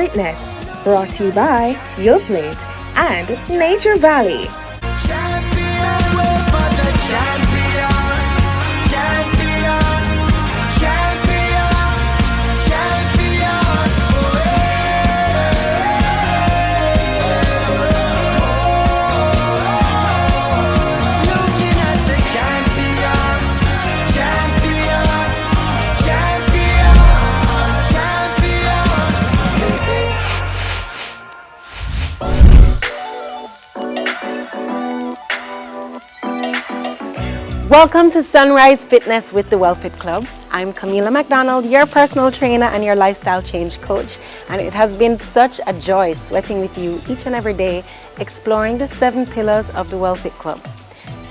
Fitness, brought to you by Your Plate and Nature Valley. Welcome to Sunrise Fitness with the WellFit Club. I'm Camila McDonald, your personal trainer and your lifestyle change coach. And it has been such a joy sweating with you each and every day, exploring the 7 pillars of the WellFit Club.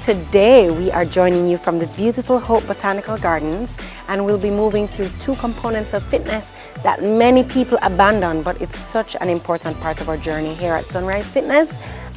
Today, we are joining you from the beautiful Hope Botanical Gardens, and we'll be moving through 2 components of fitness that many people abandon, but it's such an important part of our journey here at Sunrise Fitness,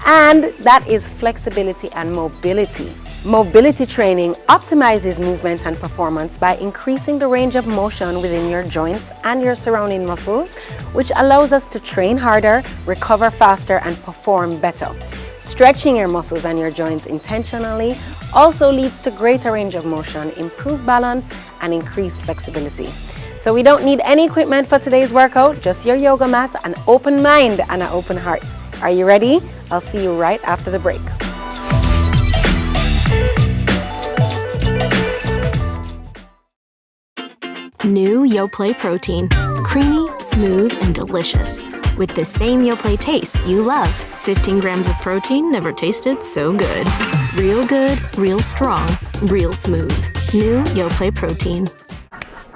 and that is flexibility and mobility. Mobility training optimizes movement and performance by increasing the range of motion within your joints and your surrounding muscles, which allows us to train harder, recover faster, and perform better. Stretching your muscles and your joints intentionally also leads to greater range of motion, improved balance, and increased flexibility. So we don't need any equipment for today's workout, just your yoga mat, an open mind, and an open heart. Are you ready? I'll see you right after the break. New Yoplait protein. Creamy, smooth, and delicious. With the same Yoplait taste you love. 15 grams of protein never tasted so good. Real strong, real smooth. New Yoplait protein.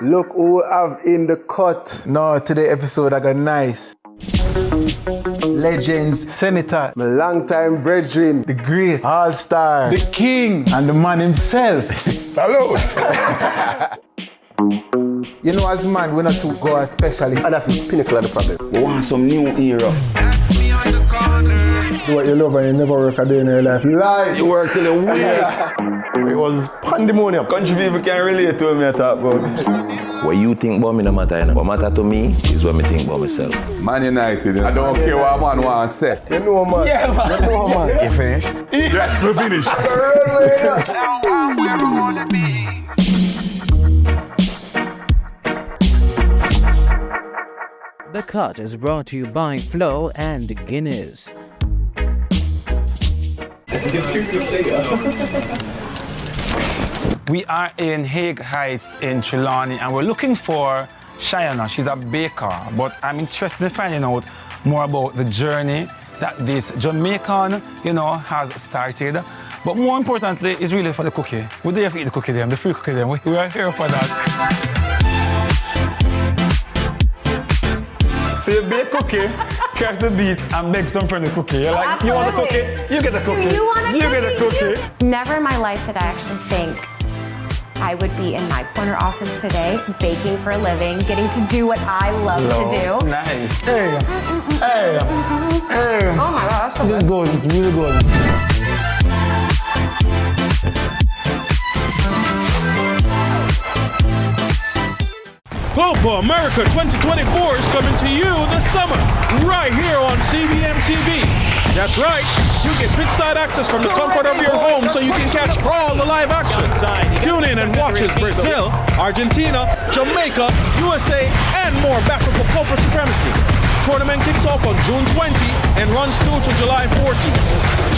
Look who we have in the cut. No, today episode I got nice. Legends, Senator, My long-time brethren. the great, all-star, the king, and the man himself. Salute! You know, as man, we're not too go as specialists. And that's the pinnacle of the problem. We want some new era. Do what you love and you never work a day in your life. Lie! You work till a week. It was pandemonium. Country people can relate to me I talk about. What you think about me no matter, you know. What matter to me is what me think about myself. Man United, I don't care what man want to say. You know, man. Yeah, man. You know, man. You finished? Yes, we finished. The Cut is brought to you by Flo and Guinness. We are in Hague Heights in Trelawney and we're looking for Cheyenne. She's a baker, but I'm interested in finding out more about the journey that this Jamaican, has started. But more importantly, it's really for the cookie. We're there to eat the cookie them, the free cookie them. We are here for that. So you bake cookie, catch the beat, and make some friendly cookie. You're like, Absolutely. You want a cookie? You get a cookie. You want a cookie? You get a cookie. Never in my life did I actually think I would be in my corner office today, baking for a living, getting to do what I love to do. Nice. Hey. Hey. Hey. Oh my God, that's so This is good. It's really good. Copa America 2024 is coming to you this summer, right here on CVMTV. That's right, you get big-side access from the comfort of your home so you can catch all the live action. Tune in and watch as Brazil, Argentina, Jamaica, USA, and more battle for Copa Supremacy. Tournament kicks off on June 20 and runs through to July 14.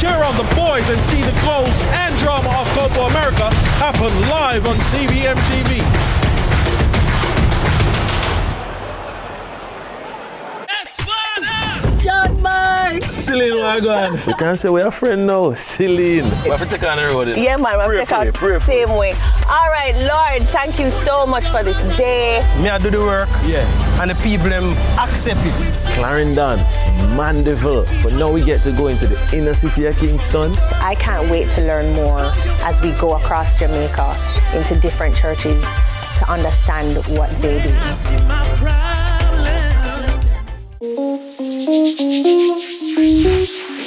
Cheer on the boys and see the goals and drama of Copa America happen live on CVMTV. Celine, where you going? You can say we're a friend now, Celine. We have to take on the road. Yeah, man, we have to take out the same way. All right, Lord, thank you so much for this day. Me, I do the work. Yeah. And the people, them accept it. Clarendon, Mandeville. But now we get to go into the inner city of Kingston. I can't wait to learn more as we go across Jamaica into different churches to understand what they do.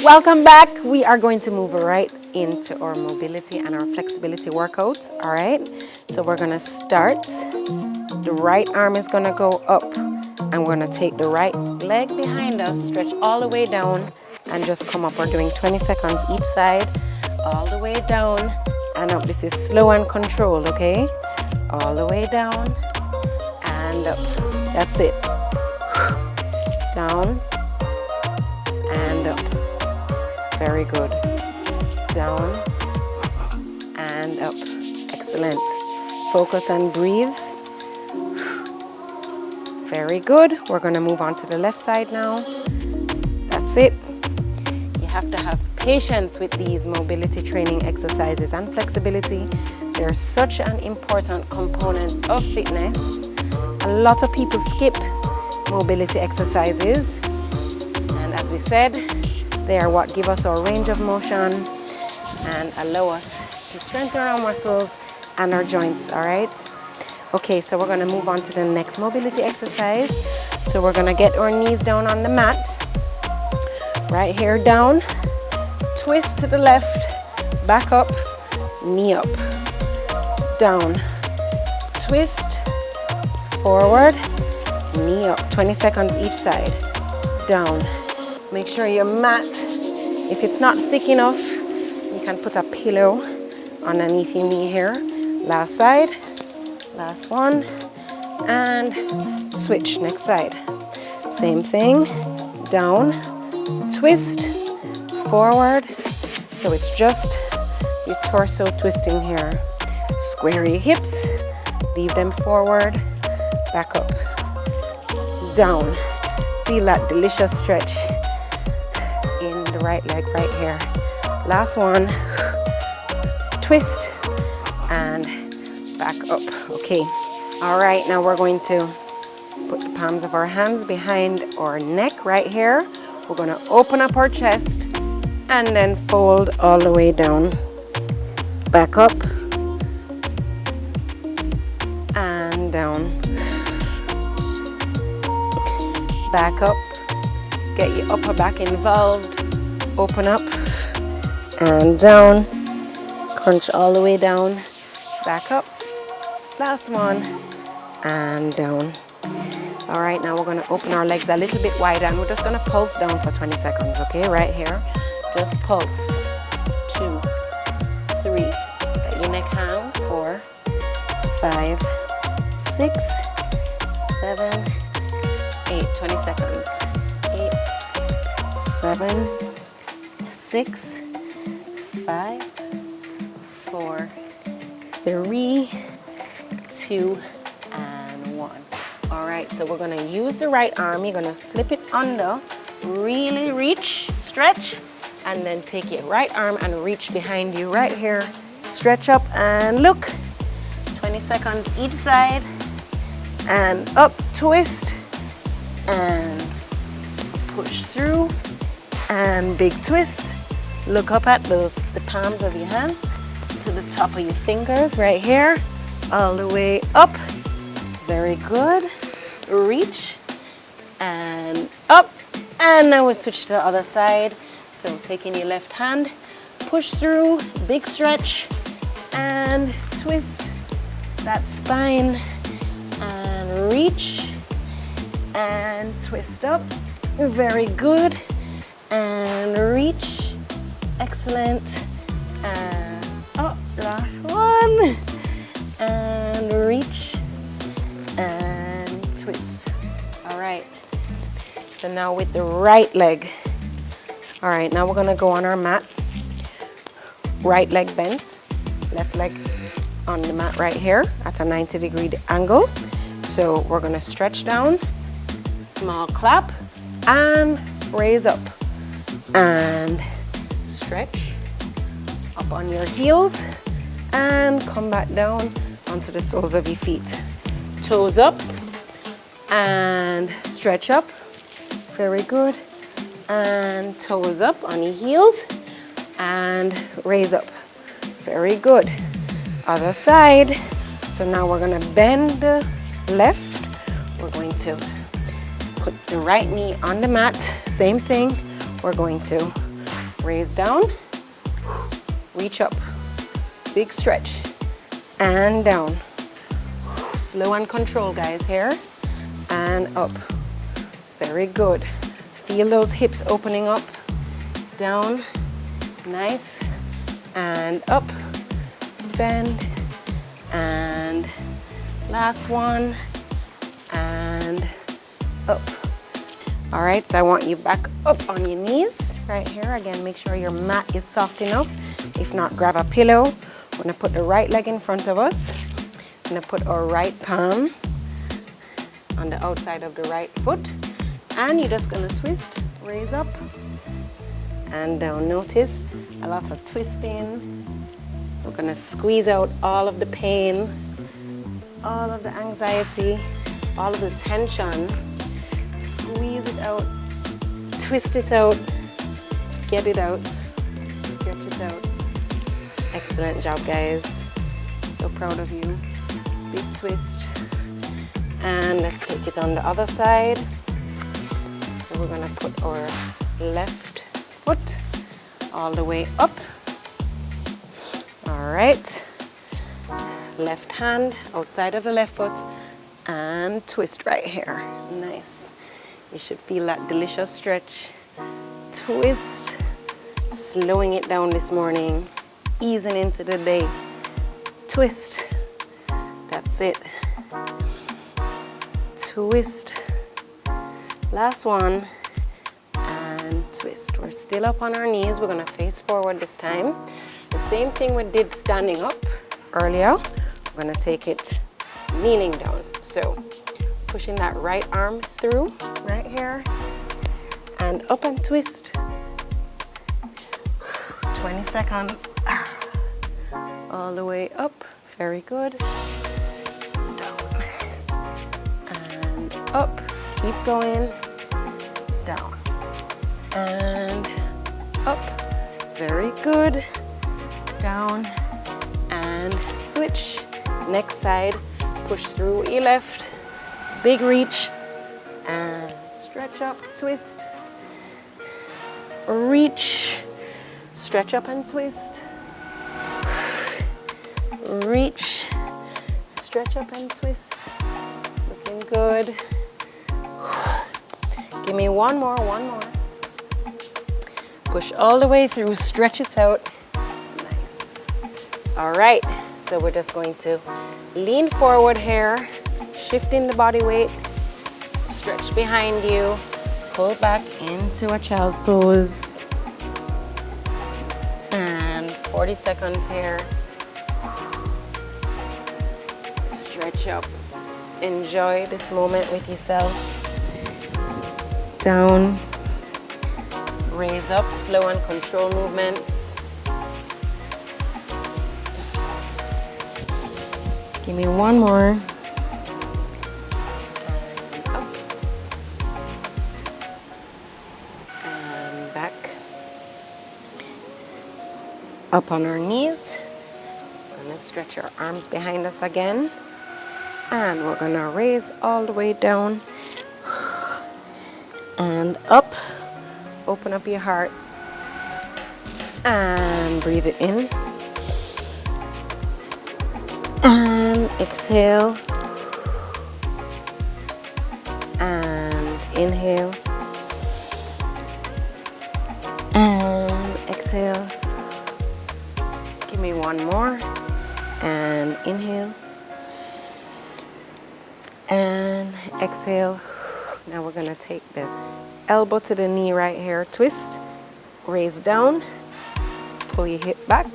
Welcome back. We are going to move right into our mobility and our flexibility workouts. All right. So we're going to start. The right arm is going to go up And we're gonna take the right leg behind us, stretch all the way down, and just come up. We're doing 20 seconds each side, all the way down and up. This is slow and controlled, okay? All the way down and up. That's it. Down and up. Very good. Down and up. Excellent. Focus and breathe. Very good. We're going to move on to the left side now. That's it. You have to have patience with these mobility training exercises and flexibility. They're such an important component of fitness. A lot of people skip mobility exercises, and as we said, they are what give us our range of motion and allow us to strengthen our muscles and our joints, all right? Okay, so we're gonna move on to the next mobility exercise. So we're gonna get our knees down on the mat, right here down, twist to the left, back up, knee up, down, twist, forward, knee up, 20 seconds each side, down. Make sure your mat, if it's not thick enough, you can put a pillow underneath your knee here. Last side, last one, and switch, next side. Same thing, down, twist, forward. So it's just your torso twisting here. Square your hips, leave them forward, back up, down. Feel that delicious stretch in the right leg right here. Last one, twist and back up. Okay, all right, now we're going to put the palms of our hands behind our neck right here. We're going to open up our chest and then fold all the way down, back up and down, back up. Get your upper back involved, open up and down, crunch all the way down, back up, last one, and down. All right, now we're gonna open our legs a little bit wider and we're just gonna pulse down for 20 seconds, okay? Right here, just pulse. 2, 3, let your neck hang. 4, 5, 6, 7, 8, 20 seconds. 8, 7, 6, 5, 4, 3, 2, and 1. All right, so we're gonna use the right arm. You're gonna slip it under, really reach, stretch, and then take your right arm and reach behind you right here. Stretch up and look. 20 seconds each side. And up, twist, and push through, and big twist. Look up at the palms of your hands to the top of your fingers right here, all the way up. Very good. Reach and up, and now we'll switch to the other side. So taking your left hand, push through, big stretch, and twist that spine, and reach, and twist up. Very good. And reach. Excellent. And up, last one. And reach, and twist. All right. So now with the right leg. All right, now we're gonna go on our mat. Right leg bent, left leg on the mat right here at a 90-degree angle. So we're gonna stretch down, small clap, and raise up. And stretch up on your heels, and come back down onto the soles of your feet. Toes up, and stretch up. Very good. And toes up on your heels and raise up. Very good. Other side. So now we're going to bend the left. We're going to put the right knee on the mat. Same thing. We're going to raise down, reach up, big stretch, and down. Slow and control, guys, here, and up. Very good. Feel those hips opening up. Down. Nice. And up. Bend. And last one. And up. All right, so I want you back up on your knees right here. Again, make sure your mat is soft enough. If not, grab a pillow. We're gonna put the right leg in front of us. We're gonna put our right palm on the outside of the right foot. And you're just gonna twist, raise up and down. Notice a lot of twisting. We're gonna squeeze out all of the pain, all of the anxiety, all of the tension. Squeeze it out, twist it out, get it out, stretch it out. Excellent job, guys. So proud of you. Big twist. And let's take it on the other side. So we're gonna put our left foot all the way up. All right. Left hand outside of the left foot and twist right here. Nice. You should feel that delicious stretch. Twist. Slowing it down this morning. Easing into the day. Twist. That's it. Twist. Last one. And twist. We're still up on our knees. We're gonna face forward this time. The same thing we did standing up earlier. We're gonna take it kneeling down. So pushing that right arm through right here and up and twist. 20 seconds. All the way up. Very good. Down and up. Keep going. Down and up. Very good. Down and switch. Next side. Push through your left. Big reach and stretch up, twist. Reach, stretch up and twist. Reach, stretch up and twist. Looking good. Give me one more. Push all the way through, stretch it out. Nice. All right, so we're just going to lean forward here, shifting the body weight, stretch behind you, pull back into a child's pose. And 40 seconds here. Stretch up. Enjoy this moment with yourself. Down. Raise up, slow and control movements. Give me one more. And up. And back. Up on our knees. We're gonna stretch our arms behind us again. And we're gonna raise all the way down. And up. Open up your heart. And breathe it in. And exhale. And inhale. And exhale. Give me one more. And inhale. And exhale. Now we're going to take the elbow to the knee right here. Twist. Raise down. Pull your hip back.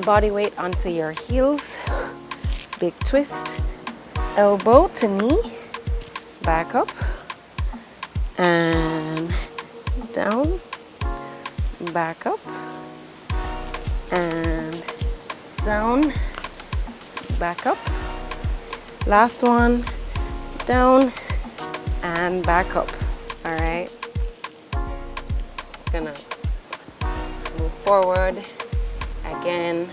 Body weight onto your heels. Big twist. Elbow to knee. Back up. And down. Back up. And down. Back up. Last one. Down. And back up. All right. Gonna move forward. Again,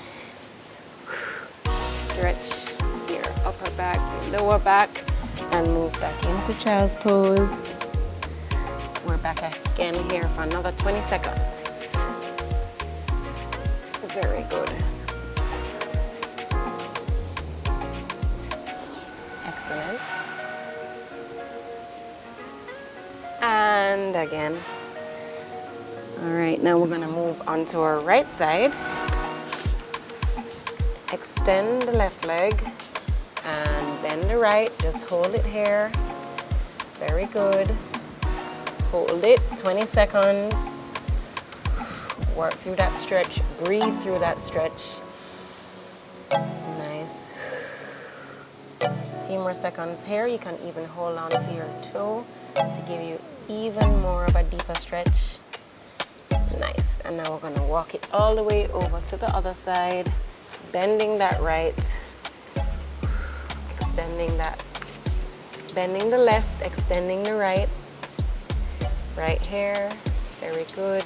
stretch your upper back, your lower back, and move back into child's pose. We're back again here for another 20 seconds. Very good. Excellent. again. All right, now we're gonna move onto our right side. Extend the left leg and bend the right. Just hold it here. Very good. Hold it 20 seconds. Work through that stretch. Breathe through that stretch. Nice. A few more seconds here. You can even hold on to your toe to give you even more of a deeper stretch. Nice. And now we're going to walk it all the way over to the other side, bending that right, extending that, bending the left, extending the right. Right here. Very good.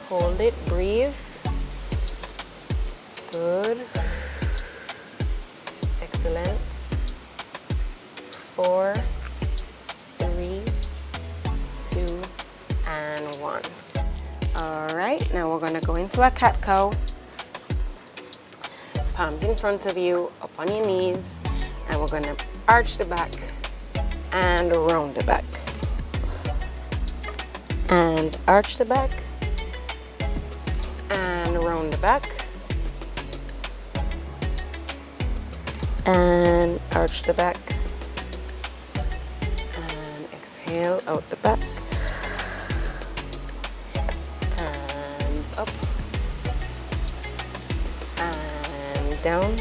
Hold it, breathe. Good. Excellent. 4, 3, 2, and 1. All right, now we're gonna go into a cat-cow. Palms in front of you, up on your knees, and we're gonna arch the back and round the back. And arch the back and round the back and arch the back and exhale out the back and up and down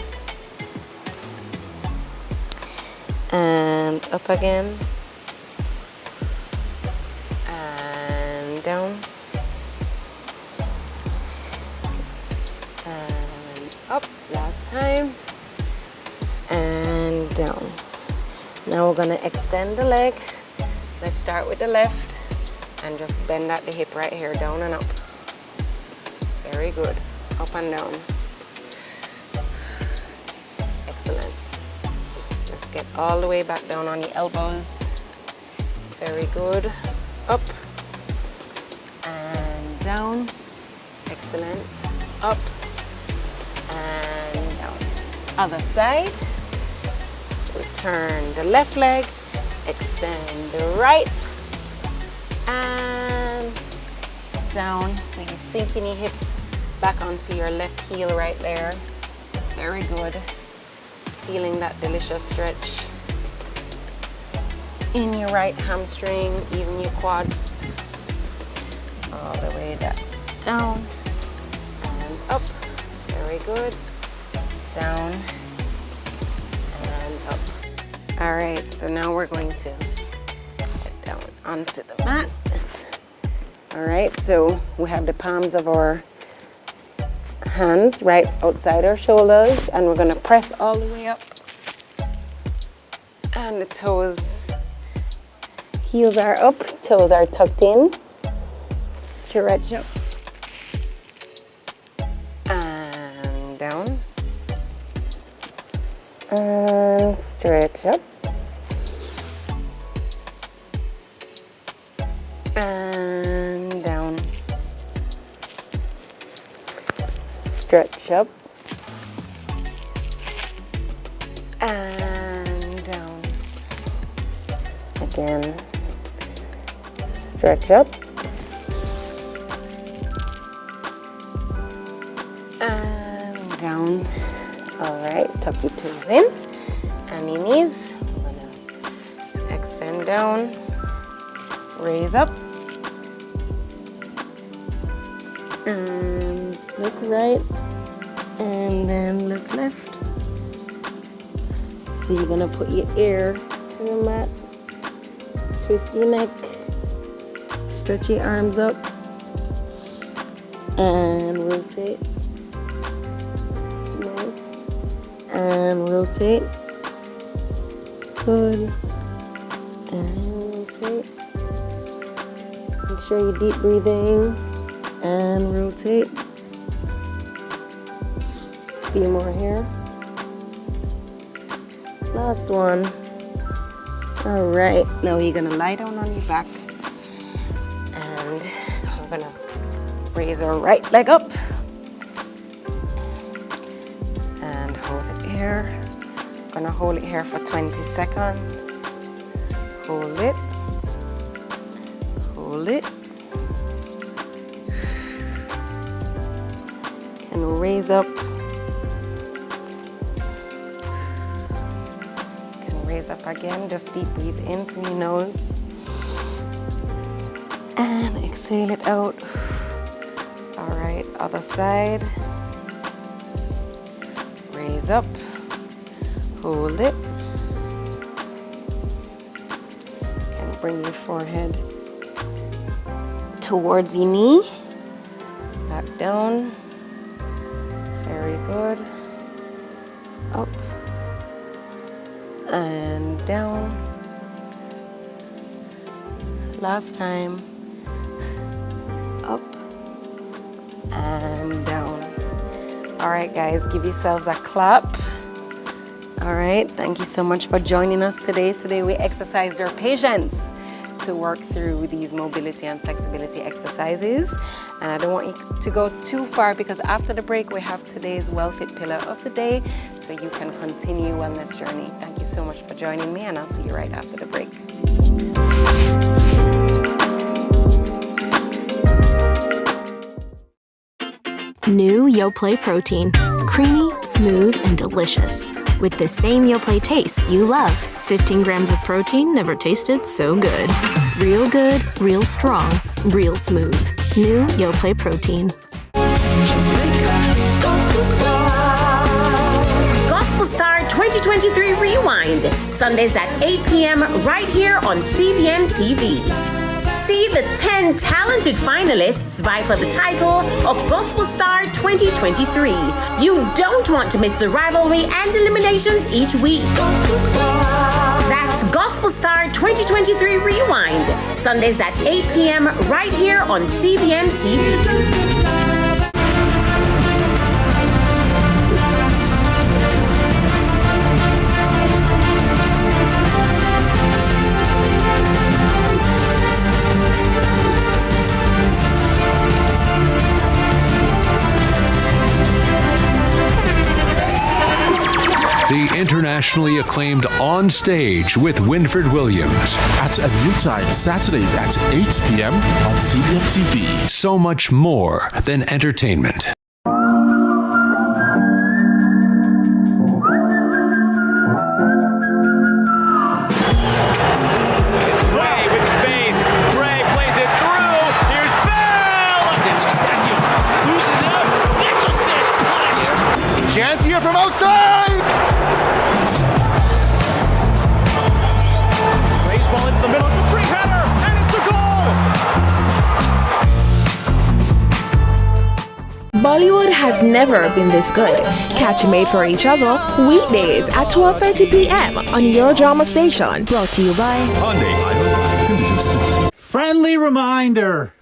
and up again and down and up, last time, and down. Now we're going to extend the leg. Let's start with the left and just bend at the hip right here, down and up. Very good. Up and down. Excellent. Let's get all the way back down on the elbows. Very good. Up and down. Excellent. Up and down. Other side. Return the left leg. Extend the right. And down. So you're sinking your hips back onto your left heel right there. Very good. Feeling that delicious stretch in your right hamstring, even your quads. All the way down and up. Very good. Down and up. All right, so now we're going to get down onto the mat. All right, so we have the palms of our hands right outside our shoulders, and we're going to press all the way up. And the toes, heels are up, toes are tucked in. Stretch up. And down. And stretch up. And down. Stretch up. And down. Again. Stretch up. And down. All right, tuck your toes in and your knees. We're gonna extend down, raise up, and look right, and then look left. So you're gonna put your ear to the mat, twist your neck, stretch your arms up, and rotate. Nice. And rotate. Good. And rotate. Make sure you're deep breathing. And rotate. A few more here. Last one. All right. Now you're gonna lie down on your back. And we're gonna raise our right leg up. Here. I'm gonna hold it here for 20 seconds. Hold it. hold it. And raise up. Can raise up again. Just deep breathe in through your nose. And exhale it out. All right, other side. Raise up. Hold it. And bring your forehead towards your knee. Back down. Very good. Up. And down. Last time. Up. And down. All right, guys, give yourselves a clap. All right, thank you so much for joining us today. Today we exercised our patience to work through these mobility and flexibility exercises. And I don't want you to go too far because after the break we have today's WellFit pillar of the day, so you can continue wellness journey. Thank you so much for joining me, and I'll see you right after the break. New Yoplait protein. Creamy, smooth, and delicious. With the same Yoplait taste you love. 15 grams of protein never tasted so good. Real good, real strong, real smooth. New Yoplait protein. Gospel Star 2023 Rewind. Sundays at 8 p.m. right here on CVMTV. See the 10 talented finalists vie for the title of Gospel Star 2023. You don't want to miss the rivalry and eliminations each week. That's Gospel Star 2023 Rewind. Sundays at 8 p.m. right here on CVMTV. The internationally acclaimed On Stage with Winford Williams. At a new time, Saturdays at 8 p.m. on CVMTV. So much more than entertainment. Chance here from outside! Raise ball into the middle, it's a free header, and it's a goal! Bollywood has never been this good. Catch Made for Each Other weekdays at 12:30 p.m. on your drama station. Brought to you by Hyundai. Friendly reminder.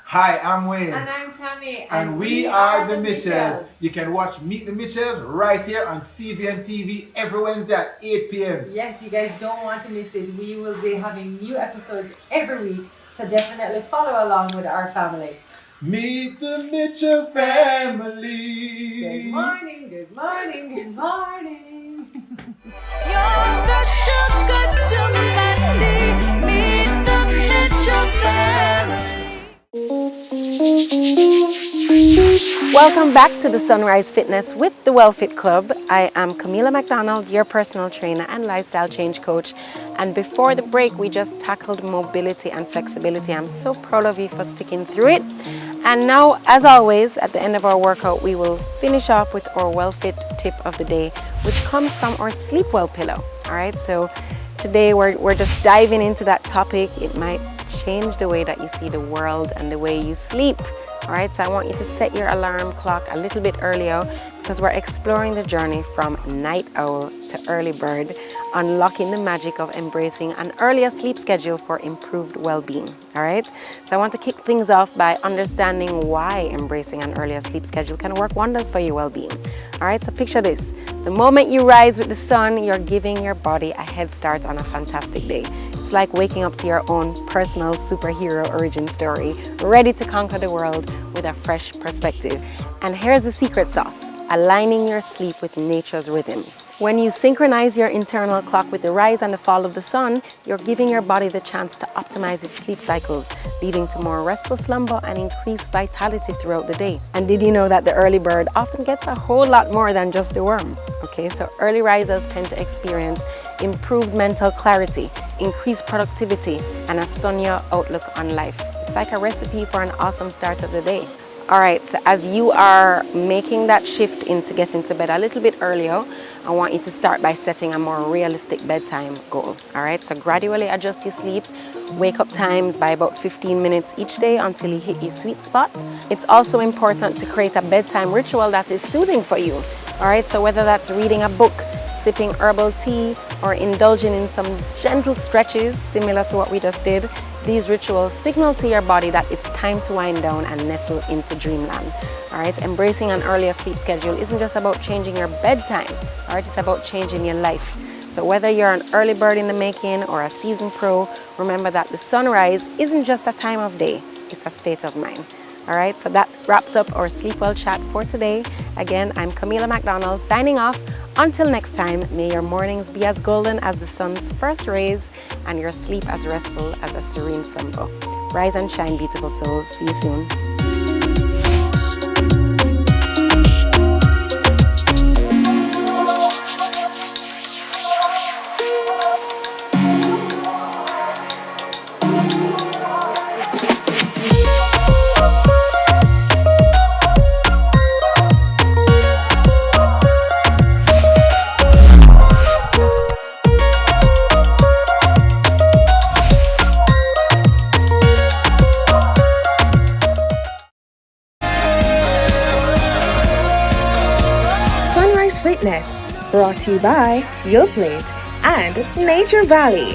Hi, I'm Wayne. And I'm Tami. And we are the Mitchells. You can watch Meet the Mitchells right here on CVMTV every Wednesday at 8 p.m. Yes, you guys don't want to miss it. We will be having new episodes every week, so definitely follow along with our family. Meet the Mitchell family. Good morning, good morning, good morning. You're the sugar to my tea. Meet the Mitchell family. Welcome back to the Sunrise Fitness with the WellFit Club. I am Camila McDonald, your personal trainer and lifestyle change coach. And before the break, we just tackled mobility and flexibility. I'm so proud of you for sticking through it. And now, as always, at the end of our workout, we will finish off with our WellFit tip of the day, which comes from our Sleep Well pillow. All right, so today we're just diving into that topic. It might change the way that you see the world and the way you sleep. All right, so I want you to set your alarm clock a little bit earlier because we're exploring the journey from night owl to early bird, unlocking the magic of embracing an earlier sleep schedule for improved well-being. All right, so I want to kick things off by understanding why embracing an earlier sleep schedule can work wonders for your well-being. All right, so picture this. The moment you rise with the sun, you're giving your body a head start on a fantastic day. It's like waking up to your own personal superhero origin story, ready to conquer the world with a fresh perspective. And here's the secret sauce. aligning your sleep with nature's rhythms. When you synchronize your internal clock with the rise and the fall of the sun, you're giving your body the chance to optimize its sleep cycles, leading to more restful slumber and increased vitality throughout the day. And did you know that the early bird often gets a whole lot more than just the worm? Okay, so early risers tend to experience improved mental clarity, increased productivity, and a sunnier outlook on life. It's like a recipe for an awesome start of the day. All right, so as you are making that shift into getting to bed a little bit earlier, I want you to start by setting a more realistic bedtime goal. All right, so gradually adjust your sleep, wake up times by about 15 minutes each day until you hit your sweet spot. It's also important to create a bedtime ritual that is soothing for you. All right, so whether that's reading a book, sipping herbal tea, or indulging in some gentle stretches similar to what we just did, these rituals signal to your body that it's time to wind down and nestle into dreamland. All right, embracing an earlier sleep schedule isn't just about changing your bedtime. All right, it's about changing your life. So whether you're an early bird in the making or a seasoned pro, remember that the sunrise isn't just a time of day, it's a state of mind. All right, so that wraps up our Sleep Well chat for today. Again, I'm Camila McDonald signing off. Until next time, may your mornings be as golden as the sun's first rays and your sleep as restful as a serene slumber. Rise and shine, beautiful souls. See you soon. Fitness, brought to you by Your Plate and Nature Valley.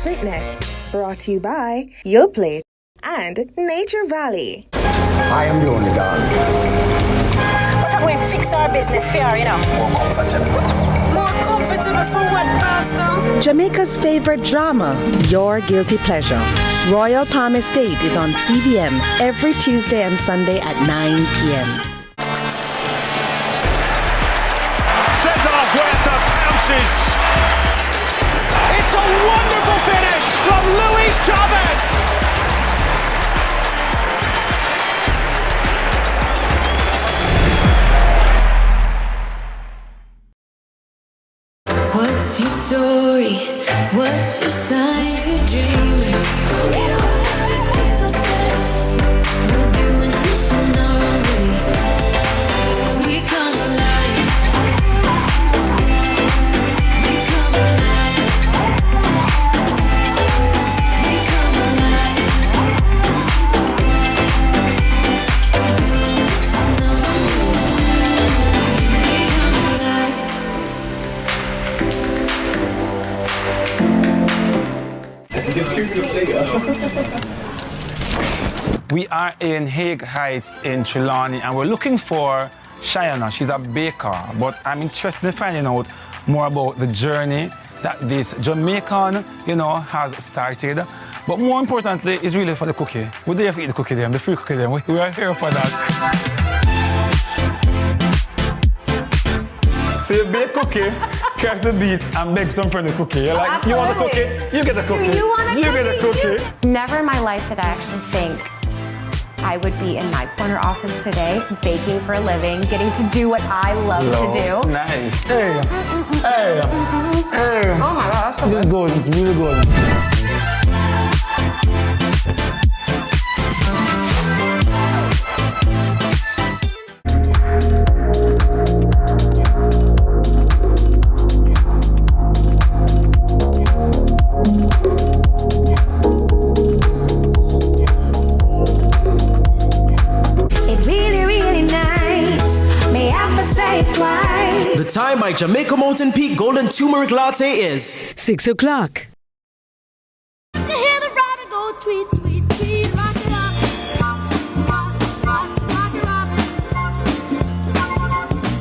Fitness, brought to you by Your Plate and Nature Valley. I am the only dog. But I'm going to fix our business fair, you know. More comfortable. More comfortable for what, Pastor? Jamaica's favorite drama, Your Guilty Pleasure. Royal Palm Estate is on CVM every Tuesday and Sunday at 9 p.m. Cesar Huerta pounces. It's a wonderful finish from Luis Chavez. What's your story? What's your sign? We're dreamers. Don't care what other people say. We're doing this in our own way. We come alive. We come alive. We come alive. We're doing this in our own way. We come alive. We are in Hague Heights in Trelawney and we're looking for Cheyenne. She's a baker, but I'm interested in finding out more about the journey that this Jamaican, has started. But more importantly, it's really for the cookie. We're there to eat the cookie them, the free cookie them. We are here for that. So you bake cookie, catch the beach, and make some friend the cookie. You're like, Absolutely. You want a cookie? You get a cookie. Do you want a You get a cookie? cookie. Never in my life did I actually think I would be in my corner office today, baking for a living, getting to do what I love to do. Nice. Hey. Hey. Hey. Oh my God, that's so This good. is good. It's really good. It really, really nice. May I have to say it twice? The time I Jamaica Mountain Peak Golden Turmeric Latte is 6 o'clock. You hear the rabbit go tweet, tweet, tweet, rock it up. Rock, rock, rock it up.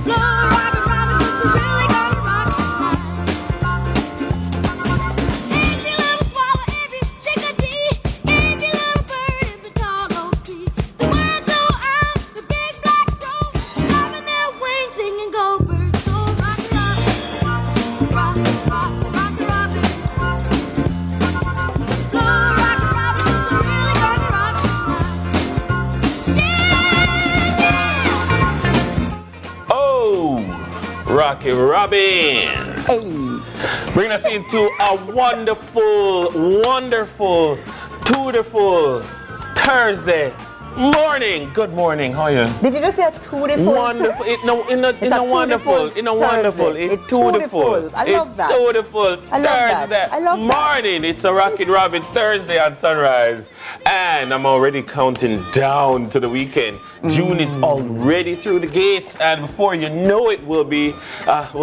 Blow, rock it, Robin, 'cause we really gonna rock tonight. Every little swallow, every chickadee, every little bird in the tall oak tree. The words go out, the big black crow, flapping their wings, singing go birds, go rock it up. Rock, rock, rock it up. Oh, Rocky Robin. Bring us into a wonderful, wonderful, beautiful Thursday morning. Good morning. How are you? Did you just say a beautiful? Wonderful. It's wonderful. It's beautiful. I love that. It's beautiful I love Thursday that. I love that. morning. It's a Rocket Robin Thursday on Sunrise. And I'm already counting down to the weekend. June is already through the gates, and before you know it, we'll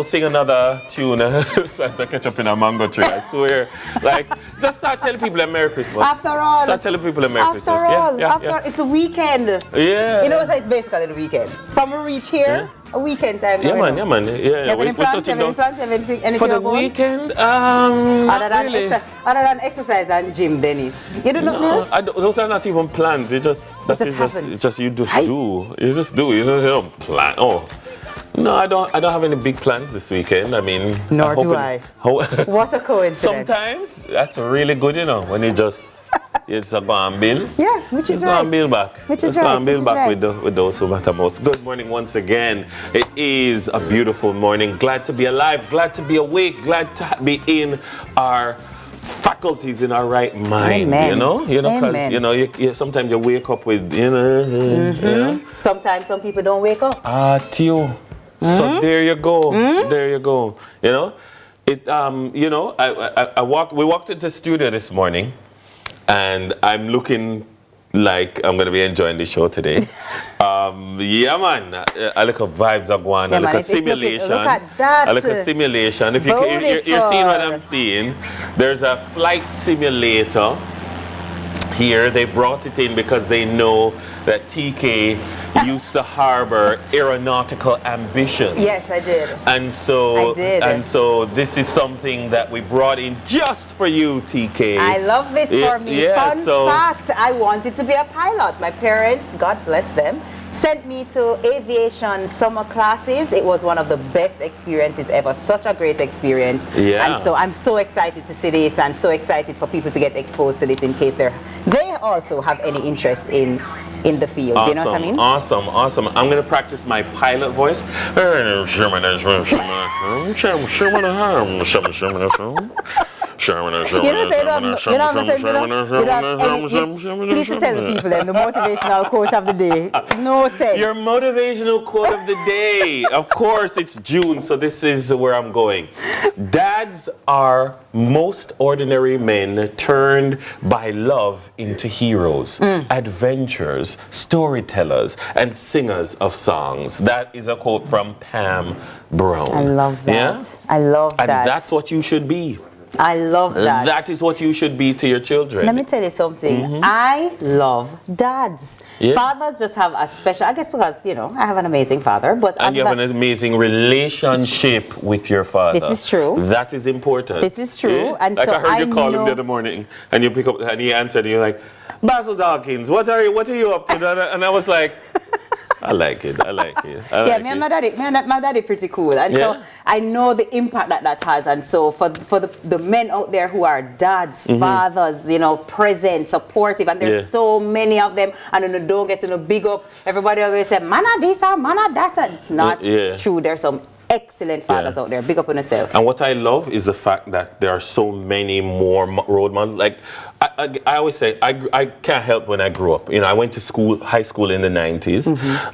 sing another tune. So I have to catch up in a mango tree, I swear. Like, just start telling people a Merry Christmas. After all. Start telling people a Merry Christmas. After all, it's the weekend. Yeah. You know, so it's basically the weekend. From we reach here, a weekend time. Yeah, man. Any plans, anything for the weekend, other than exercise and gym, Dennis. You don't know? Those are not even plans. You just do. You just don't plan. Oh. No, I don't have any big plans this weekend. I mean, nor do I. What a coincidence. Sometimes that's really good, when you just it's a gone bill. Yeah, which is right. Bill back. Which is right. Bill back with those who matter most. Good morning once again. It is a beautiful morning. Glad to be alive. Glad to be awake. Glad to be in our faculties, in our right mind. Amen. Because sometimes you wake up with Sometimes some people don't wake up. Tio. So there you go. There you go. We walked into the studio this morning, and I'm looking like I'm going to be enjoying the show today. Yeah, man. I look at vibes are going. Yeah, I look at simulation. Look at that. I look at simulation. If you're seeing what I'm seeing, there's a flight simulator here. They brought it in because they know that TK used to harbor aeronautical ambitions. Yes, I did. And so this is something that we brought in just for you, TK. I love this for me. Yeah, Fun fact, I wanted to be a pilot. My parents, God bless them, sent me to aviation summer classes. It was one of the best experiences ever. Such a great experience. Yeah. And so I'm so excited to see this, and so excited for people to get exposed to this in case they also have any interest in the field. Awesome, you know what I mean? Awesome. I'm going to practice my pilot voice. Please tell the people the motivational quote of the day. No sense. Your motivational quote of the day. Of course, it's June, so this is where I'm going. Dads are most ordinary men turned by love into heroes, adventurers, storytellers, and singers of songs. That is a quote from Pam Brown. I love that. Yeah? I love that. And that's what you should be. I love that. That is what you should be to your children. Let me tell you something. I love dads. Yeah. Fathers just have a special, I guess because, I have an amazing father. And you have an amazing relationship with your father. This is true. That is important. This is true. Yeah? And like so I heard you call him the other morning, and you pick up, and he answered, and you're like, Basil Dawkins, what are you up to? And I was like, I like it. Me and my daddy pretty cool. And so I know the impact that has. And so for the men out there who are dads, fathers, present, supportive, and there's so many of them, and then don't get to big up. Everybody always say, man of this, man of that. It's not true. There's some excellent fathers out there. Big up on yourself. And what I love is the fact that there are so many more role models. Like I always say, I can't help when I grew up. I went to high school in the 90s,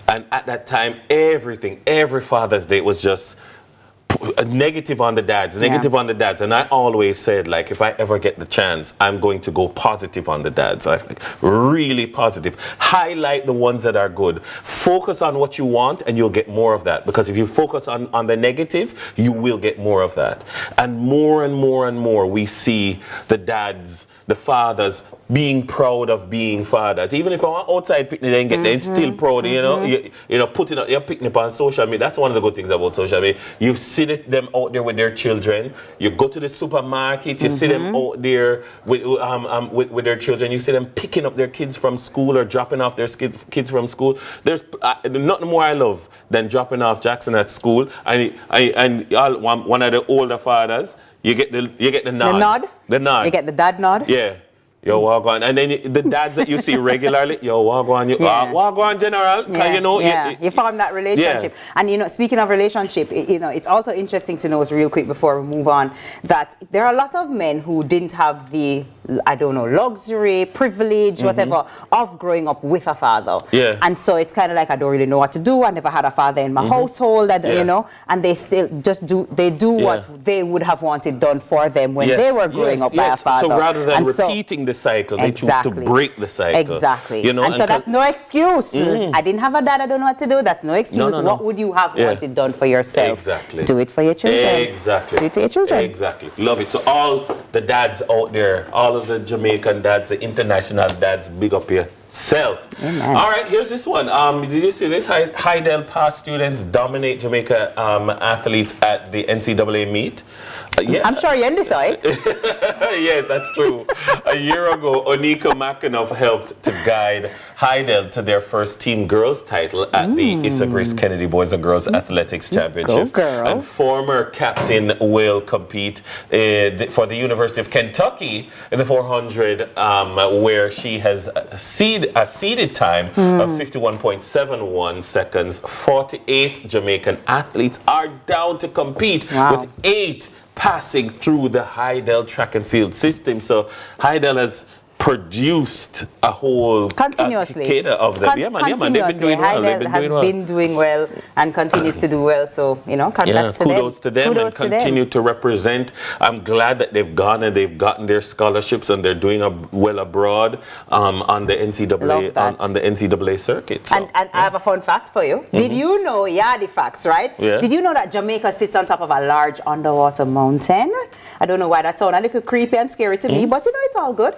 and at that time, every Father's Day was just negative on the dads, on the dads. And I always said, like, if I ever get the chance, I'm going to go positive on the dads. Like, really positive. Highlight the ones that are good. Focus on what you want and you'll get more of that. Because if you focus on the negative, you will get more of that. And more, we see the dads, the fathers, being proud of being fathers. Even if I'm outside picnic, they get they're still proud, you know. You know, putting up your picnic on social media. That's one of the good things about social media. You see them out there with their children. You go to the supermarket, you see them out there with their children. You see them picking up their kids from school or dropping off their kids from school. There's nothing more I love than dropping off Jackson at school. And one of the older fathers, you get the nod. The nod. You get the dad nod. Yeah. Yo, walk on. And then the dads that you see regularly, yo, walk on. Walk on, General. You know, you form that relationship. And, you know, speaking of relationship, you know, it's also interesting to note real quick before we move on that there are a lot of men who didn't have the, I don't know, luxury, privilege, whatever, of growing up with a father. Yeah. And so it's kind of like, I don't really know what to do. I never had a father in my household, you know, and they still just do what they would have wanted done for them when they were growing up by a father. So rather than repeating the cycle, they choose to break the cycle. Exactly. You know, and so that's no excuse. I didn't have a dad, I don't know what to do. That's no excuse. No. What would you have wanted done for yourself? Exactly. Do it for your children. Exactly. Do it for your children. Exactly. Love it. So all the dads out there, all of the Jamaican dads, the international dads, big up yourself. Amen. All right, here's this one. Did you see this? Hydel past students dominate Jamaica athletes at the NCAA meet. Yeah. I'm sure you saw it. Yeah, that's true. A year ago, Onika Mackinoff helped to guide Hydel to their first team girls title at the Issa Grace Kennedy Boys and Girls Athletics Championship. Go, girl. And former captain will compete for the University of Kentucky in the 400, where she has a seeded time of 51.71 seconds. 48 Jamaican athletes are down to compete with 8 passing through the Hydel track and field system. So Hydel has produced a whole cadre of them. Yeah, man, they've been doing well. Hydel has been doing well and continues to do well. So, you know, congrats to them. Kudos to them and continue to represent. I'm glad that they've gone and they've gotten their scholarships and they're doing well abroad on the NCAA on the NCAA circuit. So, and I have a fun fact for you. Did you know, the facts, right? Yeah. Did you know that Jamaica sits on top of a large underwater mountain? I don't know why that sounds a little creepy and scary to me, but you know, it's all good.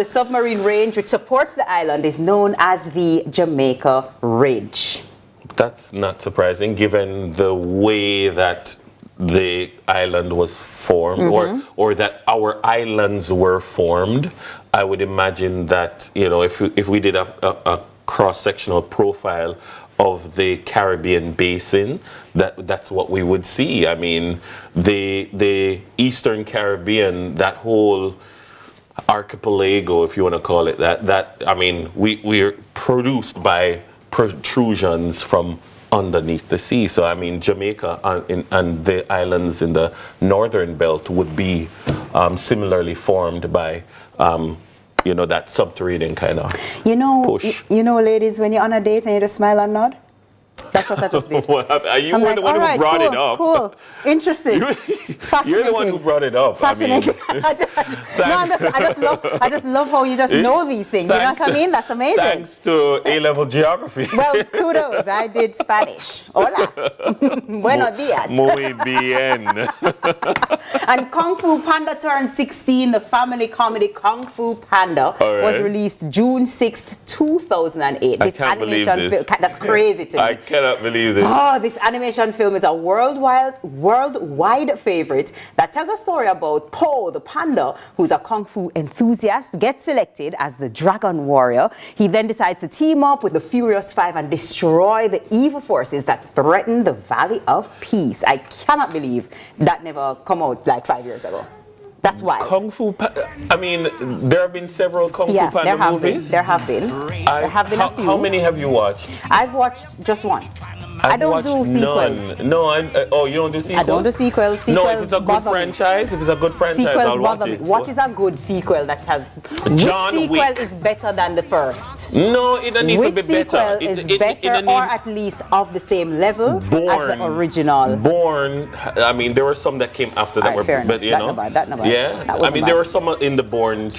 The submarine range which supports the island is known as the Jamaica Ridge. That's not surprising given the way that the island was formed or that our islands were formed. I would imagine that, you know, if we did a cross-sectional profile of the Caribbean basin, that's what we would see. I mean, the Eastern Caribbean, that whole archipelago, if you want to call it that I mean, we're produced by protrusions from underneath the sea. So I mean, Jamaica and the islands in the northern belt would be similarly formed by you know, that subterranean kind of push. You know, ladies, when you're on a date and you just smile and nod. That's what I just did. You were the one who brought it up. Cool. Interesting. You're the one who brought it up. Fascinating. I just love how you just know these things. You know what I mean? That's amazing. Thanks to A-level geography. Well, kudos. I did Spanish. Hola. Buenos dias. Muy bien. And Kung Fu Panda turned 16. The family comedy Kung Fu Panda was released June 6th, 2008. This animation film, that's crazy to me. I cannot believe this. Oh, this animation film is a worldwide favorite that tells a story about Po, the panda, who's a Kung Fu enthusiast, gets selected as the Dragon Warrior. He then decides to team up with the Furious Five and destroy the evil forces that threaten the Valley of Peace. I cannot believe that never come out like 5 years ago. That's why. Kung Fu I mean, there have been several Kung Fu Panda movies? There have been. There have been a few. How many have you watched? I've watched just one. I don't do sequels. No, oh, you don't do sequels? I don't do sequels. No, if it's a good franchise, sequels I'll watch it. What is a good sequel that has... John which sequel Wick is better than the first? No, it doesn't need to be better. Which sequel is better or at least of the same level as the original? Bourne, I mean, there were some that came after that were, but you know. That no bad. Yeah, I mean, there were some in the Bourne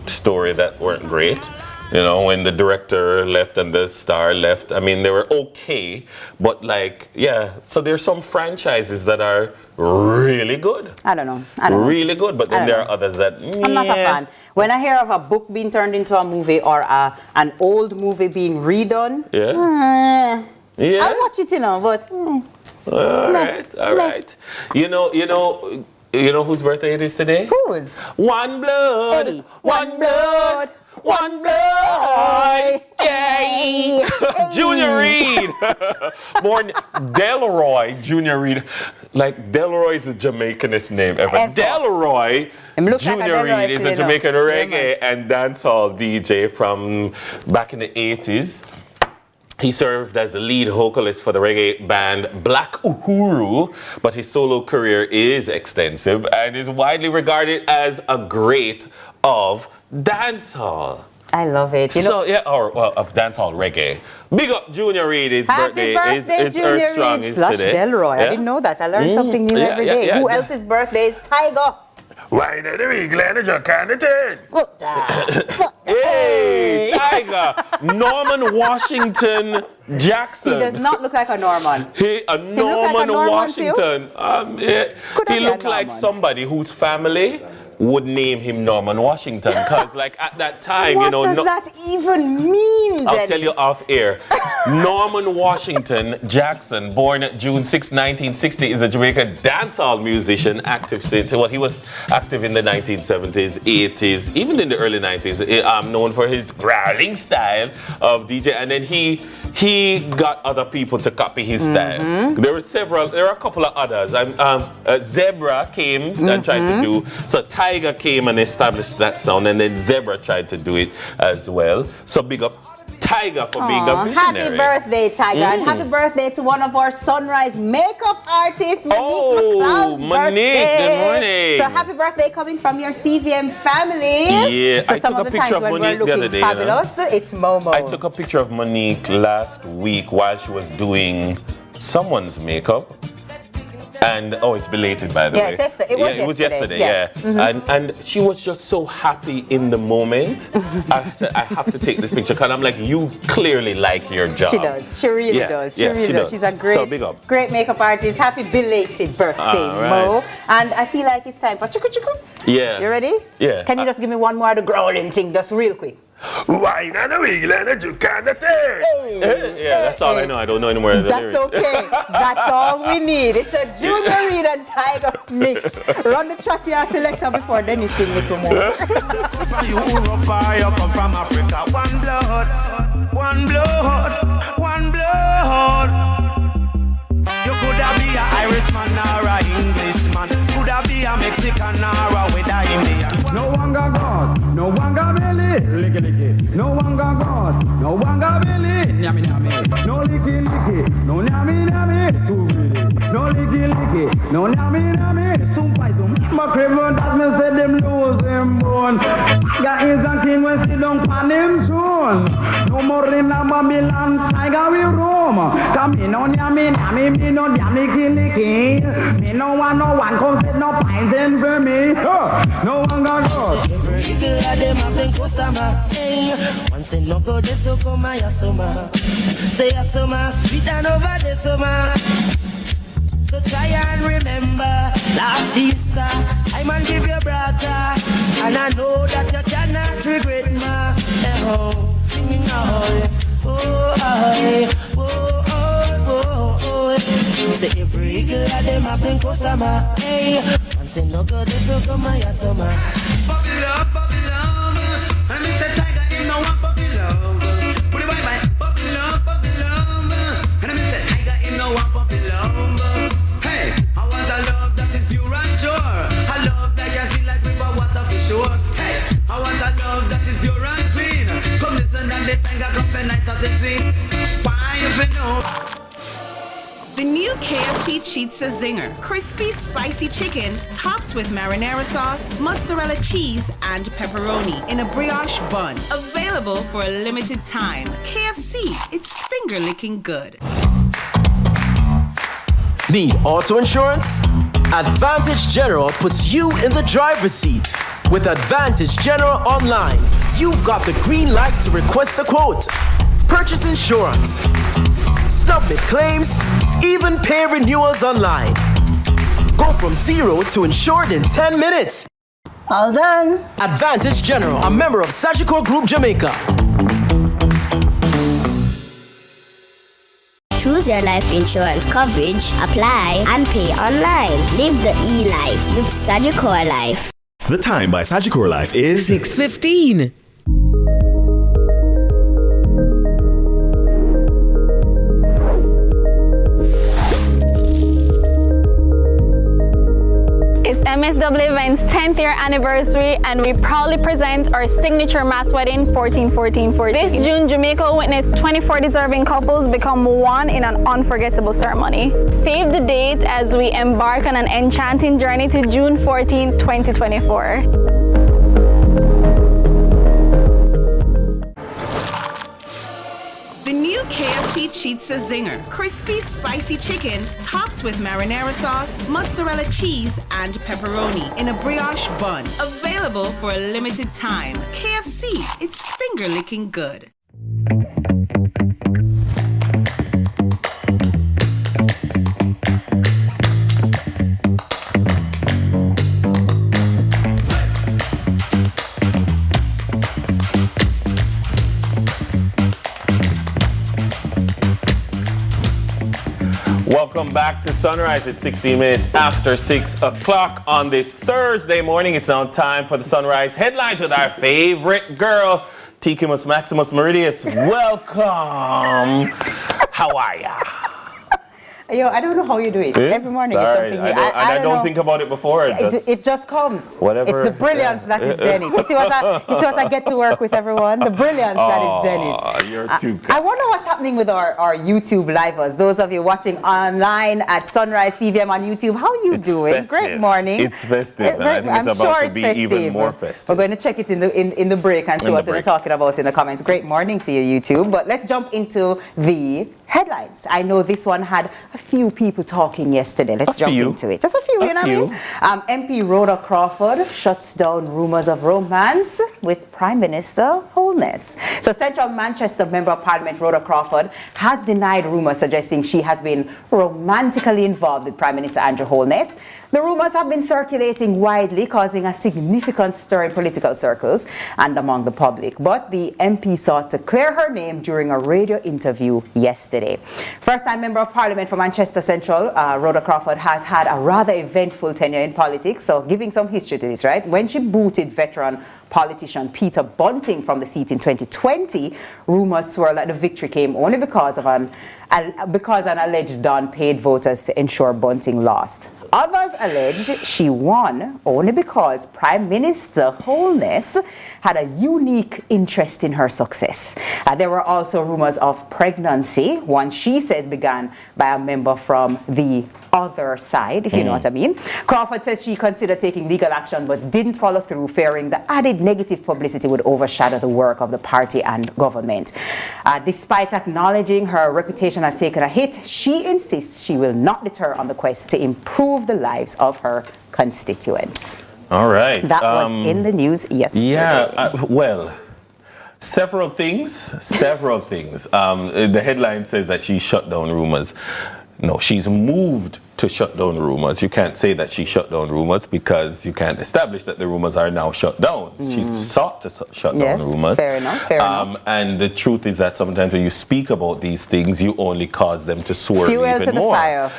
story that weren't great. You know, when the director left and the star left, I mean, they were okay, but like, yeah. So there's some franchises that are really good. I don't know. Really good, but then there are others that, I'm not a fan. When I hear of a book being turned into a movie or an old movie being redone, I'll watch it, you know, but... All right. You know whose birthday it is today? Whose? One blood. Hey, one blood. One blood. Yay! Junior Reid. Born Delroy Junior Reid. Like Delroy is the Jamaicanest name ever. Delroy Junior Reid is a Jamaican reggae and dancehall DJ from back in the 80s. He served as the lead vocalist for the reggae band Black Uhuru, but his solo career is extensive and is widely regarded as a great of dancehall. I love it. Of dancehall reggae. Big up Junior Reid. His birthday is Junior Earth Strong Reid is / today. Delroy. I didn't know that. I learned something new every day. Who else's birthday is Tiger? Why did we glad at your kind of thing? Hey, Tiger! Norman Washington Jackson. He does not look like a Norman. Norman Washington. He looked like somebody whose family would name him Norman Washington, because like at that time, what does that even mean? I'll tell you off air. Norman Washington Jackson, born June 6, 1960, is a Jamaican dancehall musician, active since, well, he was active in the 1970s, 80s, even in the early 90s, known for his growling style of DJ, and then he got other people to copy his style. There were a couple of others. Zebra came and tried to do, so Tiger came and established that sound, and then Zebra tried to do it as well. So big up Tiger for being a visionary. Happy birthday, Tiger, and happy birthday to one of our Sunrise makeup artists, Monique McLeod's birthday. Good morning. So happy birthday coming from your CVM family. Yeah, so I took a picture of Monique the other day. Fabulous. It's Momo. I took a picture of Monique last week while she was doing someone's makeup. And it's belated, by the way. It was yesterday. Yeah. And she was just so happy in the moment. I said, I have to take this picture, because I'm like, you clearly like your job. She does. She really does. She really does. She's a great makeup artist. Happy belated birthday, Mo. And I feel like it's time for chuku chuku. Yeah. You ready? Yeah. Can you just give me one more of the growling thing, just real quick? Why not a wiggle and a juke and a thing? That's all I know. I don't know any more of the lyrics. That's okay. That's all we need. It's a Junior Reid and Tiger mix. Run the track here, selector, before then you sing little more. You come from Africa. One blood, one blood, one blood. You could have be an Irishman or an Englishman. Could have be a Mexican or a Weda Indian. No one got God, no one got Billy, licky licky. No one got God, no one got Billy, nyami nyami. No licky licky, no nyami nyami, too really. No licky licky, no nyami nyami, sumpai sum. My craven that me say them lose him bone. Got is a king when sit down pan him soon. No more in a Babylon, Tiger we roam. Come in on nyami nyami, me no damn licky licky. Me no one come sit no pines in for me. No one got God. Every eagle of them have them customer. Hey, once in no go this so come my asoma. Say asoma sweet and over the summer. So try and remember last Easter I man give you brother, and I know that you cannot regret ma. Say every eagle of them have them customer. Hey, once in no go this so come my asoma. Puppy love, and me say Tiger him no want puppy love. Put it bye puppy love, and me say Tiger him no want puppy love. Hey, I want a love that is pure and sure. A love that you feel like river water for sure. Hey, I want a love that is pure and clean. Come listen and the Tiger come for night of the sea. Why you feel no? KFC cheats a zinger. Crispy, spicy chicken topped with marinara sauce, mozzarella cheese, and pepperoni in a brioche bun. Available for a limited time. KFC, it's finger-licking good. Need auto insurance? Advantage General puts you in the driver's seat. With Advantage General Online, you've got the green light to request a quote, purchase insurance, submit claims, even pay renewals online. Go from zero to insured in 10 minutes. All done. Advantage General, a member of Sagicor Group Jamaica. Choose your life insurance coverage, apply, and pay online. Live the e-life with Sagicor Life. The time by Sagicor Life is 6:15. It's MSW Events 10th year anniversary, and we proudly present our signature mass wedding 14-14-14. This June, Jamaica will witness 24 deserving couples become one in an unforgettable ceremony. Save the date as we embark on an enchanting journey to June 14, 2024. The new KFC cheats a zinger. Crispy, spicy chicken topped with marinara sauce, mozzarella cheese, and pepperoni in a brioche bun. Available for a limited time. KFC, it's finger-licking good. Welcome back to Sunrise. It's 16 minutes after 6 o'clock on this Thursday morning. It's now time for the Sunrise headlines with our favorite girl, Tikimus Maximus Meridius. Welcome. How are ya? Yo, I don't know how you do it. Every morning Sorry, it's something new. I don't think about it before. It just comes. Whatever. It's the brilliance that is Dennis. You see what I get to work with, everyone? The brilliance that is Dennis. You're too kind. I wonder what's happening with our YouTube livers. Those of you watching online at Sunrise CVM on YouTube, how are you doing? Festive. Great morning. It's festive, and I think it's about to be even more festive. We're going to check it in the break and see what we're talking about in the comments. Great morning to you, YouTube. But let's jump into the headlines. I know this one had a few people talking yesterday. Let's jump into it. Just a few, you know what I mean? MP Rhoda Crawford shuts down rumors of romance with Prime Minister Holness. So Central Manchester Member of Parliament Rhoda Crawford has denied rumors suggesting she has been romantically involved with Prime Minister Andrew Holness. The rumors have been circulating widely, causing a significant stir in political circles and among the public. But the MP sought to clear her name during a radio interview yesterday. First-time Member of Parliament for Manchester Central, Rhoda Crawford, has had a rather eventful tenure in politics. So giving some history to this, right? When she booted veteran politician Peter Bunting from the seat in 2020, rumors swirled that the victory came only because an alleged Don paid voters to ensure Bunting lost. Others alleged she won only because Prime Minister Holness had a unique interest in her success. There were also rumors of pregnancy, one she says began by a member from the other side, if you know what I mean. Crawford says she considered taking legal action but didn't follow through, fearing the added negative publicity would overshadow the work of the party and government. Despite acknowledging her reputation has taken a hit, she insists she will not deter on the quest to improve the lives of her constituents. All right. That was in the news yesterday. Yeah, well, several things. The headline says that she shut down rumors. No, she's moved to shut down rumors. You can't say that she shut down rumors because you can't establish that the rumors are now shut down. She's sought to shut down rumors. Fair enough, fair enough. And the truth is that sometimes when you speak about these things, you only cause them to swirl even more. Fire.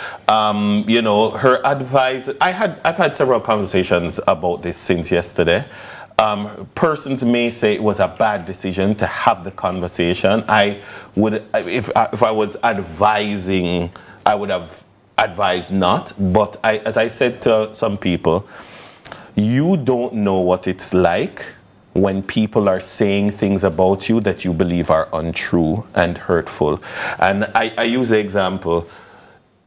You know, her advice, I've had several conversations about this since yesterday. Persons may say it was a bad decision to have the conversation. I would, if I was advising, I would have advised not. But as I said to some people, you don't know what it's like when people are saying things about you that you believe are untrue and hurtful. And I use the example,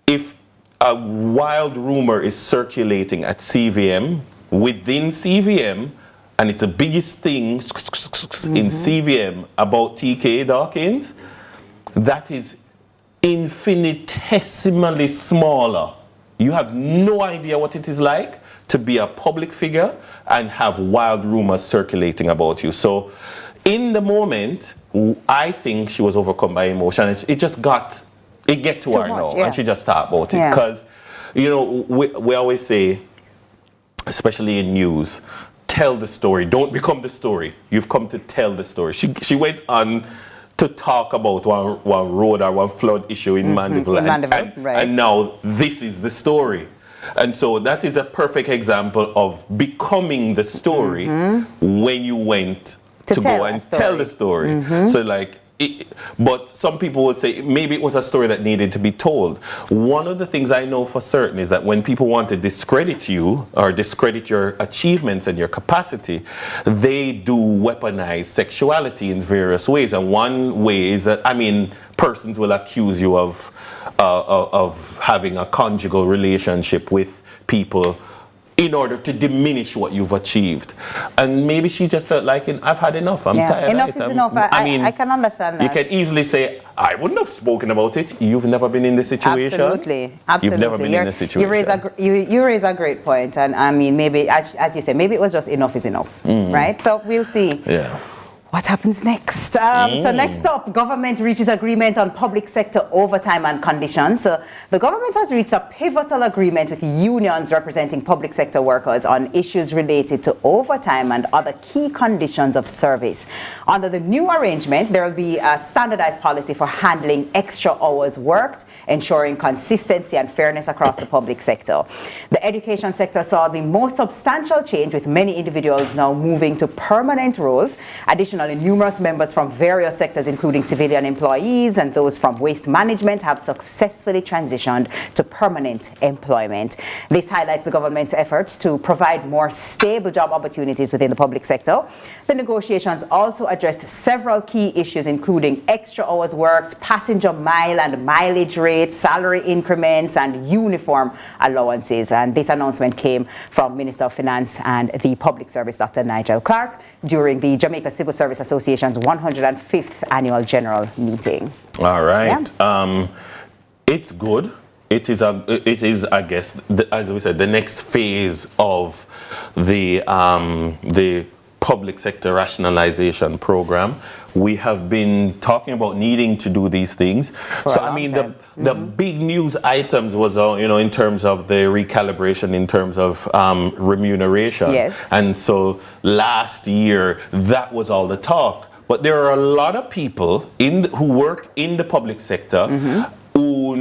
if a wild rumor is circulating at CVM, within CVM, and it's the biggest thing in CVM about TK Dawkins, that is infinitesimally smaller. You have no idea what it is like to be a public figure and have wild rumors circulating about you. So in the moment, I think she was overcome by emotion. It just got, it get to her now, and she just thought about it. Because, you know, we always say, especially in news, tell the story. Don't become the story. You've come to tell the story. She went on to talk about one road or one flood issue in Mandeville. And now this is the story. And so that is a perfect example of becoming the story when you went to go and tell the story. So like, but some people would say maybe it was a story that needed to be told. One of the things I know for certain is that when people want to discredit you or discredit your achievements and your capacity, they do weaponize sexuality in various ways. And one way is that, I mean, persons will accuse you of having a conjugal relationship with people in order to diminish what you've achieved. And maybe she just felt like, I've had enough, I'm tired enough of it. is enough. I mean, I can understand that. You can easily say, I wouldn't have spoken about it. You've never been in this situation. Absolutely. You've never been in this situation. You raise a great point. And I mean, maybe, as you say, maybe it was just enough is enough, right? So we'll see. Yeah. What happens next? So next up, government reaches agreement on public sector overtime and conditions. So the government has reached a pivotal agreement with unions representing public sector workers on issues related to overtime and other key conditions of service. Under the new arrangement, there will be a standardized policy for handling extra hours worked, ensuring consistency and fairness across the public sector. The education sector saw the most substantial change, with many individuals now moving to permanent roles. Additionally, numerous members from various sectors, including civilian employees and those from waste management, have successfully transitioned to permanent employment. This highlights the government's efforts to provide more stable job opportunities within the public sector. The negotiations also addressed several key issues, including extra hours worked, passenger mile and mileage rates, salary increments, and uniform allowances. And this announcement came from Minister of Finance and the Public Service, Dr. Nigel Clark, during the Jamaica Civil Service Association's 105th annual general meeting. All right. Yeah. It's good. It is, I guess, as we said, the next phase of the public sector rationalization program. We have been talking about needing to do these things. So I mean, the big news items was, you know, in terms of the recalibration, in terms of remuneration. Yes. And so last year, that was all the talk. But there are a lot of people who work in the public sector who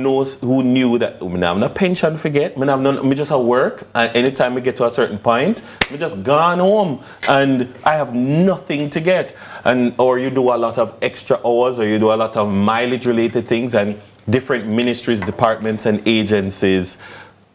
knew that I have no pension forget, me just at work, and anytime we get to a certain point, we just gone home and I have nothing to get. And or you do a lot of extra hours, or you do a lot of mileage related things, and different ministries, departments and agencies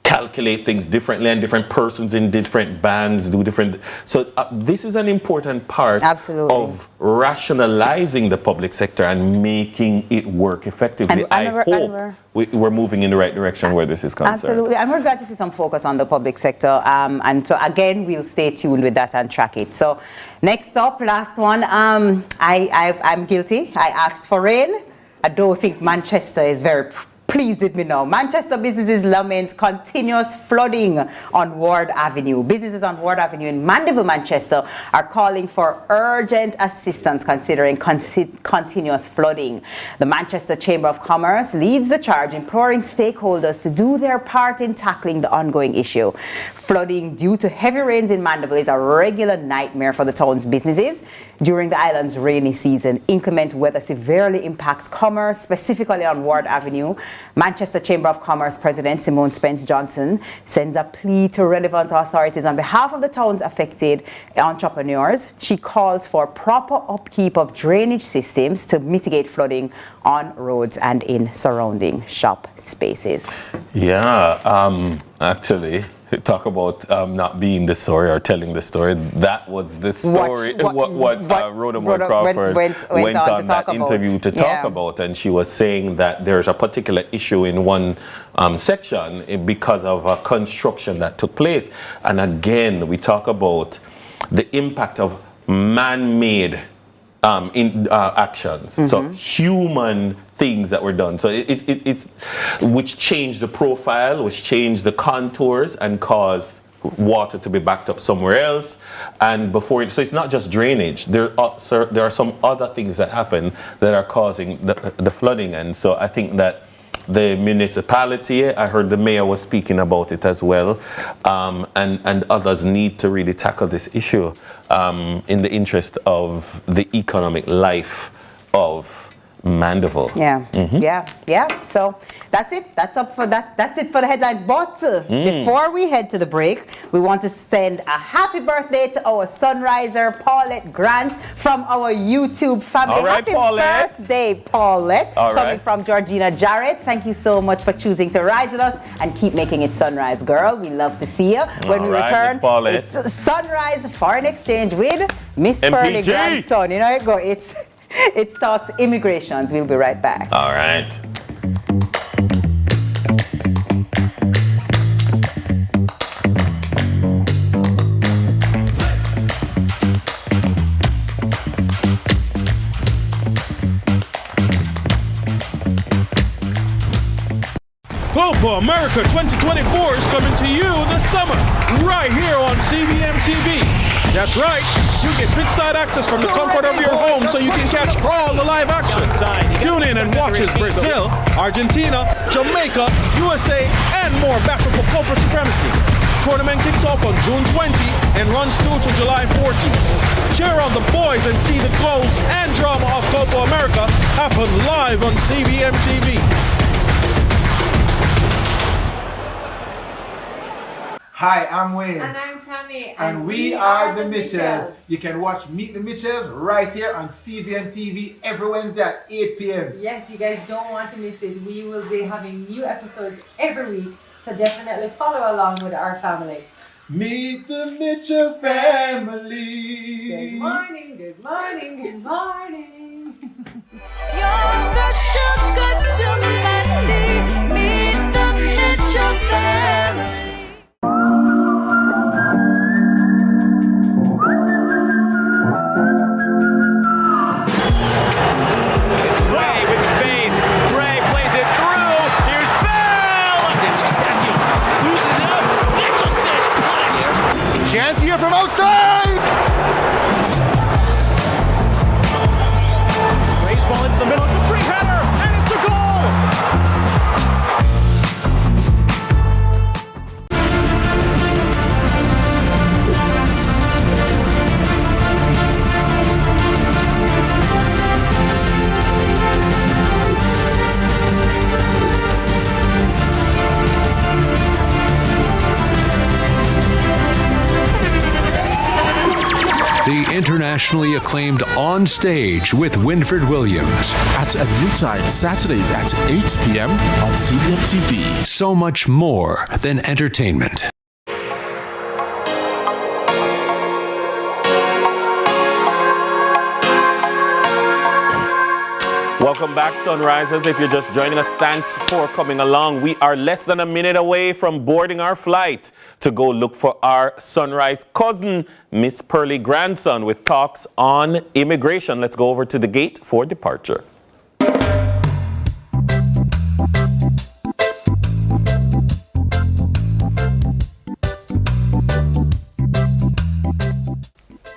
calculate things differently, and different persons in different bands do different. So this is an important part of rationalizing the public sector and making it work effectively. And I hope we're moving in the right direction where this is concerned. Absolutely. And we're glad to see some focus on the public sector. And so again, we'll stay tuned with that and track it. So next up, last one, I'm guilty. I asked for rain. I don't think Manchester is very pleased with me now. Manchester businesses lament continuous flooding on Ward Avenue. Businesses on Ward Avenue in Mandeville, Manchester are calling for urgent assistance considering continuous flooding. The Manchester Chamber of Commerce leads the charge, imploring stakeholders to do their part in tackling the ongoing issue. Flooding due to heavy rains in Mandeville is a regular nightmare for the town's businesses. During the island's rainy season, inclement weather severely impacts commerce, specifically on Ward Avenue. Manchester Chamber of Commerce President Simone Spence Johnson sends a plea to relevant authorities on behalf of the town's affected entrepreneurs. She calls for proper upkeep of drainage systems to mitigate flooding on roads and in surrounding shop spaces. Yeah, actually, talk about not being the story or telling the story. That was the story. What Rhoda Moore Crawford went on that interview to talk about, and she was saying that there's a particular issue in one section because of a construction that took place. And again, we talk about the impact of man-made actions, so human things that were done. So it's which changed the profile, which changed the contours, and caused water to be backed up somewhere else. And so it's not just drainage. There are some other things that happen that are causing the flooding. And so I think that the municipality, I heard the mayor was speaking about it as well, and others need to really tackle this issue in the interest of the economic life of Mandeville. Yeah. So that's it. That's it for the headlines. But before we head to the break, we want to send a happy birthday to our sunriser Paulette Grant from our YouTube family. All right, happy Paulette. birthday, Paulette. All Coming right. from Georgina Jarrett. Thank you so much for choosing to rise with us and keep making it sunrise, girl. We love to see you. When we return, it's Sunrise Foreign Exchange with Miss Pearly Grandson. You know how it goes. It talks immigrations. We'll be right back. All right. Copa America 2024 is coming to you this summer, right here on CVMTV. That's right, you get big-side access from the comfort of your home so you can catch all the live action. Tune in and watch as Brazil, Argentina, Jamaica, USA, and more battle for Copa supremacy. Tournament kicks off on June 20 and runs through to July 14. Cheer on the boys and see the goals and drama of Copa America happen live on CVMTV. Hi, I'm Wayne. And I'm Tami. And we are the Mitchells. You can watch Meet the Mitchells right here on CVMTV every Wednesday at 8 p.m. Yes, you guys don't want to miss it. We will be having new episodes every week, so definitely follow along with our family. Meet the Mitchell family. Good morning, good morning, good morning. You're the sugar to my tea. Meet the Mitchell family. Chance here from outside! Raised ball into the middle, it's a free header, and it's a goal! The internationally acclaimed On Stage with Winford Williams. At a new time, Saturdays at 8 p.m. on CVMTV. So much more than entertainment. Welcome back, Sunrisers. If you're just joining us, thanks for coming along. We are less than a minute away from boarding our flight to go look for our Sunrise cousin, Miss Pearly Grandson, with talks on immigration. Let's go over to the gate for departure.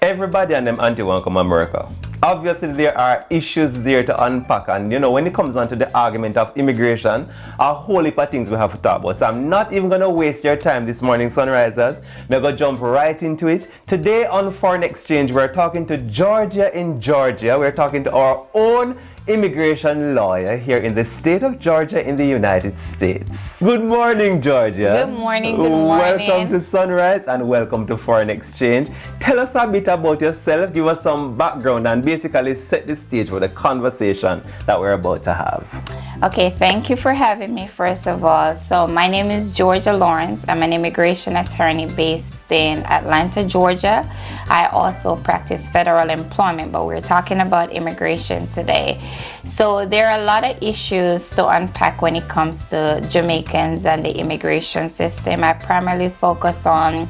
Everybody and them auntie want to come to America. Obviously, there are issues there to unpack, and you know, when it comes on to the argument of immigration, a whole heap of things we have to talk about. So I'm not even going to waste your time this morning, Sunrisers. We're going to jump right into it. Today on Foreign Exchange, we're talking to Georgia in Georgia. We're talking to our own immigration lawyer here in the state of Georgia in the United States. Good morning, Georgia. Good morning, good morning. Welcome to Sunrise and welcome to Foreign Exchange. Tell us a bit about yourself, give us some background and basically set the stage for the conversation that we're about to have. Okay, thank you for having me first of all. So my name is Georgia Lawrence. I'm an immigration attorney based in Atlanta, Georgia. I also practice federal employment, but we're talking about immigration today. So there are a lot of issues to unpack when it comes to Jamaicans and the immigration system. I primarily focus on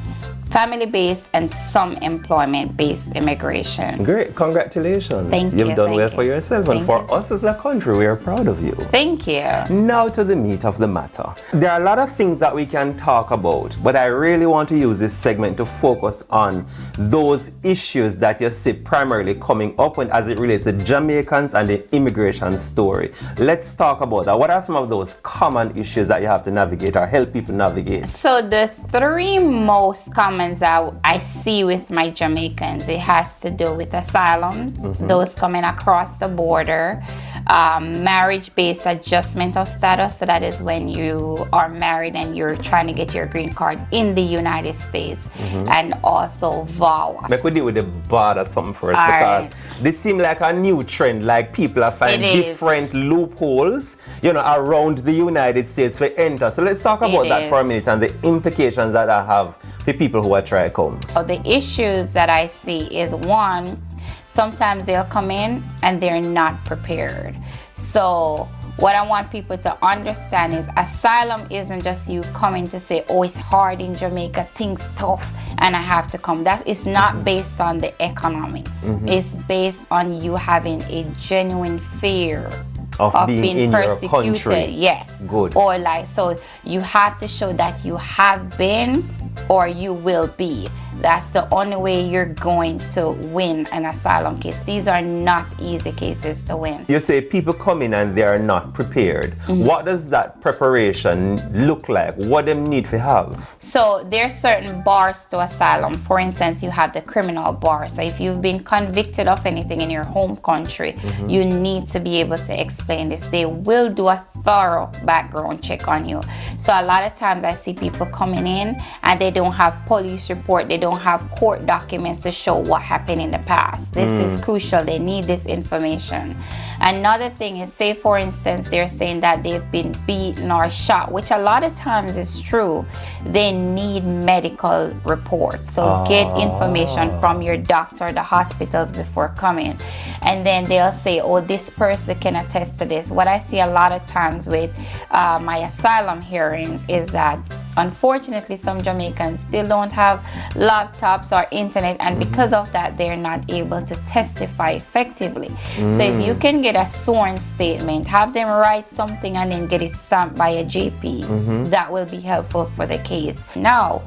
family-based and some employment-based immigration. Great, congratulations. Thank you. You've done well you. for yourself and for us as a country, we are proud of you. Thank you. Now to the meat of the matter. There are a lot of things that we can talk about, but I really want to use this segment to focus on those issues that you see primarily coming up when, as it relates to Jamaicans and the immigration story. Let's talk about that. What are some of those common issues that you have to navigate or help people navigate? So the three most common that I see with my Jamaicans, it has to do with asylums, those coming across the border, marriage-based adjustment of status, so that is when you are married and you're trying to get your green card in the United States, and also VAWA. Make we deal with the border something first, because this seems like a new trend, like people are finding different loopholes, you know, around the United States to enter. So let's talk about that for a minute and the implications that I have for people who are trying to come. The issues that I see is, one, sometimes they'll come in and they're not prepared. So what I want people to understand is asylum isn't just you coming to say, oh, it's hard in Jamaica, things tough, and I have to come. That is not based on the economy. It's based on you having a genuine fear of being in persecuted. Your country. Yes. Good. Or like, so you have to show that you have been or you will be. That's the only way you're going to win an asylum case. These are not easy cases to win. You say people come in and they are not prepared. What does that preparation look like? What do they need to have? So there's certain bars to asylum. For instance, you have the criminal bar. So if you've been convicted of anything in your home country, you need to be able to explain this. They will do a thorough background check on you. So a lot of times I see people coming in and they don't have police report, they don't have court documents to show what happened in the past. This is crucial. They need this information. Another thing is, say for instance, they're saying that they've been beaten or shot, which a lot of times is true. They need medical reports. So get information from your doctor, the hospitals before coming. And then they'll say, oh, this person can attest to this. What I see a lot of times with my asylum hearings is that unfortunately some Jamaicans still don't have laptops or internet, and because of that they're not able to testify effectively. So if you can get a sworn statement, have them write something and then get it stamped by a GP, that will be helpful for the case. Now,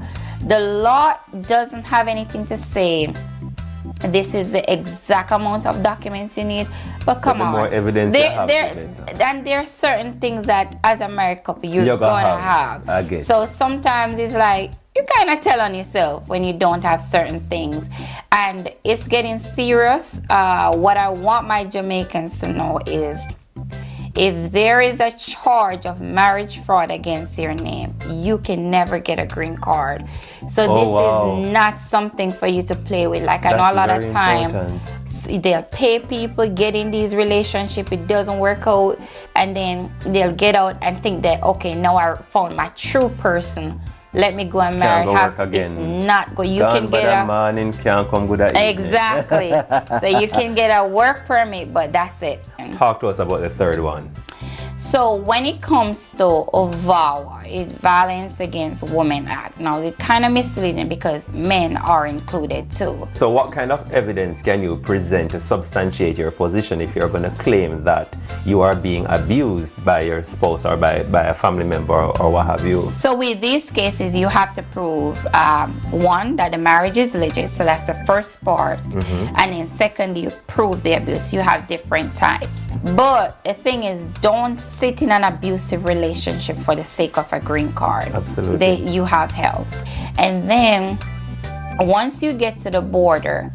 the law doesn't have anything to say this is the exact amount of documents you need, but come on, more evidence and there are certain things that as a married couple you're gonna have. So sometimes it's like you kind of tell on yourself when you don't have certain things, and it's getting serious. What I want my Jamaicans to know is, if there is a charge of marriage fraud against your name, you can never get a green card. So this is not something for you to play with. Like I know a lot of time they'll pay people, get in these relationships, it doesn't work out, and then they'll get out and think that, okay, now I found my true person, let me go and marry. It's not good. You can get a man can't come good at exactly. So you can get a work permit, but that's it. Talk to us about the third one. So when it comes to VAWA, it's Violence Against Women Act. Now it's kind of misleading because men are included too. So what kind of evidence can you present to substantiate your position if you're going to claim that you are being abused by your spouse or by a family member or what have you? So with these cases, you have to prove, one, that the marriage is legit. So that's the first part. And then second, you prove the abuse. You have different types. But the thing is, don't sit in an abusive relationship for the sake of a green card. Absolutely. You have help. And then once you get to the border,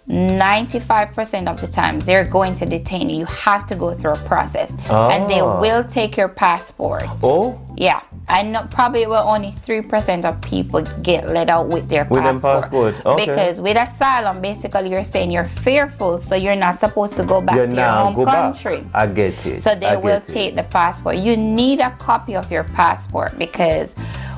95% of the times they're going to detain you. You have to go through a process, and they will take your passport. Oh, yeah. I know probably only 3% of people get let out with their passport. Okay. Because with asylum, basically you're saying you're fearful, so you're not supposed to go back to your home country. I get it. So they will take the passport. You need a copy of your passport, because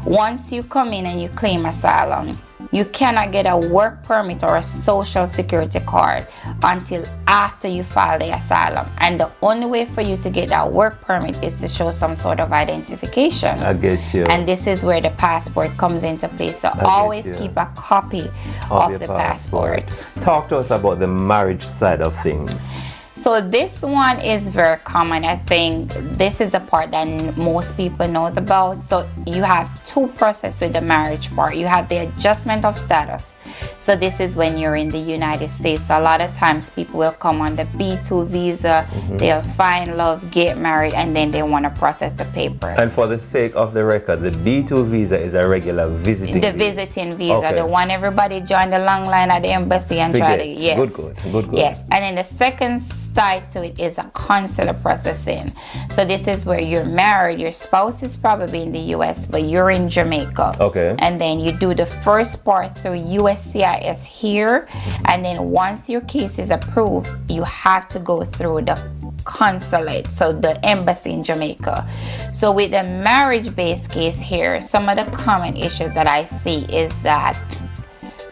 once you come in and you claim asylum, you cannot get a work permit or a social security card until after you file the asylum. And the only way for you to get that work permit is to show some sort of identification. I get you. And this is where the passport comes into play. So always keep a copy of the passport. Talk to us about the marriage side of things. So this one is very common. I think this is the part that most people knows about. So you have two processes with the marriage part. You have the adjustment of status. So this is when you're in the United States. So a lot of times people will come on the B2 visa, they'll find love, get married, and then they want to process the paper. And for the sake of the record, the B2 visa is a regular visiting visa. Visiting visa, the one everybody join the long line at the embassy and try to, yes. Good. Yes, and then the second side to it is a consular processing. So this is where you're married, your spouse is probably in the US, but you're in Jamaica. Okay. And then you do the first part through USCIS here, and then once your case is approved, you have to go through the consulate, so the embassy in Jamaica. So with the marriage-based case here, some of the common issues that I see is that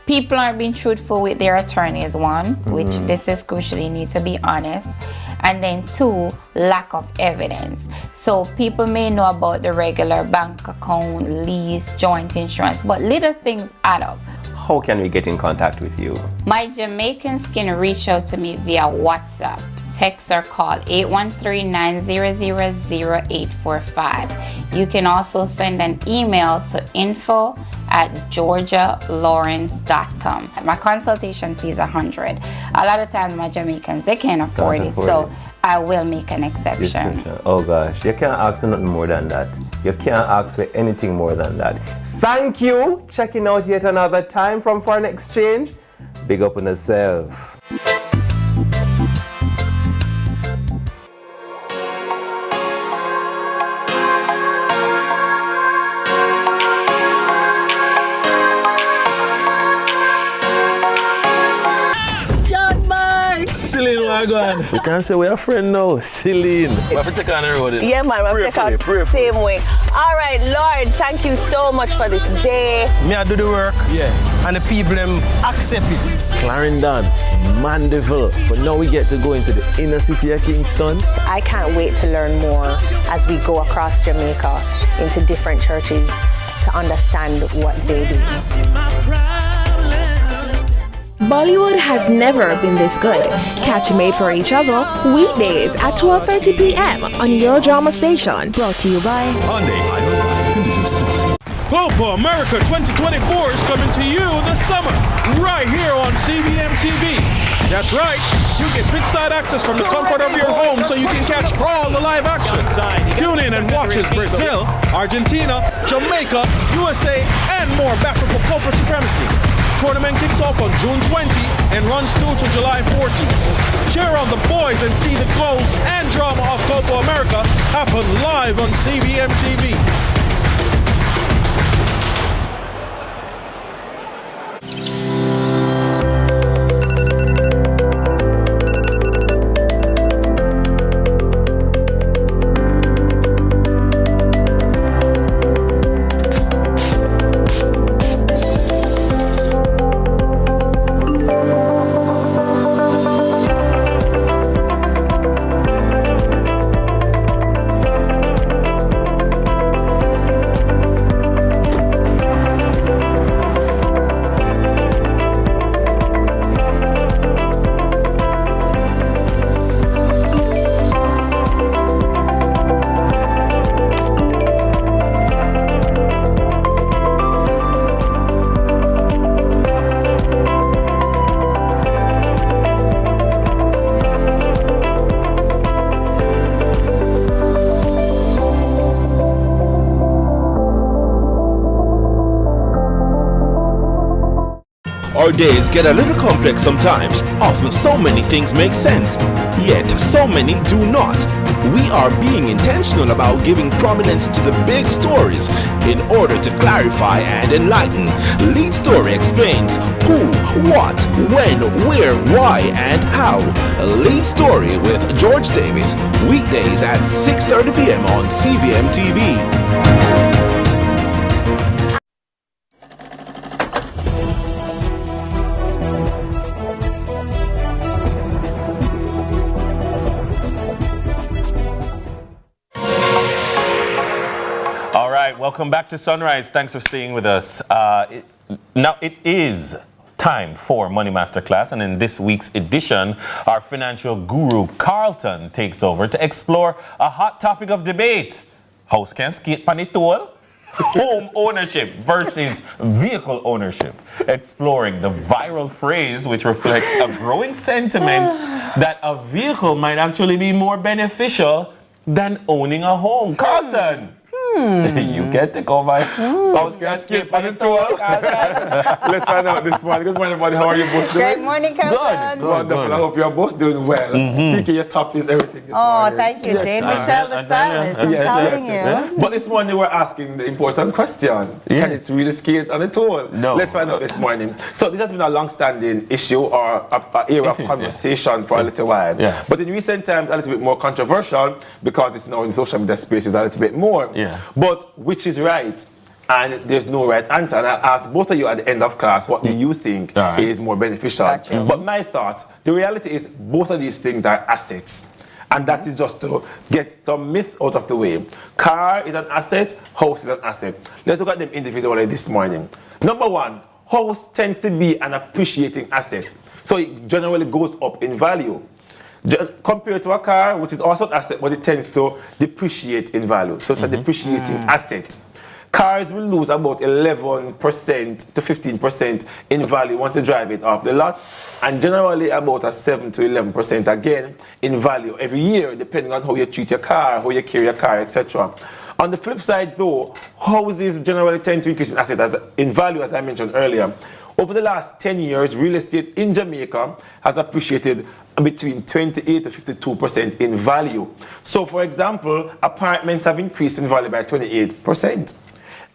people aren't being truthful with their attorneys, one, which this is crucial, you need to be honest. And then two, lack of evidence. So people may know about the regular bank account, lease, joint insurance, but little things add up. How can we get in contact with you? My Jamaicans can reach out to me via WhatsApp, text or call 813-900-0845. You can also send an email to info@georgialawrence.com. My consultation fee is $100. A lot of times my Jamaicans, they can't afford it, so I will make an exception. Oh gosh, you can't ask for nothing more than that. You can't ask for anything more than that. Thank you. Checking out yet another time from Foreign Exchange. Big up on yourself. We can't say we're a friend now, Celine. We have to take on the road. Yeah, man, we have to take out the same way. All right, Lord, thank you so much for this day. Me, I do the work, and the people them accept it. Clarendon, Mandeville, but now we get to go into the inner city of Kingston. I can't wait to learn more as we go across Jamaica into different churches to understand what they do. Bollywood has never been this good. Catch Made for Each Other weekdays at 12:30 p.m. on your drama station. Brought to you by Hyundai. Copa America 2024 is coming to you this summer, right here on CVMTV. That's right, you get big side access from the comfort of your home so you can catch all the live action. Tune in and watch as Brazil, Argentina, Jamaica, USA, and more battle for Copa supremacy. Tournament kicks off on June 20 and runs through to July 14. Cheer on the boys and see the goals and drama of Copa America happen live on CVMTV. Our days get a little complex sometimes. Often so many things make sense, yet so many do not. We are being intentional about giving prominence to the big stories in order to clarify and enlighten. Lead Story explains who, what, when, where, why, and how. Lead Story with George Davis, weekdays at 6:30 p.m. on CVMTV. Welcome back to Sunrise. Thanks for staying with us. Now it is time for Money Masterclass, and in this week's edition, our financial guru Carlton takes over to explore a hot topic of debate: house can skate panitol, home ownership versus vehicle ownership. Exploring the viral phrase which reflects a growing sentiment that a vehicle might actually be more beneficial than owning a home. Carlton! You get to go by house can skip on the tour. Let's find out this morning. Good morning, everybody. How are you both doing? Great morning, Carlton. Good. Wonderful. I hope you're both doing well. Thinking your top is everything this morning. Oh, thank you, Jane Michelle, the stylist. I'm telling you. But this morning we're asking the important question. Can it really skate on the tour? No. Let's find out this morning. So this has been a long-standing issue or an area of conversation for a little while. But in recent times, a little bit more controversial because it's now in social media spaces a little bit more. But which is right? And there's no right answer. And I'll ask both of you at the end of class, what do you think is more beneficial? But my thoughts, the reality is both of these things are assets. And that is just to get some myths out of the way. Car is an asset, house is an asset. Let's look at them individually this morning. Number one, house tends to be an appreciating asset. So it generally goes up in value. Compared to a car, which is also an asset, but it tends to depreciate in value. So it's a depreciating asset. Cars will lose about 11% to 15% in value once you drive it off the lot, and generally about a 7 to 11% again in value every year, depending on how you treat your car, how you carry your car, etc. On the flip side, though, houses generally tend to increase in asset in value, as I mentioned earlier. Over the last 10 years, real estate in Jamaica has appreciated between 28 to 52% in value. So, for example, apartments have increased in value by 28%.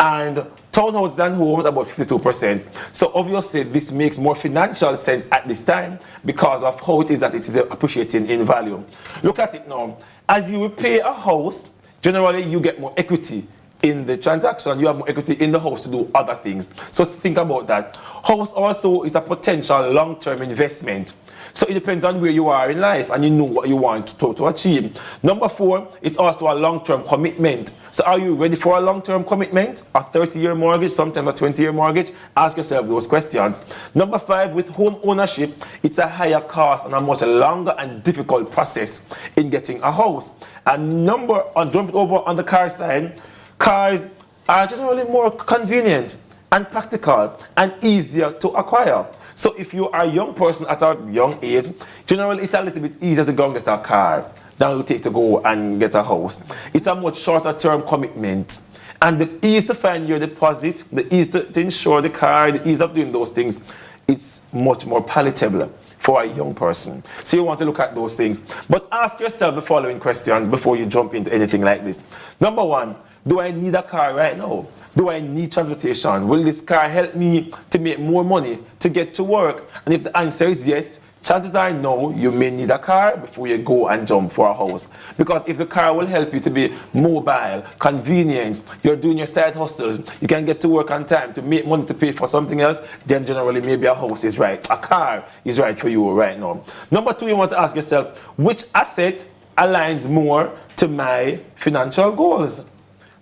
And townhouses and homes about 52%. So obviously this makes more financial sense at this time because of how it is that it is appreciating in value. Look at it now. As you repay a house, generally you get more equity in the transaction. You have more equity in the house to do other things. So think about that. House also is a potential long-term investment. So it depends on where you are in life and you know what you want to achieve. Number four, it's also a long-term commitment. So are you ready for a long-term commitment? A 30-year mortgage, sometimes a 20-year mortgage? Ask yourself those questions. Number five, with home ownership, it's a higher cost and a much longer and difficult process in getting a house. And jumping over on the car side, cars are generally more convenient and practical and easier to acquire. So if you are a young person at a young age, generally it's a little bit easier to go and get a car than it will take to go and get a house. It's a much shorter term commitment. And the ease to find your deposit, the ease to insure the car, the ease of doing those things, it's much more palatable for a young person. So you want to look at those things. But ask yourself the following questions before you jump into anything like this. Number one, do I need a car right now? Do I need transportation? Will this car help me to make more money to get to work? And if the answer is yes, chances are no, you may need a car before you go and jump for a house. Because if the car will help you to be mobile, convenient, you're doing your side hustles, you can get to work on time to make money to pay for something else, then generally maybe a house is right. A car is right for you right now. Number two, you want to ask yourself, which asset aligns more to my financial goals?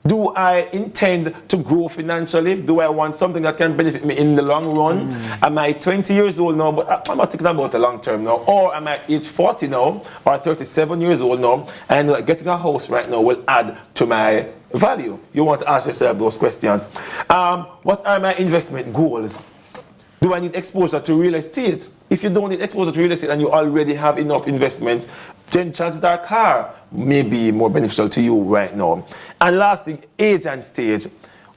Do I intend to grow financially? Do I want something that can benefit me in the long run? Am I 20 years old now, but I'm not thinking about the long term now? Or am I age 40 now, or 37 years old now, and getting a house right now will add to my value? You want to ask yourself those questions. What are my investment goals? Do I need exposure to real estate? If you don't need exposure to real estate and you already have enough investments, then chances are car may be more beneficial to you right now. And lastly, age and stage.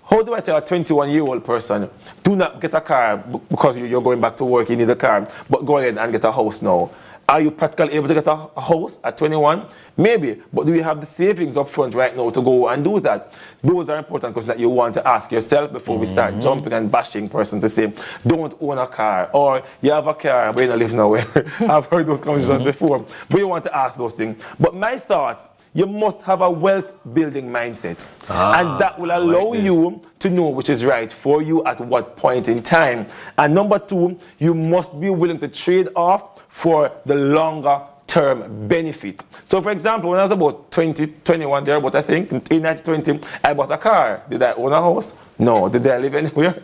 How do I tell a 21-year-old person, do not get a car because you're going back to work, you need a car, but go ahead and get a house now? Are you practically able to get a house at 21? Maybe, but do you have the savings up front right now to go and do that? Those are important questions that you want to ask yourself before we start jumping and bashing person to say, don't own a car, or you have a car but you don't live nowhere. I've heard those conversations before, but you want to ask those things. But my thoughts, you must have a wealth building mindset. And that will allow you to know which is right for you at what point in time. And number two, you must be willing to trade off for the longer term benefit. So for example, when I was about 21 there, but I think in 1920, I bought a car. Did I own a house? No. Did I live anywhere?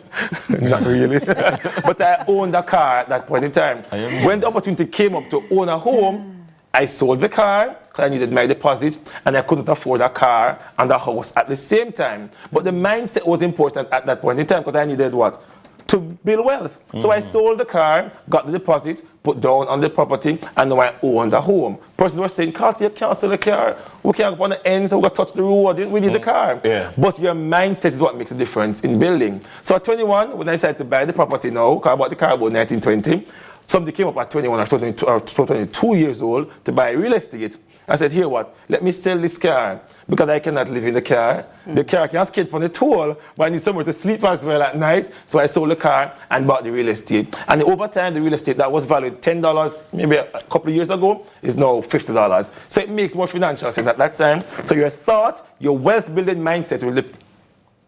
Not really. But I owned a car at that point in time. When the opportunity came up to own a home, I sold the car because I needed my deposit and I couldn't afford a car and a house at the same time. But the mindset was important at that point in time because I needed what? To build wealth. So I sold the car, got the deposit, put down on the property, and now I owned a home. Persons were saying, Carter, you can't sell the car. We can't go on the ends, we got to touch the road. We need the car. Yeah. But your mindset is what makes a difference in building. So at 21, when I decided to buy the property now, because I bought the car about 1920, somebody came up at 21 or 22 years old to buy real estate. I said, here what, let me sell this car because I cannot live in the car. The car can skate from the toll, but I need somewhere to sleep as well at night. So I sold the car and bought the real estate. And over time, the real estate that was valued $10 maybe a couple of years ago is now $50. So it makes more financial sense at that time. So your thought, your wealth building mindset will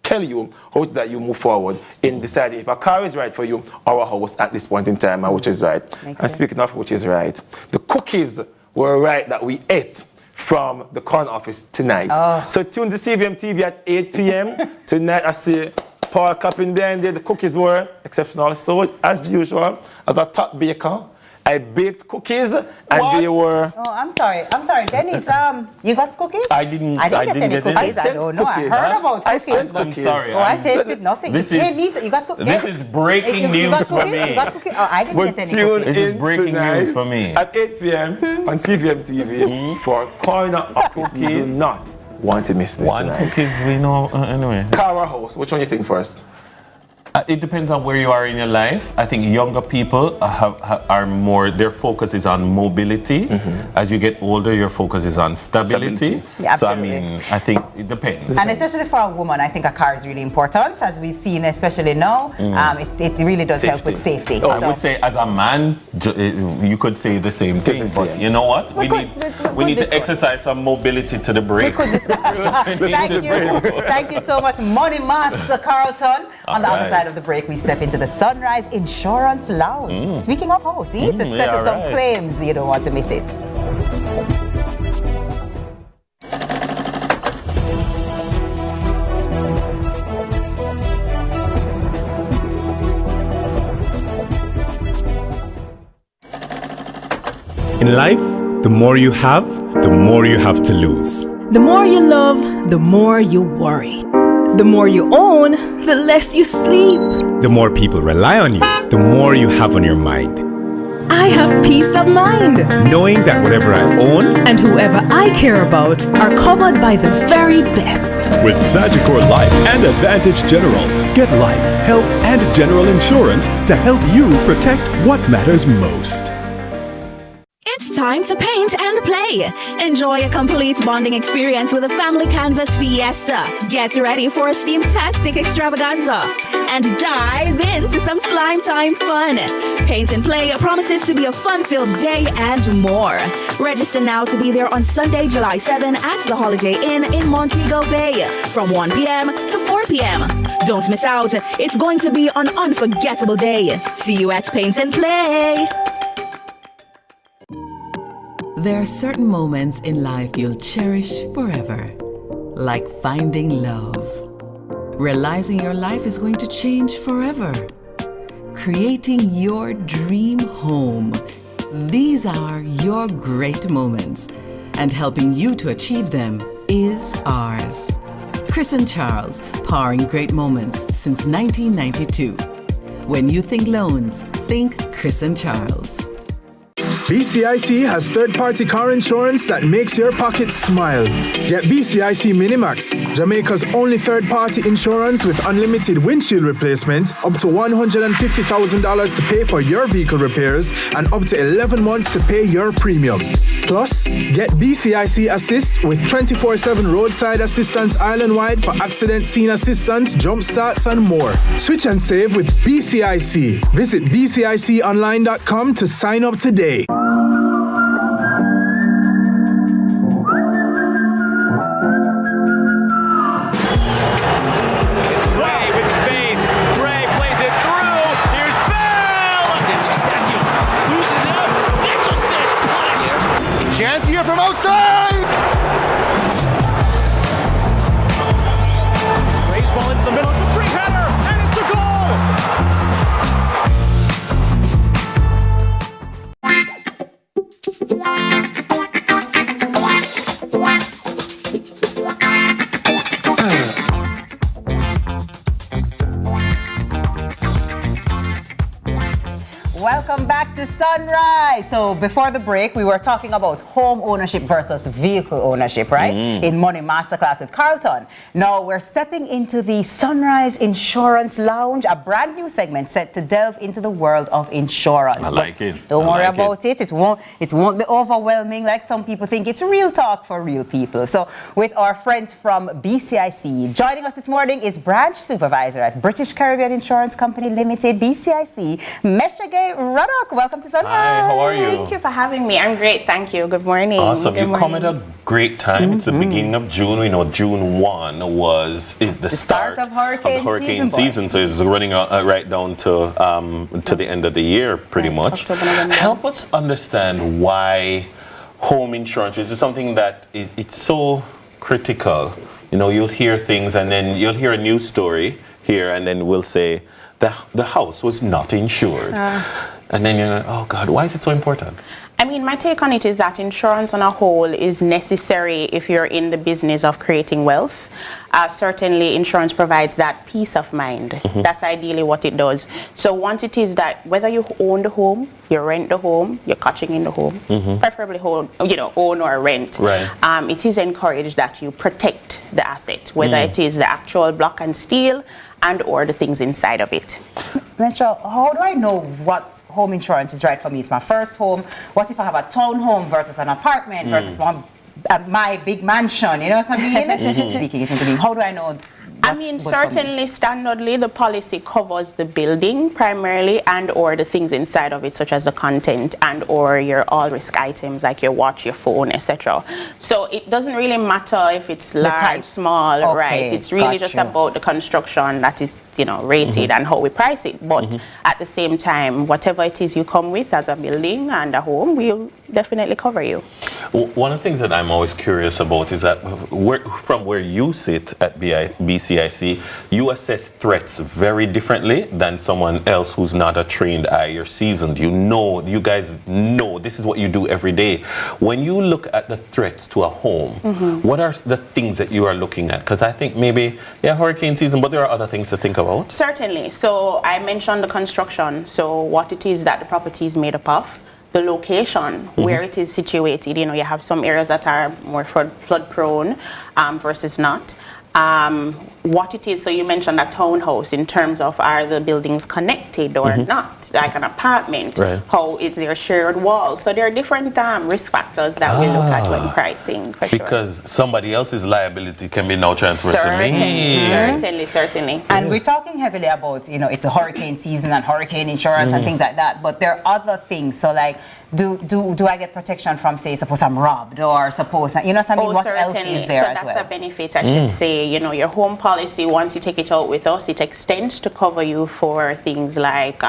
tell you how it's that you move forward in deciding if a car is right for you or a house at this point in time and which is right. And speaking of which is right, the cookies were right that we ate from the corn office tonight. So tune to CVMTV at 8 p.m. tonight. I see Paul clapping there and there. The cookies were exceptional. So as usual, as a top baker, I baked cookies and they were... Oh, I'm sorry, Dennis, you got cookies? I didn't get any cookies. I don't know. I heard about cookies. I'm sorry. Oh, I tasted nothing. This you got cookies? This is breaking news for me. You got cookies? Oh, I didn't get any cookies. This is breaking news for me. At 8 p.m. on CVMTV for Corner Office. You do not want to miss this tonight. Cookies, we know anyway. Car or house? Which one do you think first? It depends on where you are in your life. I think younger people are more, their focus is on mobility. As you get older, your focus is on stability. Yeah, so I mean, I think it depends. And especially for a woman, I think a car is really important, as we've seen, especially now. It really does help with safety. I would say as a man, you could say the same thing, but you know what? We need to exercise some mobility to the brain. Thank you so much, Money Master Carlton. On the other side of the break, we step into the Sunrise Insurance Lounge. Speaking of house, to settle some claims, you don't want to miss it. In life, the more you have to lose. The more you love, the more you worry. The more you own, the less you sleep. The more people rely on you, the more you have on your mind. I have peace of mind, knowing that whatever I own and whoever I care about are covered by the very best. With Sagicor Life and Advantage General, get life, health, and general insurance to help you protect what matters most. It's time to paint and play. Enjoy a complete bonding experience with a family canvas fiesta. Get ready for a steam-tastic extravaganza and dive into some slime time fun. Paint and Play promises to be a fun-filled day and more. Register now to be there on Sunday, July 7 at the Holiday Inn in Montego Bay from 1 p.m. to 4 p.m. Don't miss out. It's going to be an unforgettable day. See you at Paint and Play. There are certain moments in life you'll cherish forever, like finding love, realizing your life is going to change forever, creating your dream home. These are your great moments, and helping you to achieve them is ours. Chris and Charles, powering great moments since 1992. When you think loans, think Chris and Charles. BCIC has third-party car insurance that makes your pockets smile. Get BCIC Minimax, Jamaica's only third-party insurance with unlimited windshield replacement, up to $150,000 to pay for your vehicle repairs, and up to 11 months to pay your premium. Plus, get BCIC Assist with 24/7 roadside assistance island-wide for accident scene assistance, jump starts, and more. Switch and save with BCIC. Visit bciconline.com to sign up today. Chance here from outside! Baseball into the middle, it's a free header, and it's a goal! Welcome back to Sunrise. So before the break, we were talking about home ownership versus vehicle ownership, right? In Money Masterclass with Carlton. Now we're stepping into the Sunrise Insurance Lounge, a brand new segment set to delve into the world of insurance. I like it. Don't worry about it. It won't be overwhelming like some people think. It's real talk for real people. So with our friends from BCIC, joining us this morning is Branch Supervisor at British Caribbean Insurance Company Limited, BCIC, Meshage Ruddock. Welcome to Sunrise. Hi, how are you? Thank you for having me. I'm great, thank you. Good morning. Awesome. Good You come at a great time. It's the beginning of June. We know June 1 is the start of hurricane season. So it's running right down to the end of the year, pretty much. Help us understand why home insurance is something that it's so critical. You know, you'll hear things and then you'll hear a news story here and then we'll say the house was not insured. And then you're like, oh God, why is it so important? I mean, my take on it is that insurance on a whole is necessary if you're in the business of creating wealth. Certainly, insurance provides that peace of mind. That's ideally what it does. So once it is that whether you own the home, you rent the home, you're catching in the home, preferably own or rent, right. It is encouraged that you protect the asset, whether it is the actual block and steel and or the things inside of it. Metro, how do I know what home insurance is right for me? It's my first home. What if I have a townhome versus an apartment versus my big mansion? You know what I mean? Speaking it into being. How do I know? I mean, certainly, standardly, the policy covers the building primarily and or the things inside of it, such as the content and or your all-risk items like your watch, your phone, etc. So it doesn't really matter if it's large, small, right? It's really just about the construction that it's rated and how we price it. But at the same time, whatever it is you come with as a building and a home, we'll definitely cover you. One of the things that I'm always curious about is that from where you sit at BCIC, you assess threats very differently than someone else who's not a trained eye. You're seasoned. You guys know this is what you do every day. When you look at the threats to a home, what are the things that you are looking at? Because I think maybe, hurricane season, but there are other things to think about. Certainly. So I mentioned the construction. So what it is that the property is made up of. The location, where it is situated. You have some areas that are more flood prone versus not. What it is, so you mentioned a townhouse in terms of are the buildings connected or not, like an apartment, how is there shared walls? So there are different risk factors that we look at when pricing. Because somebody else's liability can be now transferred to me. Certainly. And we're talking heavily about, it's a hurricane season and hurricane insurance and things like that, but there are other things. So like, do I get protection from, say, suppose I'm robbed or suppose, you know what I mean? What else is there as well? So that's a benefit, I should say. Your home policy, once you take it out with us, it extends to cover you for things like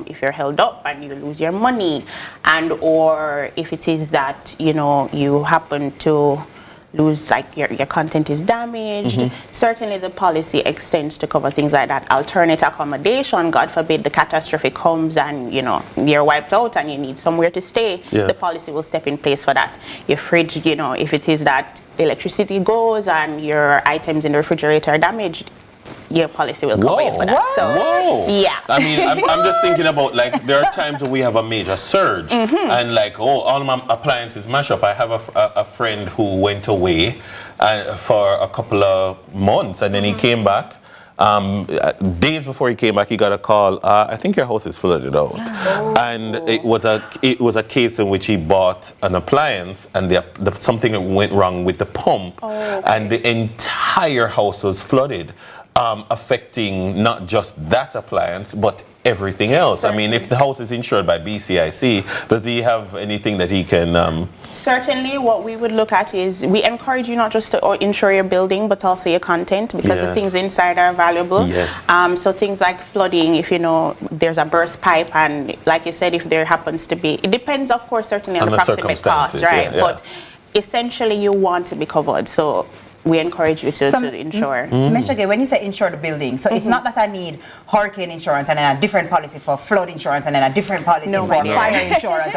if you're held up and you lose your money, and or if it is that you happen to lose, like your content is damaged. Certainly the policy extends to cover things like that. Alternate accommodation, God forbid the catastrophe comes and you're wiped out and you need somewhere to stay. The policy will step in place for that. Your fridge, if it is that the electricity goes and your items in the refrigerator are damaged, your policy will cover you for that. So, yeah. I mean, I'm just thinking about, like, there are times when we have a major surge and like, all my appliances mash up. I have a friend who went away for a couple of months and then he came back. Days before he came back, he got a call. I think your house is flooded out, and it was a case in which he bought an appliance, and something went wrong with the pump, and the entire house was flooded, affecting not just that appliance but everything else. I mean, if the house is insured by BCIC, does he have anything that he can? Certainly, what we would look at is we encourage you not just to insure your building, but also your content, because the things inside are valuable. Yes. So things like flooding, if you know there's a burst pipe, and like you said, if there happens to be, it depends, of course, certainly on the proximate cost, right? But essentially, you want to be covered. So we encourage you to insure. Meshage, when you say insure the building, so it's not that I need hurricane insurance and then a different policy for flood insurance and then a different policy for fire insurance.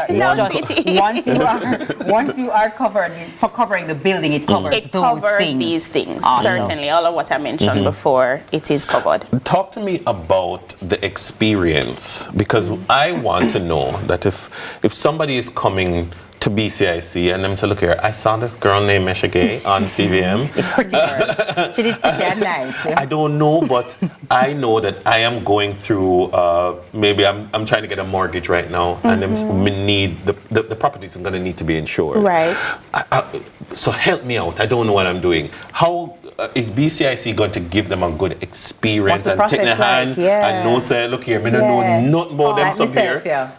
Once you are covered for covering the building, it covers these things. Certainly, all of what I mentioned before, it is covered. Talk to me about the experience, because I want to know that if somebody is coming to BCIC and them say, look here, I saw this girl named Meshage on CVM. It's pretty girl. She did pretty and nice. I don't know, but I know that I am going through, maybe I'm trying to get a mortgage right now, and the property is going to need to be insured. Right. So help me out. I don't know what I'm doing. How is BCIC going to give them a good experience and take their hand and know, say, look here, I don't know nothing about them some here.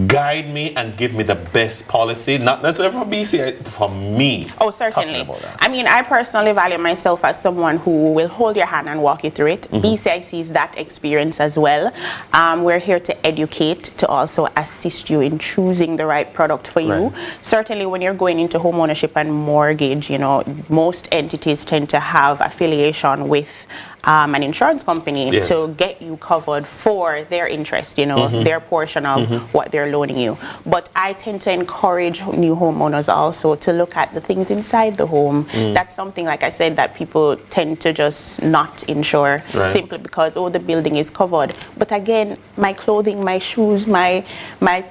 Guide me and give me the best policy, not necessarily for BCI, for me. Oh, certainly. I mean, I personally value myself as someone who will hold your hand and walk you through it. BCIC is that experience as well. We're here to educate, to also assist you in choosing the right product for you. Certainly, when you're going into home ownership and mortgage, you know, most entities tend to have affiliation with an insurance company to get you covered for their interest, you know, their portion of what they're loaning you. But I tend to encourage new homeowners also to look at the things inside the home. That's something, like I said, that people tend to just not insure simply because, the building is covered. But again, my clothing, my shoes, my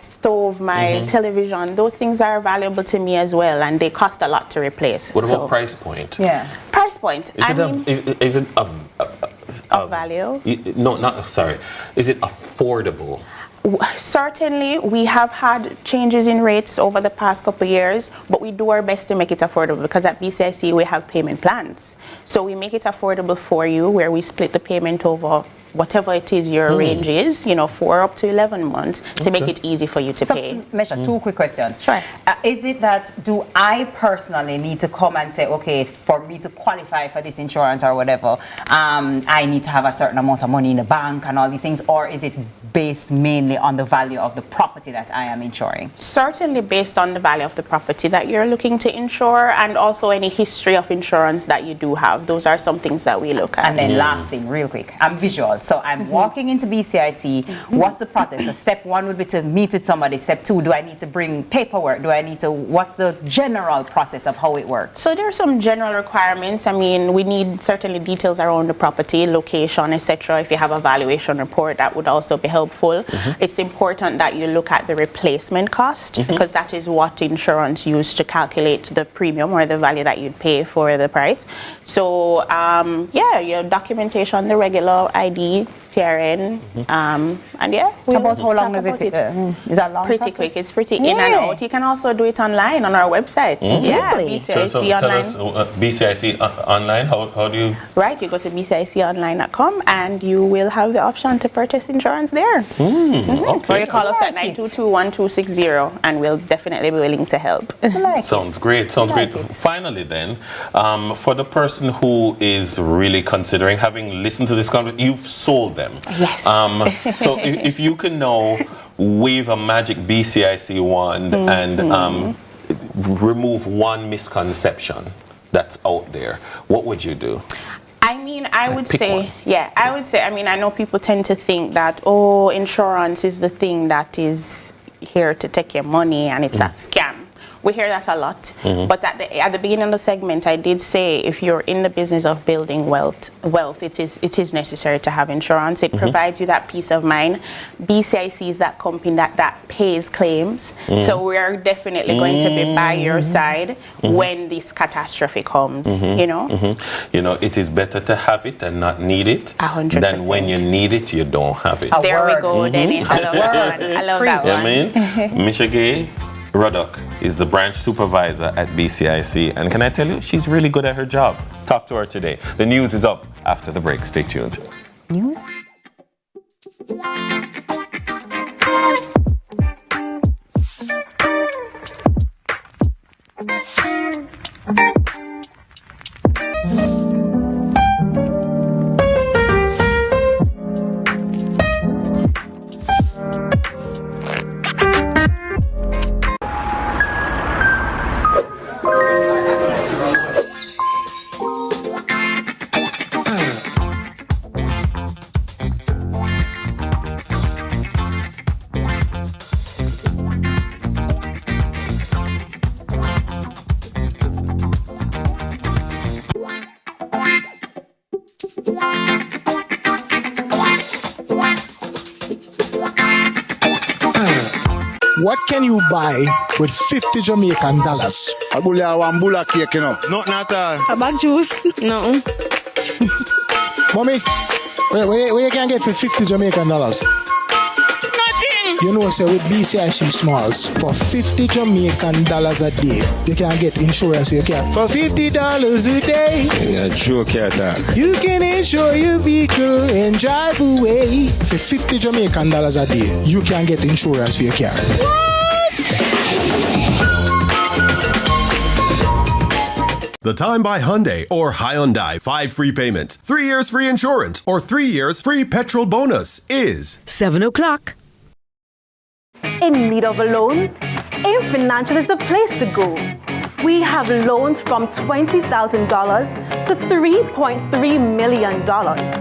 stove, my television, those things are valuable to me as well, and they cost a lot to replace. What about price point? Price point. Is it of value? No, not, sorry. Is it affordable? Certainly, we have had changes in rates over the past couple of years, but we do our best to make it affordable, because at BCIC we have payment plans. So we make it affordable for you, where we split the payment over whatever it is your range is, you know, 4 up to 11 months to make it easy for you to pay. Mesha, 2 quick questions. Sure. Is it that, do I personally need to come and say, okay, for me to qualify for this insurance or whatever, I need to have a certain amount of money in the bank and all these things, or is it based mainly on the value of the property that I am insuring? Certainly based on the value of the property that you're looking to insure, and also any history of insurance that you do have. Those are some things that we look at. And then last thing, real quick, I'm visual. So I'm walking into BCIC. What's the process? So step 1 would be to meet with somebody. Step 2, do I need to bring paperwork? Do I need to, what's the general process of how it works? So there are some general requirements. I mean, we need certainly details around the property, location, etc. If you have a valuation report, that would also be helpful. It's important that you look at the replacement cost, because that is what insurance used to calculate the premium or the value that you'd pay for the price. So your documentation, the regular ID, TRN, and About how long does it take? Is that long? Pretty quick. It's pretty in and out. You can also do it online on our website. BCIC online. BCIC online. How do you? Right, you go to bciconline.com and you will have the option to purchase insurance there. Or you call us at 922-1260, and we'll definitely be willing to help. Sounds great. Sounds great. Finally, then, for the person who is really considering, having listened to this conversation, you've sold them. Yes. So if you can now wave a magic BCIC wand and remove one misconception that's out there, what would you do? I mean, I would say, I mean, I know people tend to think that, insurance is the thing that is here to take your money and it's a scam. We hear that a lot. But at the beginning of the segment, I did say if you're in the business of building wealth, it is necessary to have insurance. It provides you that peace of mind. BCIC is that company that pays claims. So we are definitely going to be by your side when this catastrophe comes, you know? You know, it is better to have it and not need it 100%. than when you need it, you don't have it. There we go, Dennis. I love that one. I love that one. I mean, Michelle Ruddock is the branch supervisor at BCIC, and can I tell you, she's really good at her job. Talk to her today. The news is up after the break. Stay tuned. News? What can you buy with 50 Jamaican dollars? A bula cake, you know. Nothing at all. A bag juice? No. Mommy, where you can get for 50 Jamaican dollars? Nothing. You know, say with BCIC Smalls, for 50 Jamaican dollars a day, you can get insurance for your car. For $50 a day, you can insure your vehicle and drive away. For 50 Jamaican dollars a day, you can get insurance for your car. The Time by Hyundai or Hyundai 5 free payments, 3 years free insurance, or 3 years free petrol bonus is 7 o'clock. In need of a loan? AIM Financial is the place to go. We have loans from $20,000 to $3.3 million.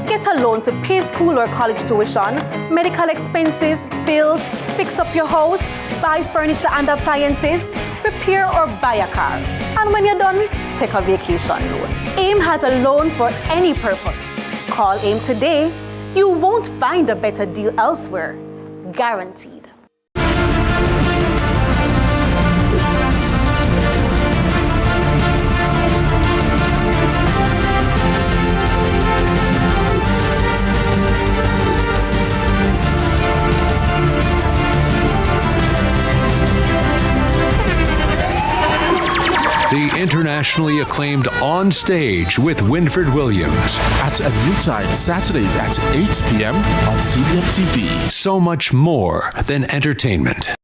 Get a loan to pay school or college tuition, medical expenses, bills, fix up your house, buy furniture and appliances, repair or buy a car. And when you're done, take a vacation loan. AIM has a loan for any purpose. Call AIM today. You won't find a better deal elsewhere. Guaranteed. The internationally acclaimed On Stage with Winford Williams. At a new time, Saturdays at 8 p.m. on CVMTV. So much more than entertainment.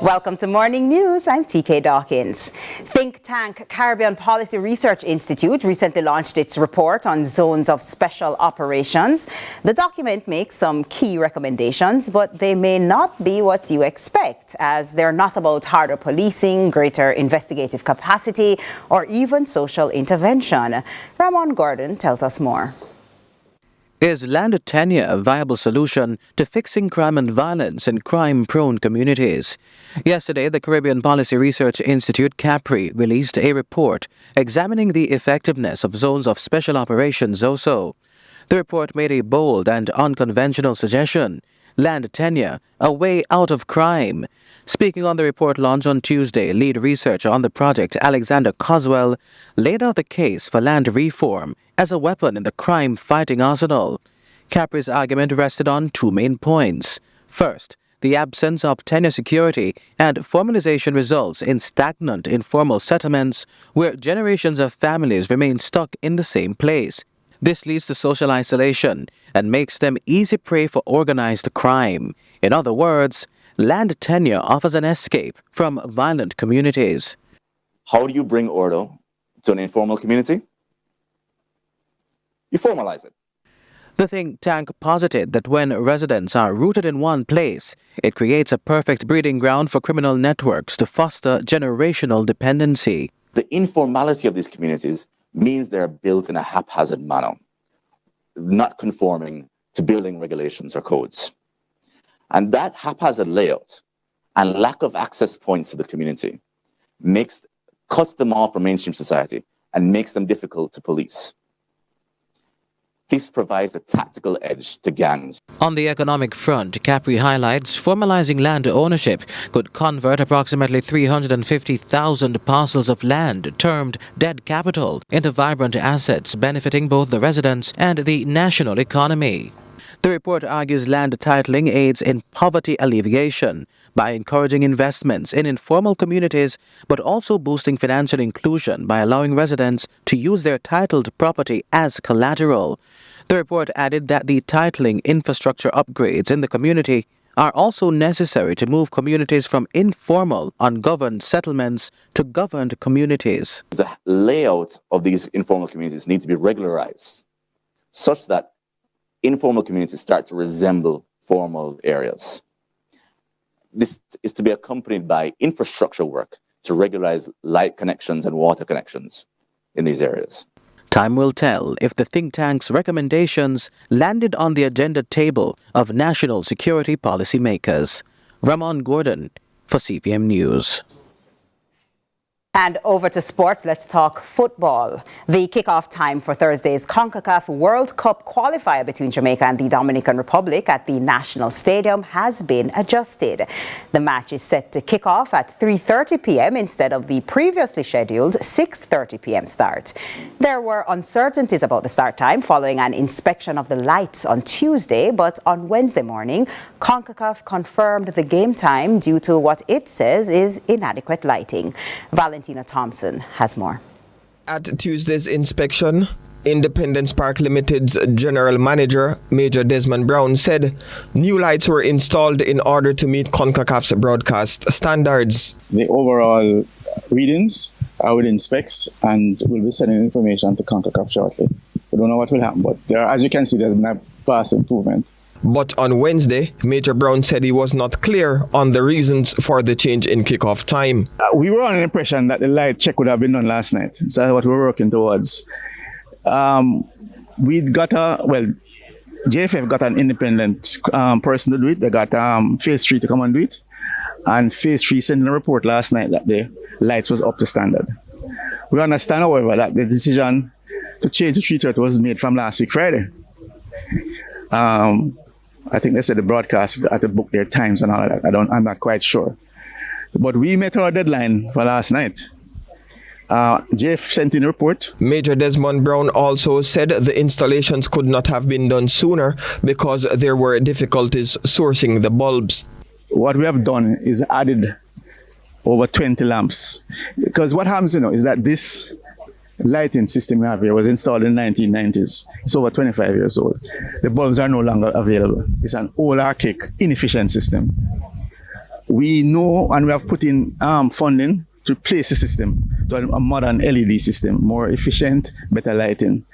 Welcome to Morning News. I'm TK Dawkins. Think tank Caribbean Policy Research Institute recently launched its report on zones of special operations. The document makes some key recommendations, but they may not be what you expect, as they're not about harder policing, greater investigative capacity, or even social intervention. Ramon Gordon tells us more. Is land tenure a viable solution to fixing crime and violence in crime-prone communities? Yesterday, the Caribbean Policy Research Institute, CAPRI, released a report examining the effectiveness of zones of special operations, ZOSO. The report made a bold and unconventional suggestion: land tenure, a way out of crime. Speaking on the report launch on Tuesday, lead researcher on the project, Alexander Coswell, laid out the case for land reform as a weapon in the crime-fighting arsenal. Capri's argument rested on two main points. First, the absence of tenure security and formalization results in stagnant informal settlements where generations of families remain stuck in the same place. This leads to social isolation and makes them easy prey for organized crime. In other words, land tenure offers an escape from violent communities. How do you bring order to an informal community? You formalize it. The think tank posited that when residents are rooted in one place, it creates a perfect breeding ground for criminal networks to foster generational dependency. The informality of these communities means they're built in a haphazard manner, not conforming to building regulations or codes. And that haphazard layout and lack of access points to the community cuts them off from mainstream society and makes them difficult to police. This provides a tactical edge to gangs. On the economic front, Capri highlights formalizing land ownership could convert approximately 350,000 parcels of land termed dead capital into vibrant assets benefiting both the residents and the national economy. The report argues land titling aids in poverty alleviation by encouraging investments in informal communities, but also boosting financial inclusion by allowing residents to use their titled property as collateral. The report added that the titling infrastructure upgrades in the community are also necessary to move communities from informal, ungoverned settlements to governed communities. The layout of these informal communities needs to be regularized such that informal communities start to resemble formal areas. This is to be accompanied by infrastructure work to regularize light connections and water connections in these areas. Time will tell if the think tank's recommendations landed on the agenda table of national security policymakers. Ramon Gordon for CVM News. And over to sports, let's talk football. The kickoff time for Thursday's CONCACAF World Cup qualifier between Jamaica and the Dominican Republic at the National Stadium has been adjusted. The match is set to kick off at 3:30 p.m. instead of the previously scheduled 6:30 p.m. start. There were uncertainties about the start time following an inspection of the lights on Tuesday, but on Wednesday morning, CONCACAF confirmed the game time due to what it says is inadequate lighting. Valentina Thompson has more. At Tuesday's inspection, Independence Park Limited's General Manager, Major Desmond Brown, said new lights were installed in order to meet CONCACAF's broadcast standards. The overall readings are within specs, and we'll be sending information to CONCACAF shortly. We don't know what will happen, but as you can see, there's been a vast improvement. But on Wednesday, Major Brown said he was not clear on the reasons for the change in kickoff time. We were on an impression that the light check would have been done last night. So that's what we're working towards. JFF got an independent person to do it. They got Phase 3 to come and do it. And Phase 3 sent in a report last night that the lights was up to standard. We understand, however, that the decision to change the 3:30 was made from last week Friday. I think they said the broadcast had to book their times and all of that. I'm not quite sure. But we met our deadline for last night. Jeff sent in a report. Major Desmond Brown also said the installations could not have been done sooner because there were difficulties sourcing the bulbs. What we have done is added over 20 lamps. Because what happens, is that this lighting system we have here was installed in the 1990s. It's over 25 years old. The bulbs are no longer available. It's an old, archaic, inefficient system. We know and we have put in funding to replace the system to a modern LED system, more efficient, better lighting.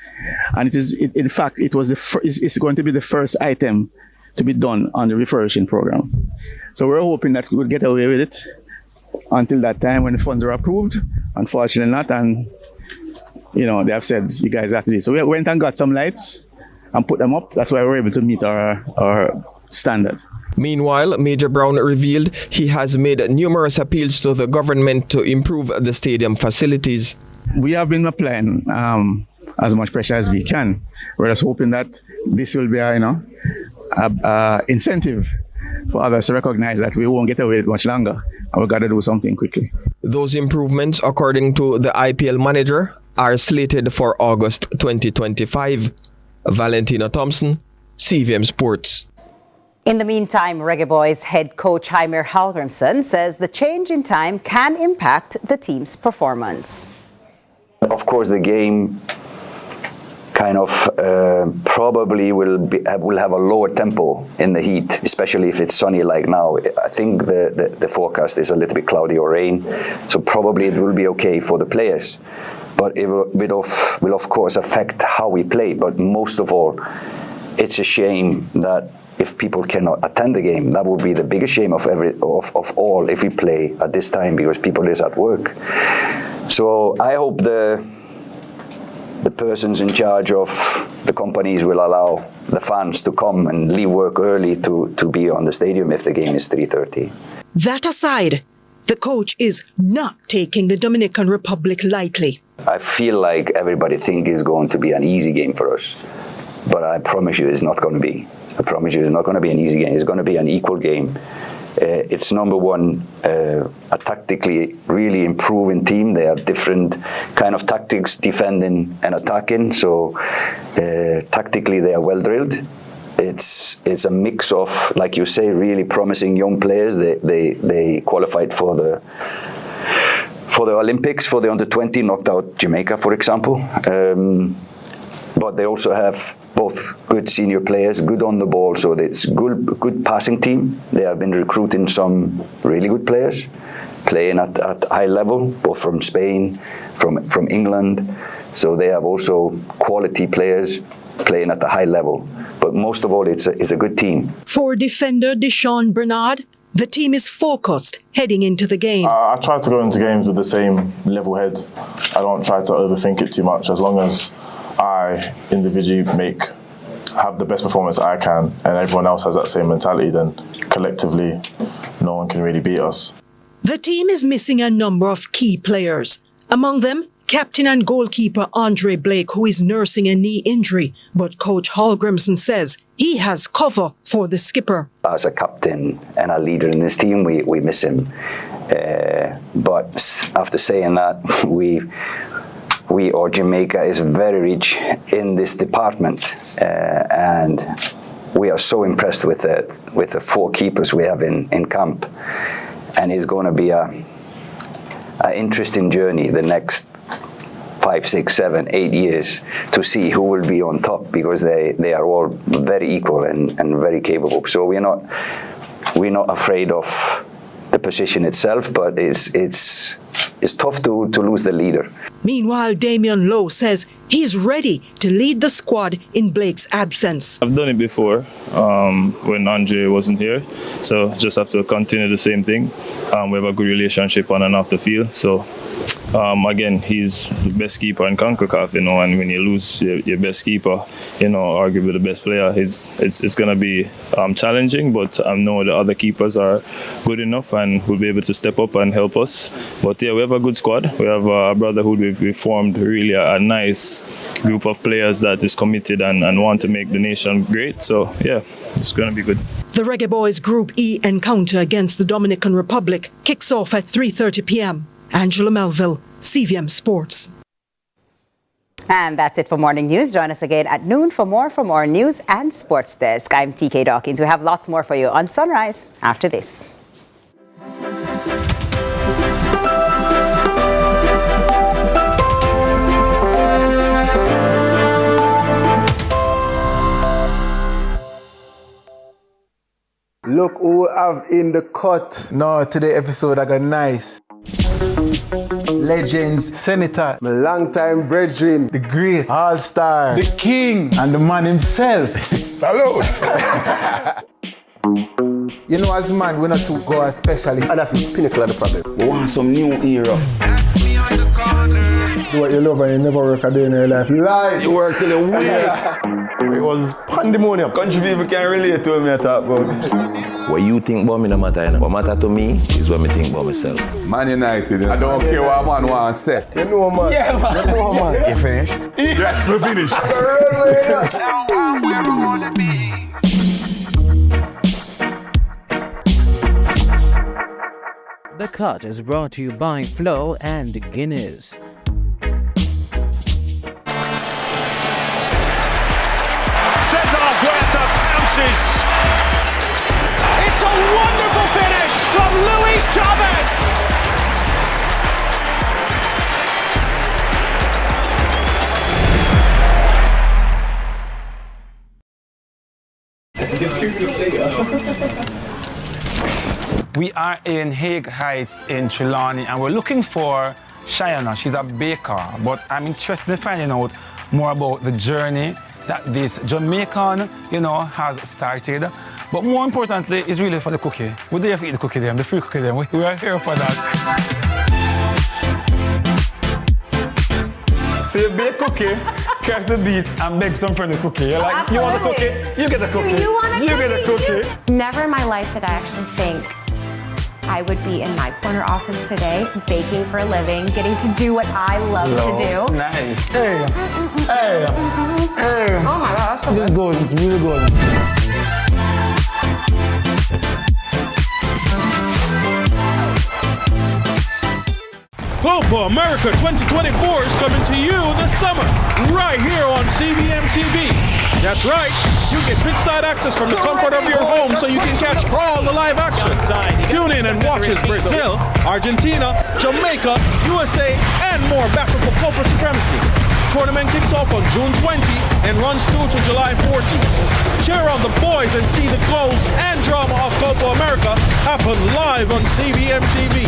And in fact, it's going to be the first item to be done on the refurbishing program. So we're hoping that we will get away with it until that time when the funds are approved. Unfortunately not, and they have said you guys have to do it. So we went and got some lights and put them up. That's why we're able to meet our standard. Meanwhile, Major Brown revealed he has made numerous appeals to the government to improve the stadium facilities. We have been applying as much pressure as we can. We're just hoping that this will be a incentive for others to recognize that we won't get away with it much longer, and we've got to do something quickly. Those improvements, according to the IPL manager, are slated for August 2025. Valentina Thompson, CVM Sports. In the meantime, Reggae Boys head coach Jaime Hallgrimsson says the change in time can impact the team's performance. Of course, the game kind of probably will have a lower tempo in the heat, especially if it's sunny like now. I think the forecast is a little bit cloudy or rain, so probably it will be okay for the players. But it will of course affect how we play. But most of all, it's a shame that if people cannot attend the game, that would be the biggest shame of all if we play at this time, because people is at work. So I hope the the persons in charge of the companies will allow the fans to come and leave work early to be on the stadium if the game is 3:30. That aside, the coach is not taking the Dominican Republic lightly. I feel like everybody thinks it's going to be an easy game for us, but I promise you it's not going to be. I promise you it's not going to be an easy game. It's going to be an equal game. It's number one, a tactically really improving team. They have different kind of tactics, defending and attacking. So tactically they are well drilled. It's a mix of, like you say, really promising young players. They qualified for the Olympics, for the under-20, knocked out Jamaica, for example. But they also have both good senior players, good on the ball, so it's good passing team. They have been recruiting some really good players, playing at high level, both from Spain, from England. So they have also quality players playing at a high level. But most of all, it's a good team. For defender Deshaun Bernard, the team is focused heading into the game. I try to go into games with the same level head. I don't try to overthink it too much. As long as I individually have the best performance I can and everyone else has that same mentality, then collectively no one can really beat us. The team is missing a number of key players. Among them, captain and goalkeeper Andre Blake, who is nursing a knee injury. But Coach Hallgrimson says he has cover for the skipper. As a captain and a leader in this team, we miss him. But after saying that, we or Jamaica is very rich in this department, and we are so impressed with the 4 keepers we have in camp, and it's going to be an interesting journey the next 5, 6, 7, 8 years to see who will be on top, because they are all very equal and very capable. So we're not afraid of the position itself, but it's tough to lose the leader. Meanwhile, Damian Lowe says he's ready to lead the squad in Blake's absence. I've done it before when Andre wasn't here, so just have to continue the same thing. We have a good relationship on and off the field, so again, he's the best keeper in CONCACAF, and when you lose your best keeper, arguably the best player, it's going to be challenging, but I know the other keepers are good enough and will be able to step up and help us. But yeah, we have a good squad. We have a brotherhood. We've formed really a nice group of players that is committed and want to make the nation great. So yeah, it's going to be good. The Reggae Boys Group E encounter against the Dominican Republic kicks off at 3:30 p.m. Angela Melville, CVM Sports. And that's it for Morning News. Join us again at noon for more news and sports desk. I'm TK Dawkins. We have lots more for you on Sunrise after this. Look who we have in the cut. No, today episode I got nice. Legends, Senator, my long-time brethren, the great, all-star, the king, and the man himself. Salute! You know, as man, we're not too go as specialists, and that's the pinnacle of the problem. We want some new era. Do what you love and you never work a day in your life. You lie! You work till a week! It was pandemonium. Country people can't relate to me I talk about. What you think about me no matter, What matter to me is what me think about myself. Man United, I don't care what man wants to say. You know, man. Yeah, man. You know, man. You finished? Yes, we finished. The Cut is brought to you by Flow and Guinness. Cesar Huerta pounces. It's a wonderful finish from Luis Chavez. We are in Hague Heights in Trelawney and we're looking for Cheyenne. She's a baker, but I'm interested in finding out more about the journey that this Jamaican, has started. But more importantly, it's really for the cookie. We're there to eat the cookie them, the free cookie them. We are here for that. So you've bake cookie, catch the beach, and bake some friend a cookie. You're like, you want a cookie? You get a cookie. Do you want a you cookie? get a cookie. Never in my life did I actually think I would be in my corner office today, baking for a living, getting to do what I love to do. Nice. Hey. Oh my God, that's so It's good. It's really good. Copa America 2024 is coming to you this summer, right here on CVMTV. That's right, you get big-side access from the comfort of your home so you can catch all the live action. Tune in and watch as Brazil, Argentina, Jamaica, USA, and more battle for Copa supremacy. Tournament kicks off on June 20 and runs through to July 14. Cheer on the boys and see the goals and drama of Copa America happen live on CVMTV.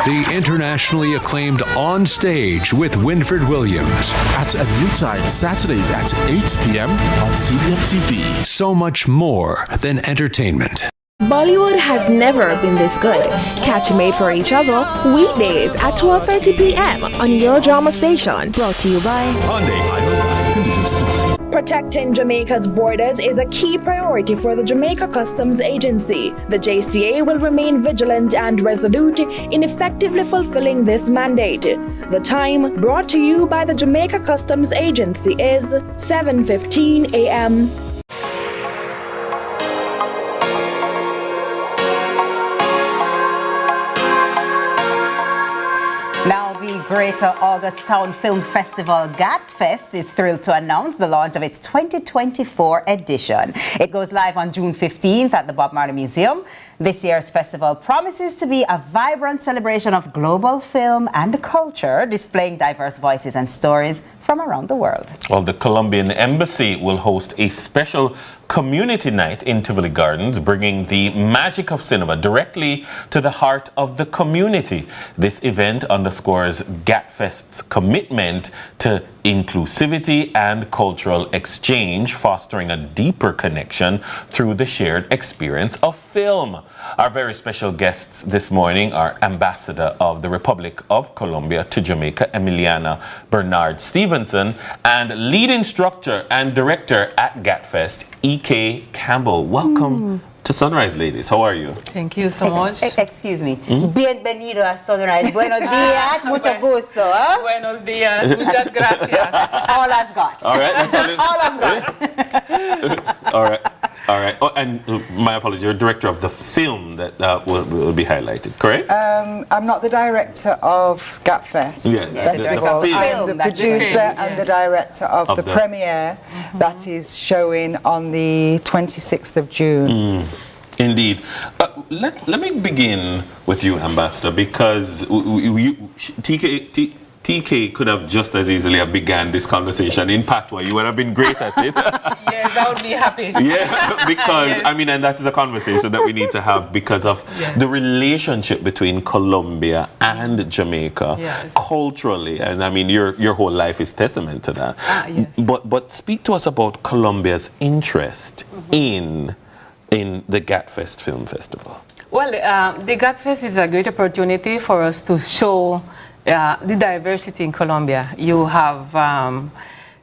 The internationally acclaimed On Stage with Winford Williams. At a new time, Saturdays at 8 p.m. on CVMTV. So much more than entertainment. Bollywood has never been this good. Catch Made for Each Other weekdays at 12:30 p.m. on your drama station. Brought to you by Hyundai, conditions apply. Protecting Jamaica's borders is a key priority for the Jamaica Customs Agency. The JCA will remain vigilant and resolute in effectively fulfilling this mandate. The time, brought to you by the Jamaica Customs Agency, is 7:15 a.m. Greater August Town Film Festival GATFest is thrilled to announce the launch of its 2024 edition. It goes live on June 15th at the Bob Marley Museum. This year's festival promises to be a vibrant celebration of global film and culture, displaying diverse voices and stories from around the world. Well, the Colombian Embassy will host a special community night in Tivoli Gardens, bringing the magic of cinema directly to the heart of the community. This event underscores GATFest's commitment to inclusivity and cultural exchange, fostering a deeper connection through the shared experience of film. Our very special guests this morning are Ambassador of the Republic of Colombia to Jamaica, Emiliana Bernard Stevenson, and lead instructor and director at GATFest, E.K. Campbell. Welcome to Sunrise, ladies. How are you? Thank you so much. Excuse me. Bienvenido a Sunrise. Buenos días. Mucho gusto. Huh? Buenos días. Muchas gracias. All I've got. All right. That's all I've got. All right. All right. Oh, and my apologies, you're director of the film that will be highlighted, correct? I'm not the director of GATFest. Yeah, First of all, I'm the producer and the director of the premiere that is showing on the 26th of June. Indeed. Let me begin with you, Ambassador, because TK could have just as easily have began this conversation in Patois. You would have been great at it. Yes, I would be happy. Yeah, because, yes. I mean, and that is a conversation that we need to have because of the relationship between Colombia and Jamaica culturally. And I mean, your whole life is testament to that. Yes. But speak to us about Colombia's interest in the GATFest Film Festival. Well, the GATFest is a great opportunity for us to show the diversity in Colombia. You have,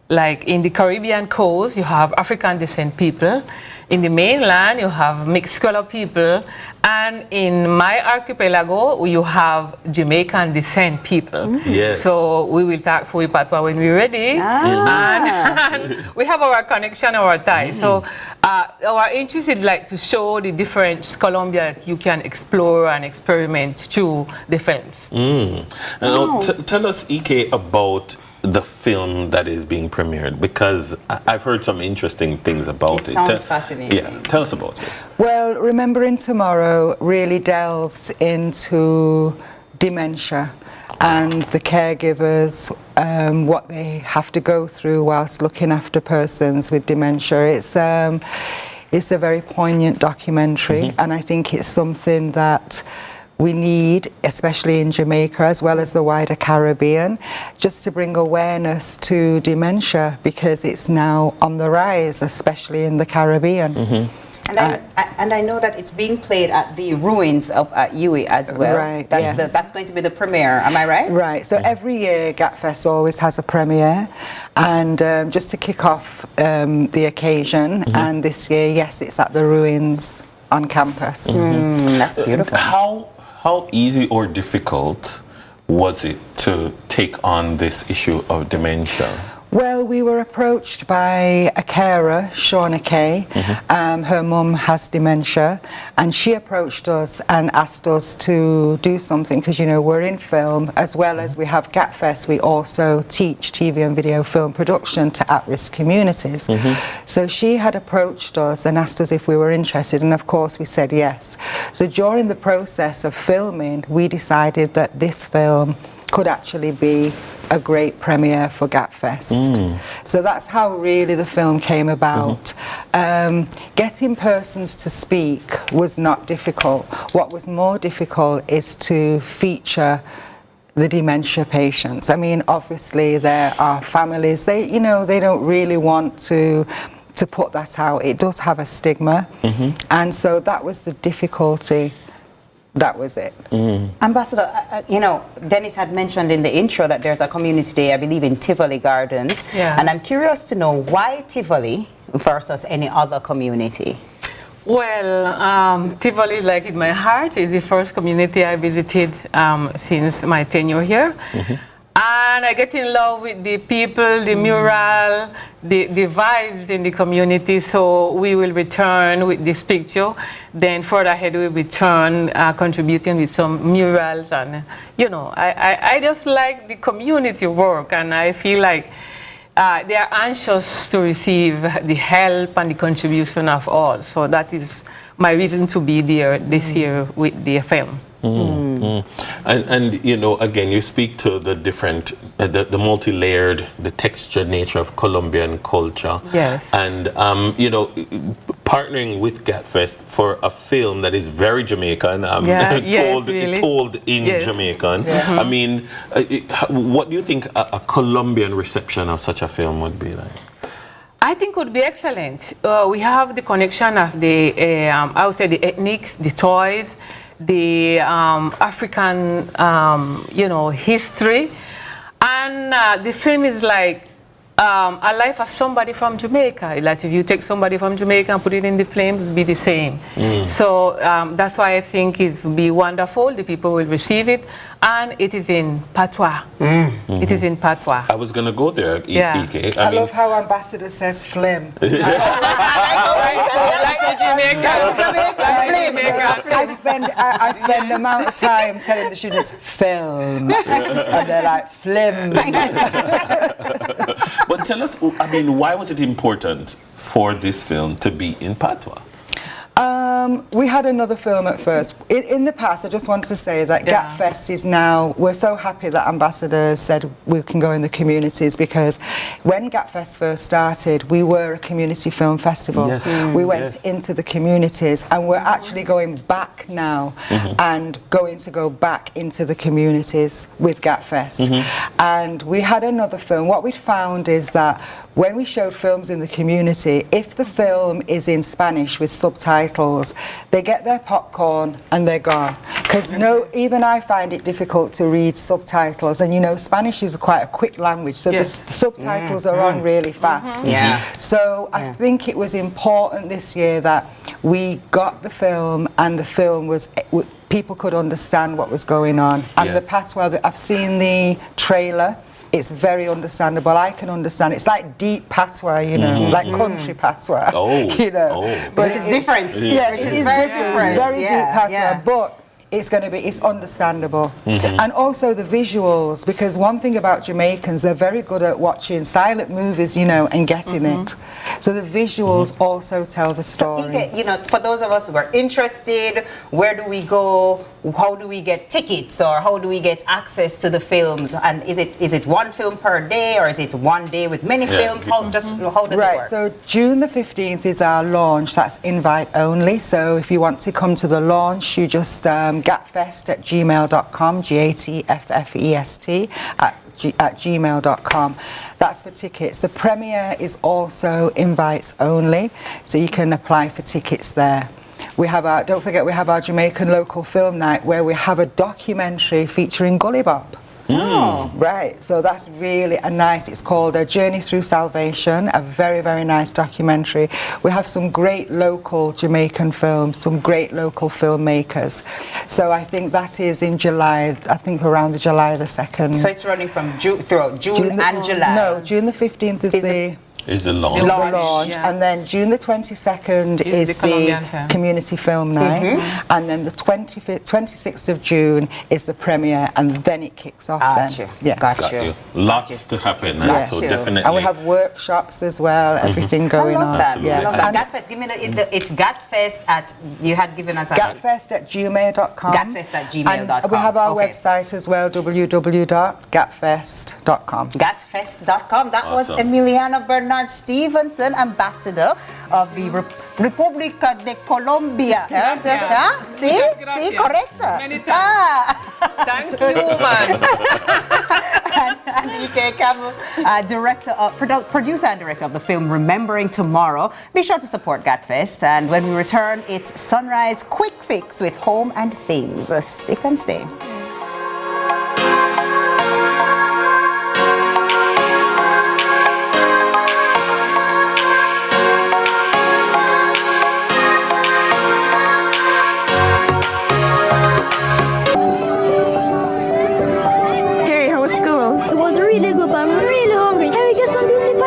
like in the Caribbean coast, you have African descent people. In the mainland, you have mixed color people. And in my archipelago, you have Jamaican descent people. Yes. So we will talk for Patois when we're ready. And we have our connection, our tie. So our interest is like to show the different Colombia that you can explore and experiment through the films. Now, tell us, Ike, about the film that is being premiered, because I've heard some interesting things about it. It sounds fascinating. Yeah, tell us about it. Well, Remembering Tomorrow really delves into dementia and the caregivers, what they have to go through whilst looking after persons with dementia. It's a very poignant documentary, and I think it's something that we need, especially in Jamaica as well as the wider Caribbean, just to bring awareness to dementia, because it's now on the rise, especially in the Caribbean. And I know that it's being played at the ruins of UWI as well. Right, That's going to be the premiere, am I right? Right, so every year GATFest always has a premiere, and just to kick off the occasion, and this year, yes, it's at the ruins on campus. That's beautiful. How easy or difficult was it to take on this issue of dementia? Well, we were approached by a carer, Shauna Kay. Her mum has dementia, and she approached us and asked us to do something, because, you know, we're in film, as well as we have GATFest, we also teach TV and video film production to at-risk communities. So she had approached us and asked us if we were interested, and of course we said yes. So during the process of filming, we decided that this film could actually be a great premiere for GATFest. So that's how really the film came about. Getting persons to speak was not difficult. What was more difficult is to feature the dementia patients. I mean, obviously there are families, they don't really want to put that out. It does have a stigma. And so that was the difficulty. That was it. Ambassador, Dennis had mentioned in the intro that there's a community day, I believe, in Tivoli Gardens. And I'm curious to know why Tivoli versus any other community? Well, Tivoli, like in my heart, is the first community I visited since my tenure here. And I get in love with the people, the mural, the vibes in the community. So we will return with this picture. Then further ahead, we will return contributing with some murals. And, I just like the community work. And I feel like they are anxious to receive the help and the contribution of all. So that is my reason to be there this year with the film. And again, you speak to the different, the multi-layered, the textured nature of Colombian culture. Yes. And, partnering with GATFest for a film that is very Jamaican, told in Jamaican. I mean, what do you think a Colombian reception of such a film would be like? I think it would be excellent. We have the connection of the, I would say, the ethnics, the toys, the African, history. And the film is like a life of somebody from Jamaica. Like if you take somebody from Jamaica and put it in the film, it would be the same. So that's why I think it will be wonderful. The people will receive it. And it is in Patois. It is in Patois. I was going to go there, EK. I love how Ambassador says phlegm. Like the Jamaican. I spend the amount of time telling the students film, and they're like phlegm. But tell us, why was it important for this film to be in Patois? We had another film at first. In the past, I just want to say that GATFest is now, we're so happy that Ambassador said we can go in the communities, because when GATFest first started, we were a community film festival. We went into the communities, and we're actually going back now and going to go back into the communities with GATFest. And we had another film. What we found is that when we showed films in the community, if the film is in Spanish with subtitles, they get their popcorn and they're gone. Because even I find it difficult to read subtitles, and Spanish is quite a quick language, so the subtitles are on really fast. So I think it was important this year that we got the film, and the film was, people could understand what was going on. And the patois, I've seen the trailer. It's very understandable. I can understand. It's like deep patois, like country patois. But it's different. Yeah, it is different. It's very deep patois, but it's understandable. And also the visuals, because one thing about Jamaicans, they're very good at watching silent movies, and getting it. So the visuals also tell the story. So, for those of us who are interested, where do we go? how do we get tickets or how do we get access to the films? And is it one film per day or is it one day with many films? How does it work? So June the 15th is our launch. That's invite only. So if you want to come to the launch, you just gatfest@gmail.com, GATFFEST at gmail.com. That's for tickets. The premiere is also invites only, so you can apply for tickets there. We have our, don't forget, we have our Jamaican local film night where we have a documentary featuring Gully Bop. Oh, right. So that's really a nice, it's called A Journey Through Salvation, a very, very nice documentary. We have some great local Jamaican films, some great local filmmakers. So I think that is in July, I think around the July the 2nd. So it's running from throughout June and July? No, June the 15th is the launch. And then June the 22nd is the community film night, and then the 26th of June is the premiere, and then it kicks off. Got you. Lots to happen. So definitely. And we have workshops as well. Everything going on. Yeah. Gatfest. Give me it's Gatfest at you had given us Gatfest@gmail.com. Gatfest@gmail.com. And we have our website as well, www.gatfest.com. Gatfest.com. That was Emiliana Bernard Stevenson, ambassador of the República de Colombia. See, correct. Thank you, man. and EK Campbell, producer and director of the film Remembering Tomorrow. Be sure to support Gatfest, and when we return, it's Sunrise Quick Fix with Home and Things. Stick and stay.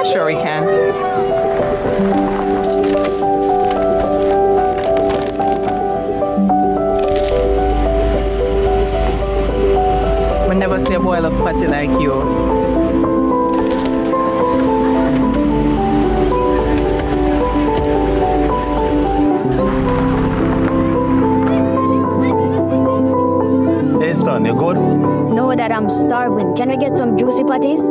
Sure we can. I never see a boy look pretty like you. Hey son, you good? No, Dad, I'm starving. Can we get some juicy patties?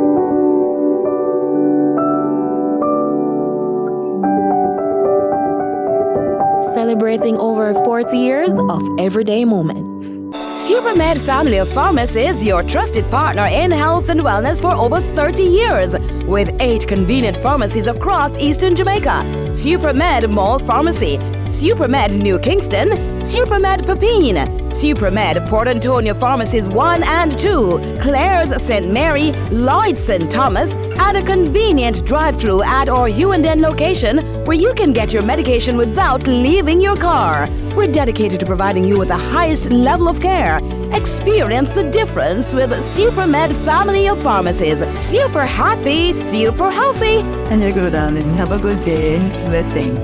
Celebrating over 40 years of everyday moments. SuperMed Family of Pharmacies, your trusted partner in health and wellness for over 30 years, with 8 convenient pharmacies across Eastern Jamaica. SuperMed Mall Pharmacy, SuperMed New Kingston, SuperMed Pepine, SuperMed Port Antonio Pharmacies 1 and 2, Claire's St. Mary, Lloyd's St. Thomas, and a convenient drive-through at our Hughenden location where you can get your medication without leaving your car. We're dedicated to providing you with the highest level of care. Experience the difference with SuperMed Family of Pharmacies. Super happy, super healthy. And you go down and have a good day. Blessing.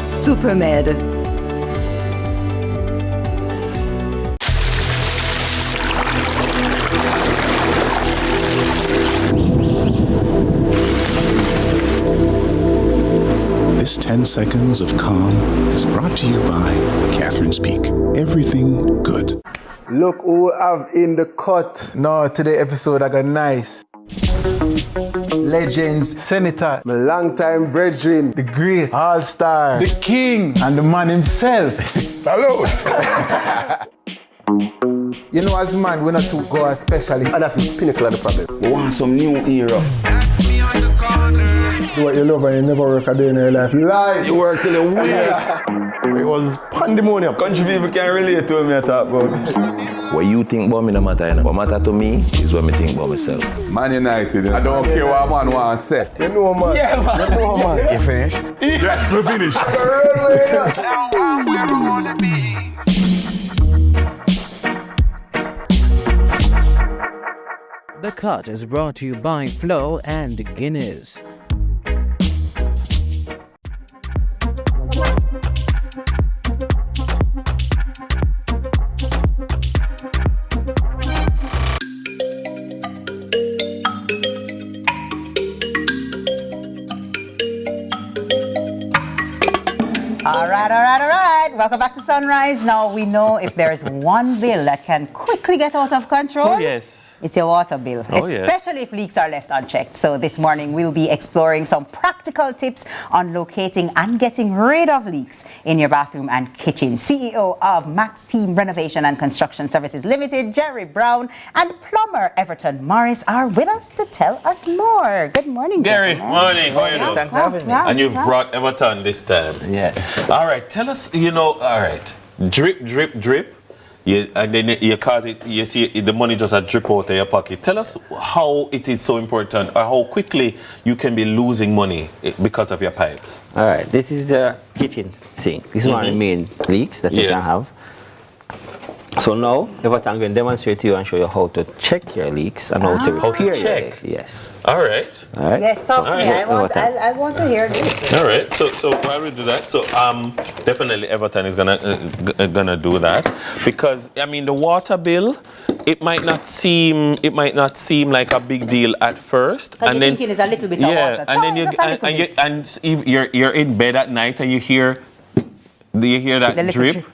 SuperMed. This 10 seconds of calm is brought to you by Catherine's Peak. Everything good. Look who we have in the cut. No, today episode I got nice. Legends, Senator, my longtime brethren, the great, all-star, the king, and the man himself. Salute! You know, as man, we're not to go as specialists, and that's the pinnacle of the problem. We want some new era. Do what you love and you never work a day in your life. You lie. You work till you win. It was pandemonium. Country people can't relate to me I talk about. What you think about me no matter, you know. What matter to me is what me think about myself. Man United, I don't care what man want to say. You know, man. Yeah, man. You know, man. You finished? Yes, we finished. The Cut is brought to you by Flo and Guinness. All right. Welcome back to Sunrise. Now we know if there's one bill that can quickly get out of control. Oh, yes. It's your water bill, especially if leaks are left unchecked. So this morning we'll be exploring some practical tips on locating and getting rid of leaks in your bathroom and kitchen. CEO of Max Team Renovation and Construction Services Limited, Jerry Brown, and plumber Everton Morris are with us to tell us more. Good morning, Gary. Morning. How are you doing? Thanks for having me. And you've brought Everton this time. Yeah. All right. Tell us, all right. Drip, drip, drip. And then you cause it, you see the money just a drip out of your pocket. Tell us how it is so important, or how quickly you can be losing money because of your pipes. All right, this is a kitchen sink. This is one of the main leaks that you can have. So now, Everton going to demonstrate to you and show you how to check your leaks and how to repair your leaks. Yes. All right. All right. Yes, talk to me. I want to hear this. All right. So while we do that, definitely Everton is gonna do that, because I mean the water bill, it might not seem like a big deal at first, and then thinking it's a little bit of water. And you're in bed at night and you hear that drip.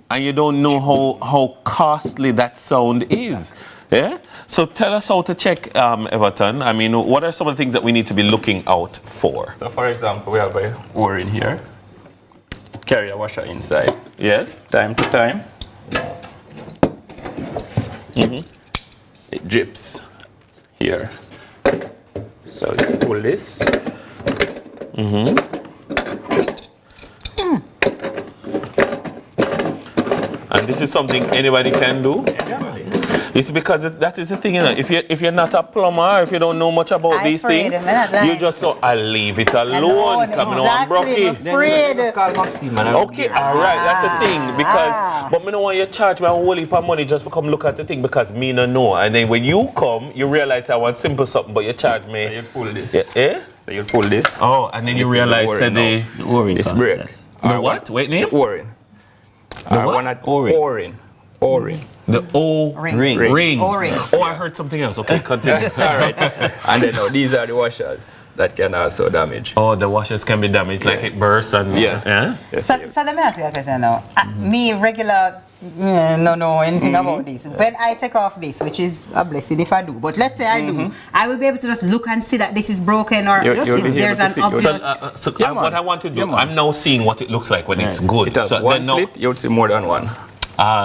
And you don't know how costly that sound is. Yeah? So tell us how to check, Everton. I mean, what are some of the things that we need to be looking out for? So, for example, we have a O-ring here. Carry a washer inside. Yes. Time to time. It drips here. So you pull this. And this is something anybody can do? It's because that is the thing, if you're not a plumber, if you don't know much about these things, you just I'll leave it alone. Come on, Brocky. Okay, all right, that's the thing. But me don't want you to charge me a whole heap of money just to come look at the thing, because me no know. And then when you come, you realize I want simple something, but you charge me. So you pull this. Yeah? So you pull this. Oh, and then you realize that the O-ring is break. The what? Wait, name? The O-ring. The what? O-ring. The O-ring. O-ring. Oh, I heard something else. Okay, continue. All right. And then these are the washers that can also damage. Oh, the washers can be damaged, like it bursts and... Yeah. So let me ask you a question now. Me, regular, no know anything about this. When I take off this, which is a blessing if I do, but let's say I do, I will be able to just look and see that this is broken, or there's an obvious... What I want to do, I'm now seeing what it looks like when it's good. It has one slit, you would see more than one.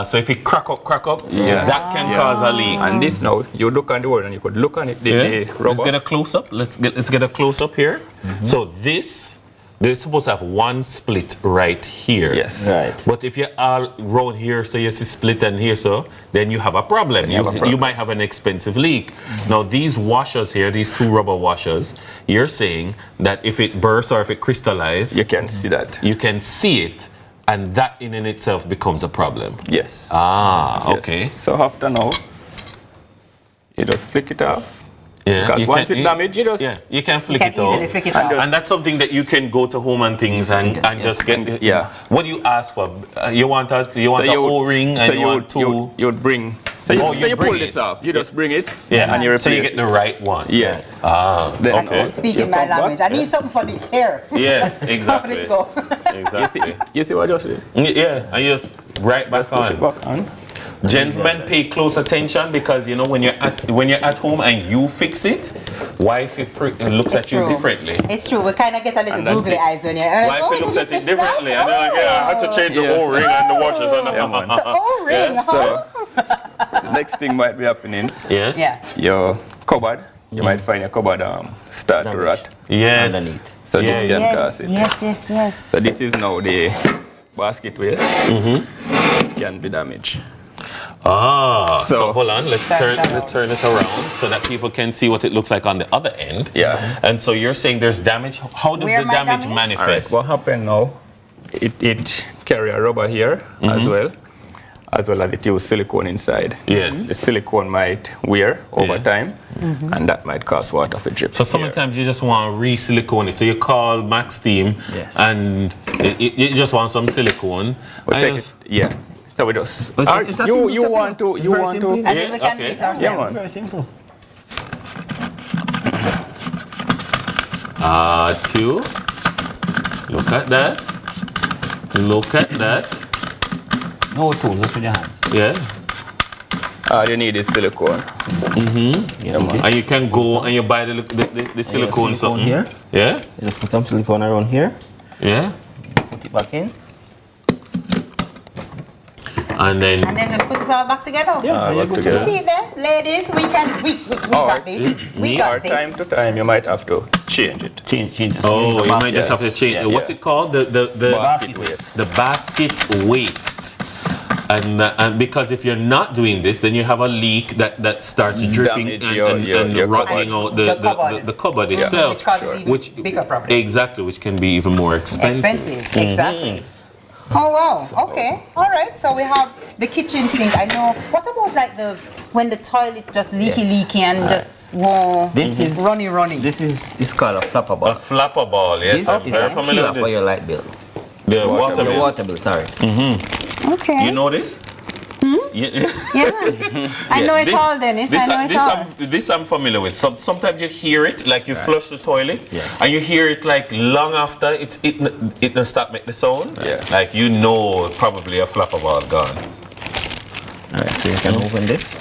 So if it crack up, that can cause a leak. And this now, you look on the word and you could look on it, the rubber. Let's get a close up. Let's get a close up here. So they're supposed to have one split right here. Yes. Right. But if you're all around here, so you see split and here, so then you have a problem. You might have an expensive leak. Now these washers here, these two rubber washers, you're saying that if it bursts or if it crystallizes, you can see that. You can see it. And that in itself becomes a problem. Yes. Okay. Yes. So after now, you just flick it off. Yeah. Because once it's damaged, you just... Yeah, you can flick it off. Flick it off. And that's something that you can go to Home and Things and just get... Yeah. What do you ask for? You want a O-ring and you want two... You would bring... So you pull this off. You just bring it. Yeah. And you replace so you get the right one. Yes. Okay. Speaking my language, I need something for this here. Yes, exactly. Exactly. You see what I just did? Yeah, and you just right back just push it back on. Gentlemen, pay close attention, because you know when you're at home and you fix it, wife looks at you differently. It's true. We kind of get a little googly eyes when you're like, wife looks at it differently, and they're like, I had to change the O-ring and the washers and the O-ring. So the next thing might be happening. Yes. Yeah. Your cupboard. You might find your cupboard start to rot. Yes. Underneath. So this can cause it. Yes. So this is now the basket waste. Can be damaged. So hold on, let's turn it around so that people can see what it looks like on the other end. Yeah. And so you're saying there's damage. How does the damage manifest? Right, what happened now, it carry a rubber here as well as it use silicone inside. Yes. The silicone might wear over time, and that might cause water to drip. So sometimes you just want to re-silicone it. So you call Max Team, and you just want some silicone. So we just. You want to. I think we can do it ourselves. Yeah, very simple. 2. Look at that. Look at that. No tools, just with your hands. Yeah. All you need is silicone. Yeah, and you can go and you buy the silicone something. Here. Yeah. You just put some silicone around here. Yeah. Put it back in. And then just put it all back together. Yeah, back together. See it there, ladies. We got this. We got this. Time to time, you might have to change it. Change it. Oh, you might just have to change. What's it called? The basket waste. The basket waste. And because if you're not doing this, then you have a leak that starts dripping and rotting out the cupboard itself, which causes even bigger problems. Exactly, which can be even more expensive. Exactly. Oh wow. Okay. All right. So we have the kitchen sink. I know. What about like when the toilet just leaky and just this is runny? This is called a flapper ball. A flapper ball. Yes. This is very familiar with for your light bill. The water bill. Water bill. Sorry. Okay. You know this? Yeah. I know it's all Dennis. This I'm familiar with. Sometimes you hear it, like you flush the toilet, and you hear it like long after it doesn't stop make the sound. Yeah. Like you know probably a flapper ball gone. Alright, so you can open this.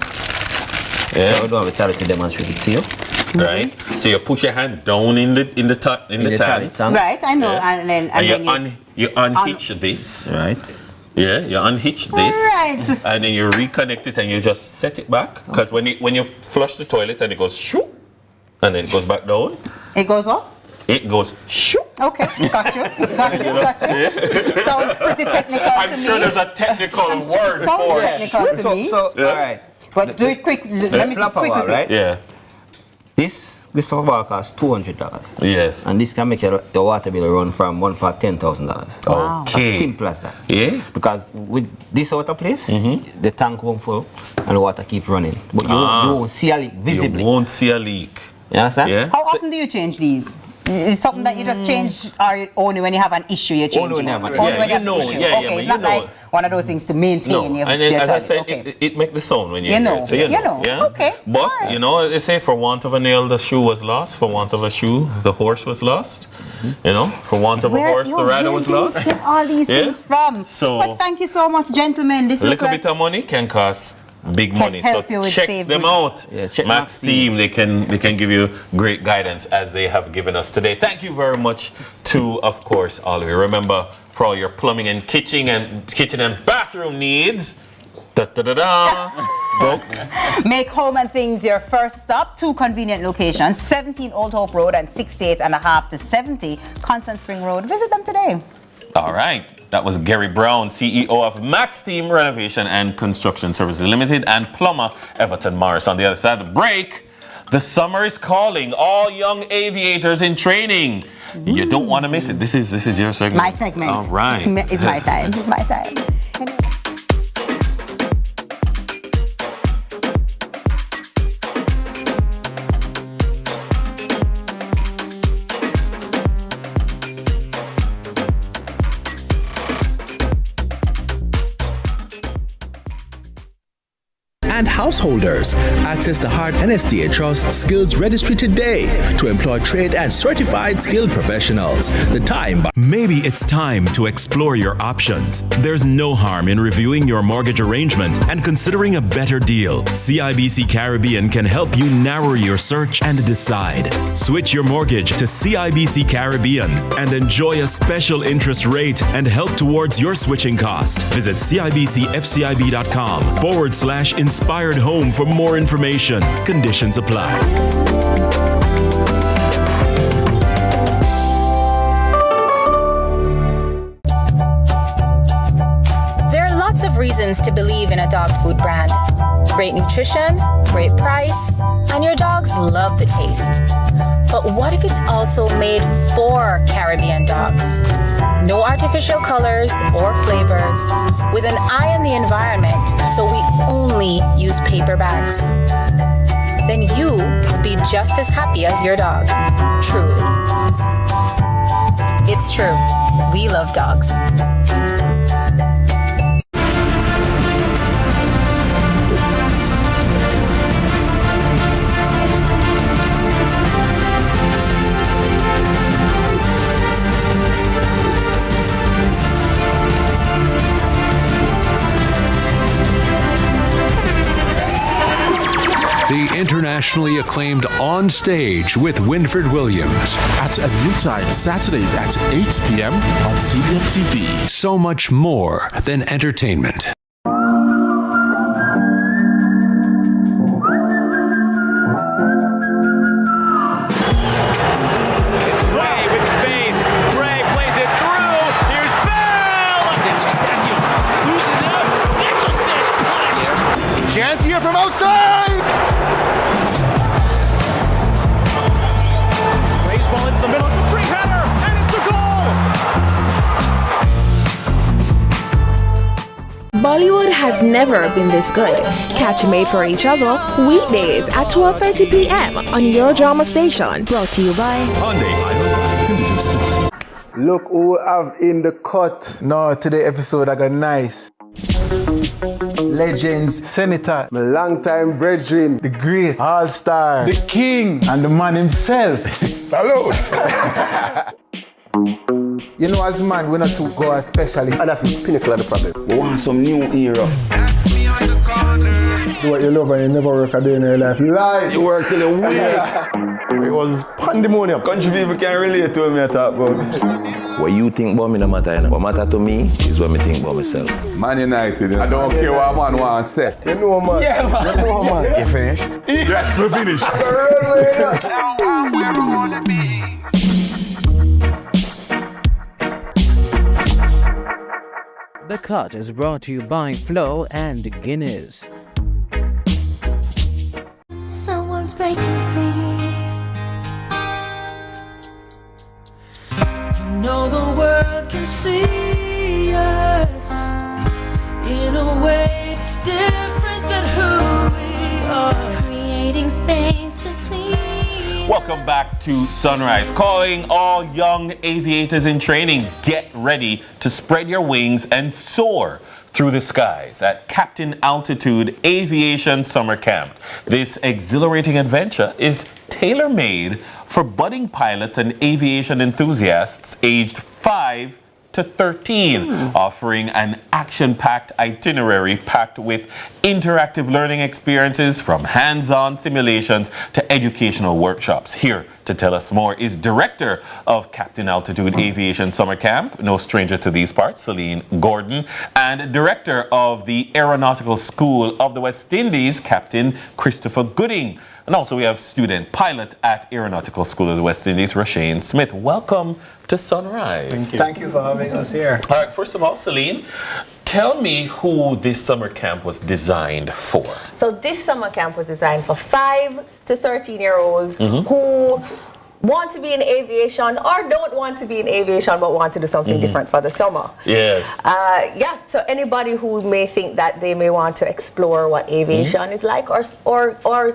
Yeah. So I don't have a tally to demonstrate it to you. Right. So you push your hand down in the tank. Right, I know. Yeah. And then you unhitch this. Right. Yeah, you unhitch this, right. And then you reconnect it and you just set it back. Because when you flush the toilet and it goes shoo, and then it goes back down. It goes what? It goes shoo. Okay, got you. Sounds pretty technical I'm sure there's a technical word for it. Sounds technical to me. All right. But do it quick. Let me see quick. Right? Yeah. This flapper ball costs $200. Yes. And this can make your water bill run from $1 for $10,000. Wow. As simple as that. Yeah. Because with this outer place, the tank won't full and the water keep running. But you won't see a leak visibly. You won't see a leak. You understand? Yeah. How often do you change these? Is it something that you just change, or only when you have an issue you change? Only when you have an issue. Okay, it's not like one of those things to maintain. No, and then, as I said, it make the sound when you hear it. So you know. Yeah? Okay. But, you know, they say for want of a nail, the shoe was lost. For want of a shoe, the horse was lost. You know, for want of a horse, the rider was lost. Get all these things from. But thank you so much, gentlemen. This a little bit of money can cost big money, so check them out. Yeah, check Max team, they can give you great guidance as they have given us today. Thank you very much to, of course, all of you. Remember, for all your plumbing and kitchen and bathroom needs, Make Home and Things your first stop. 2 convenient locations: 17 Old Hope Road and 68.5 to 70 Constant Spring Road. Visit them today. All right. That was Gary Brown, CEO of Max Team Renovation and Construction Services Limited, and plumber Everton Morris. On the other side of the break, the summer is calling all young aviators in training. You don't want to miss it. This is your segment. My segment. All right. It's my time. It's my time. And householders, access the Hard NSTA Trust Skills Registry today to employ trained and certified skilled professionals. The time. Maybe it's time to explore your options. There's no harm in reviewing your mortgage arrangement and considering a better deal. CIBC Caribbean can help you narrow your search and decide. Switch your mortgage to CIBC Caribbean and enjoy a special interest rate and help towards your switching cost. Visit CIBCFCIB.com/inspired home for more information. Conditions apply. There are lots of reasons to believe in a dog food brand. Great nutrition, great price, and your dogs love the taste. But what if it's also made for Caribbean dogs? No artificial colors or flavors, with an eye on the environment, so we only use paper bags. Then you will be just as happy as your dog, truly. It's true, we love dogs. the internationally acclaimed On Stage with Winford Williams. At a new time, Saturdays at 8 p.m. on CVMTV. So much more than entertainment. Chance here from outside! Plays ball into the middle, it's a free header, and it's a goal! Bollywood has never been this good. Catch Made for Each Other weekdays at 12:30 p.m. on your drama station. Brought to you by Look who we have in the cut. No, today episode I got nice. Legends, Senator, my longtime brethren, the great, all-star, the king, and the man himself. Salute! You know, as man, we're not too go as specialists, and that's the pinnacle of the problem. We want some new era. Do what you love and you never work a day in your life. You lie! You work till you weak. It was pandemonium. Country people can't relate to me I talk about. What you think about me no matter, you know. What matter to me is what me think about myself. Man United, I don't care what man want to say. You know, man. Yeah, man. You know, man. You finished? Yes, we finished. The Cut is brought to you by Flo and Guinness. So we're breaking free. You know the world can see us in a way that's different than who we are. Creating space between. Welcome back to Sunrise. Calling all young aviators in training, get ready to spread your wings and soar through the skies at Captain Altitude Aviation Summer Camp. This exhilarating adventure is tailor-made for budding pilots and aviation enthusiasts aged 5 to 13, offering an action-packed itinerary packed with interactive learning experiences from hands-on simulations to educational workshops. Here to tell us more is Director of Captain Altitude Aviation Summer Camp, no stranger to these parts, Celine Gordon, and Director of the Aeronautical School of the West Indies, Captain Christopher Gooding. And also we have student pilot at Aeronautical School of the West Indies, Rashane Smith. Welcome to Sunrise. Thank you for having us here. All right, first of all, Celine, tell me who this summer camp was designed for. So this summer camp was designed for 5 to 13-year-olds who want to be in aviation or don't want to be in aviation but want to do something different for the summer. Yes. Yeah, so anybody who may think that they may want to explore what aviation is like or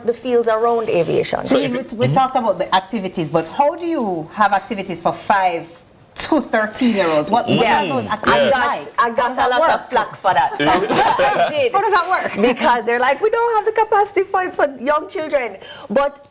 the fields around aviation. So we talked about the activities, but how do you have activities for 5 to 13-years? What are those activities like? I got a lot of flack for that. I did. How does that work? Because they're like, we don't have the capacity for young children. But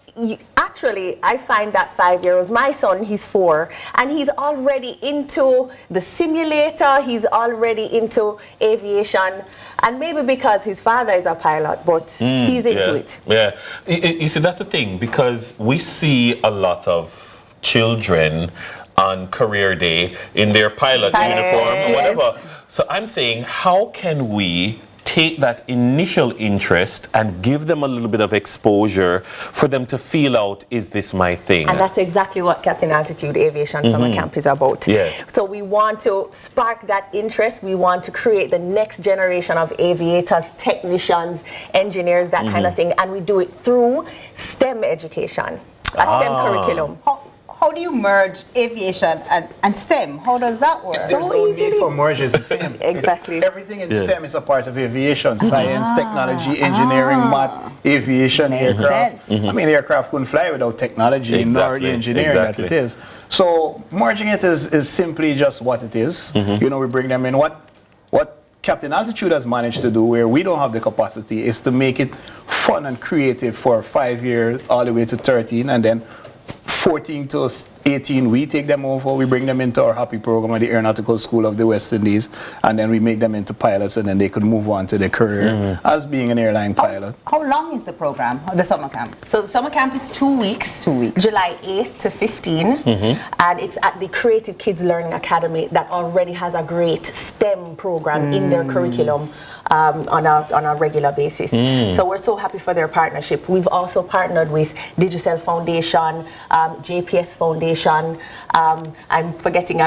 actually, I find that 5-year-olds, my son, he's 4, and he's already into the simulator, he's already into aviation, and maybe because his father is a pilot, but he's into it. Yeah, you see, that's the thing, because we see a lot of children on career day in their pilot uniform or whatever. So I'm saying, how can we take that initial interest and give them a little bit of exposure for them to feel out, is this my thing? And that's exactly what Captain Altitude Aviation Summer Camp is about. Yes. So we want to spark that interest. We want to create the next generation of aviators, technicians, engineers, that kind of thing. And we do it through STEM education, a STEM curriculum. How do you merge aviation and STEM? How does that work? There's no need for merge, it's the same. Exactly. Everything in STEM is a part of aviation. Science, technology, engineering, math, aviation, aircraft. I mean, aircraft couldn't fly without technology, nor the engineering that it is. So merging it is simply just what it is. You know, we bring them in. What Captain Altitude has managed to do, where we don't have the capacity, is to make it fun and creative for 5 years all the way to 13, and then 14 to 18, we take them over, we bring them into our Happy program at the Aeronautical School of the West Indies, and then we make them into pilots, and then they could move on to their career as being an airline pilot. How long is the program, the summer camp? So the summer camp is 2 weeks, July 8th to 15, and it's at the Creative Kids Learning Academy that already has a great STEM program in their curriculum on a regular basis. So we're so happy for their partnership. We've also partnered with Digicel Foundation, JPS Foundation. I'm forgetting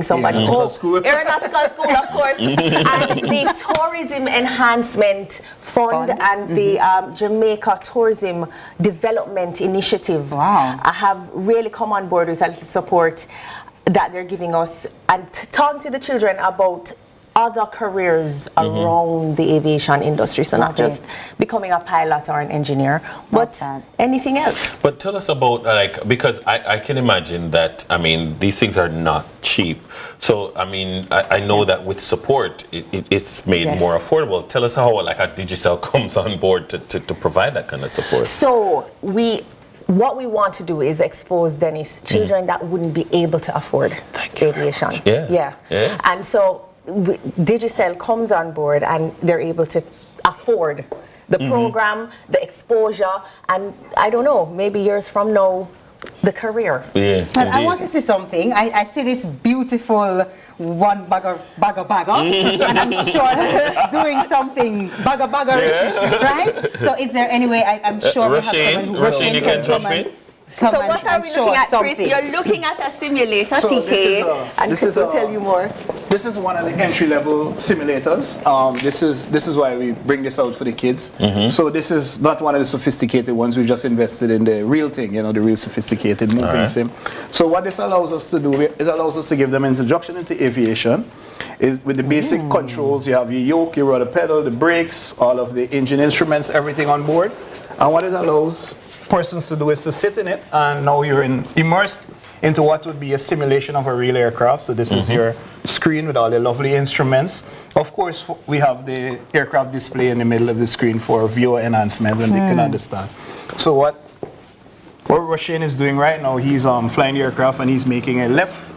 somebody. Aeronautical School. Aeronautical School, of course. And the Tourism Enhancement Fund and the Jamaica Tourism Development Initiative have really come on board with a little support that they're giving us and talking to the children about other careers around the aviation industry. So not just becoming a pilot or an engineer, but anything else. But tell us about, like, because I can imagine that, I mean, these things are not cheap. So, I mean, I know that with support, it's made more affordable. Tell us how, like, a Digicel comes on board to provide that kind of support. So, what we want to do is expose, Dennis, children that wouldn't be able to afford aviation. Yeah. And so, Digicel comes on board and they're able to afford the program, the exposure, and I don't know, maybe years from now, the career. But I want to see something. I see this beautiful one bagger, and I'm sure doing something baggerish, right? So is there any way, I'm sure we have someone Rasheen, you can jump in. So what are we looking at, Chris? You're looking at a simulator, TK, and Chris will tell you more. This is one of the entry-level simulators. This is why we bring this out for the kids. So this is not one of the sophisticated ones. We've just invested in the real thing, you know, the real sophisticated moving sim. So what this allows us to do, it allows us to give them an introduction into aviation. With the basic controls, you have your yoke, your rudder pedal, the brakes, all of the engine instruments, everything on board. And what it allows persons to do is to sit in it, and now you're immersed into what would be a simulation of a real aircraft. So this is your screen with all the lovely instruments. Of course, we have the aircraft display in the middle of the screen for viewer enhancement when they can understand. So what Rasheen is doing right now, he's flying the aircraft and he's making a left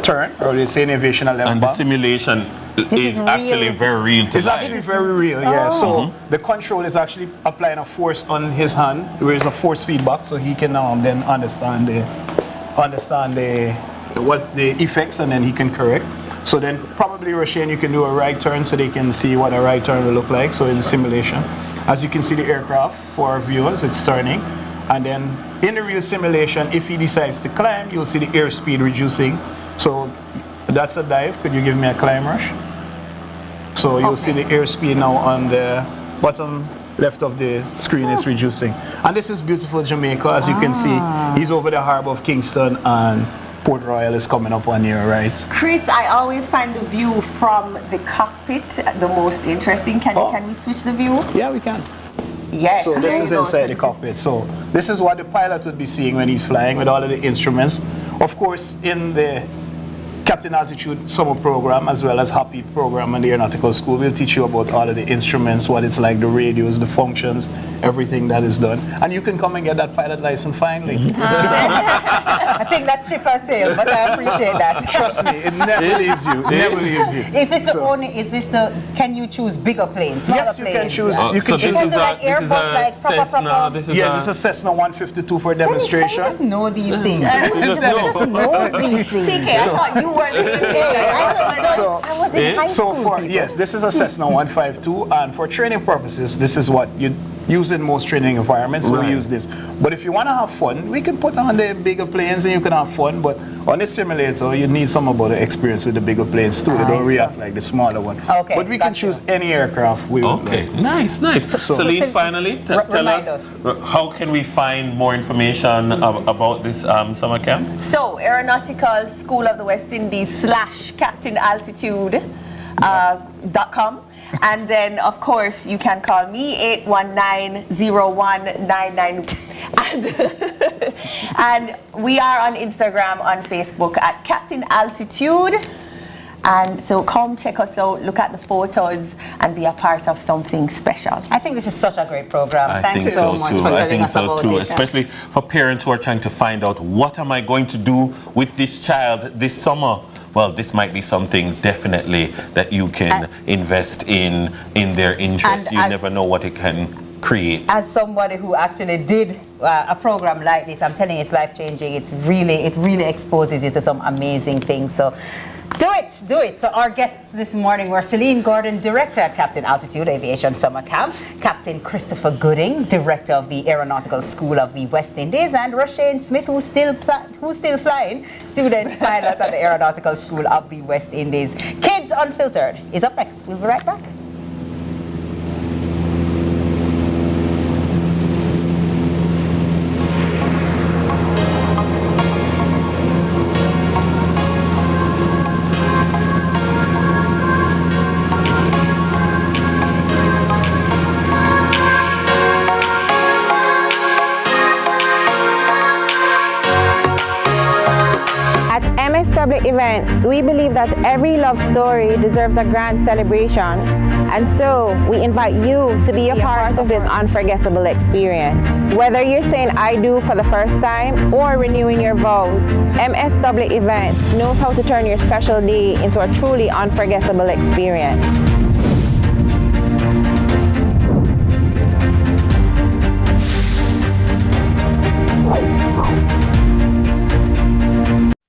turn, or they say in aviation a left And bar. the simulation is actually very real to It's life. actually very real, yeah. So the control is actually applying a force on his hand. There is a force feedback, so he can then understand the effects, and then he can correct. So then probably, Rasheen, you can do a right turn so they can see what a right turn will look like. So in the simulation, as you can see the aircraft for our viewers, it's turning. And then in the real simulation, if he decides to climb, you'll see the airspeed reducing. So that's a dive. Could you give me a climb rush? So you'll see the airspeed now on the bottom left of the screen is reducing. And this is beautiful Jamaica. As you can see, he's over the harbor of Kingston, and Port Royal is coming up on your right. Chris, I always find the view from the cockpit the most interesting. Can we switch the view? Yeah, we can. Yes. So this is inside the cockpit. So this is what the pilot would be seeing when he's flying with all of the instruments. Of course, in the Captain Altitude summer program, as well as Happy program and the Aeronautical School, we'll teach you about all of the instruments, what it's like, the radios, the functions, everything that is done. And you can come and get that pilot license finally. I think that ship has sailed, but I appreciate that. Trust me, it never leaves you. It never leaves you. Is this the only, can you choose bigger planes, smaller yes, you planes? can choose. So this is a Cessna. This is a Cessna 152 for demonstration. Dennis, how do you just know these things? Just know these things. TK, I thought you were I was in high school. Yes, this is a Cessna 152, and for training purposes, this is what you use in most training environments. So we use this. But if you want to have fun, we can put on the bigger planes and you can have fun. But on this simulator, you need some about the experience with the bigger planes too. They don't react like the smaller one. Okay, but we can choose any aircraft. Nice. Celine, finally, tell us, how can we find more information about this summer camp? So, Aeronautical School of the West Indies /CaptainAltitude.com. And then, of course, you can call me 819-0199. And we are on Instagram, on Facebook at Captain Altitude. And so come check us out, look at the photos, and be a part of something special. I think this is such a great program. Thank you so much for telling us about it. Especially for parents who are trying to find out, what am I going to do with this child this summer? Well, this might be something definitely that you can invest in their interest. You never know what it can create. As somebody who actually did a program like this, I'm telling you, it's life-changing. It really exposes you to some amazing things. So do it. So our guests this morning were Celine Gordon, Director at Captain Altitude Aviation Summer Camp, Captain Christopher Gooding, Director of the Aeronautical School of the West Indies, and Rashane Smith, who's still flying, student pilot at the Aeronautical School of the West Indies. Kids Unfiltered is up next. We'll be right back. Events, we believe that every love story deserves a grand celebration, and so we invite you to be a part of this unforgettable experience. Whether you're saying I do for the first time or renewing your vows, MSW Events knows how to turn your special day into a truly unforgettable experience.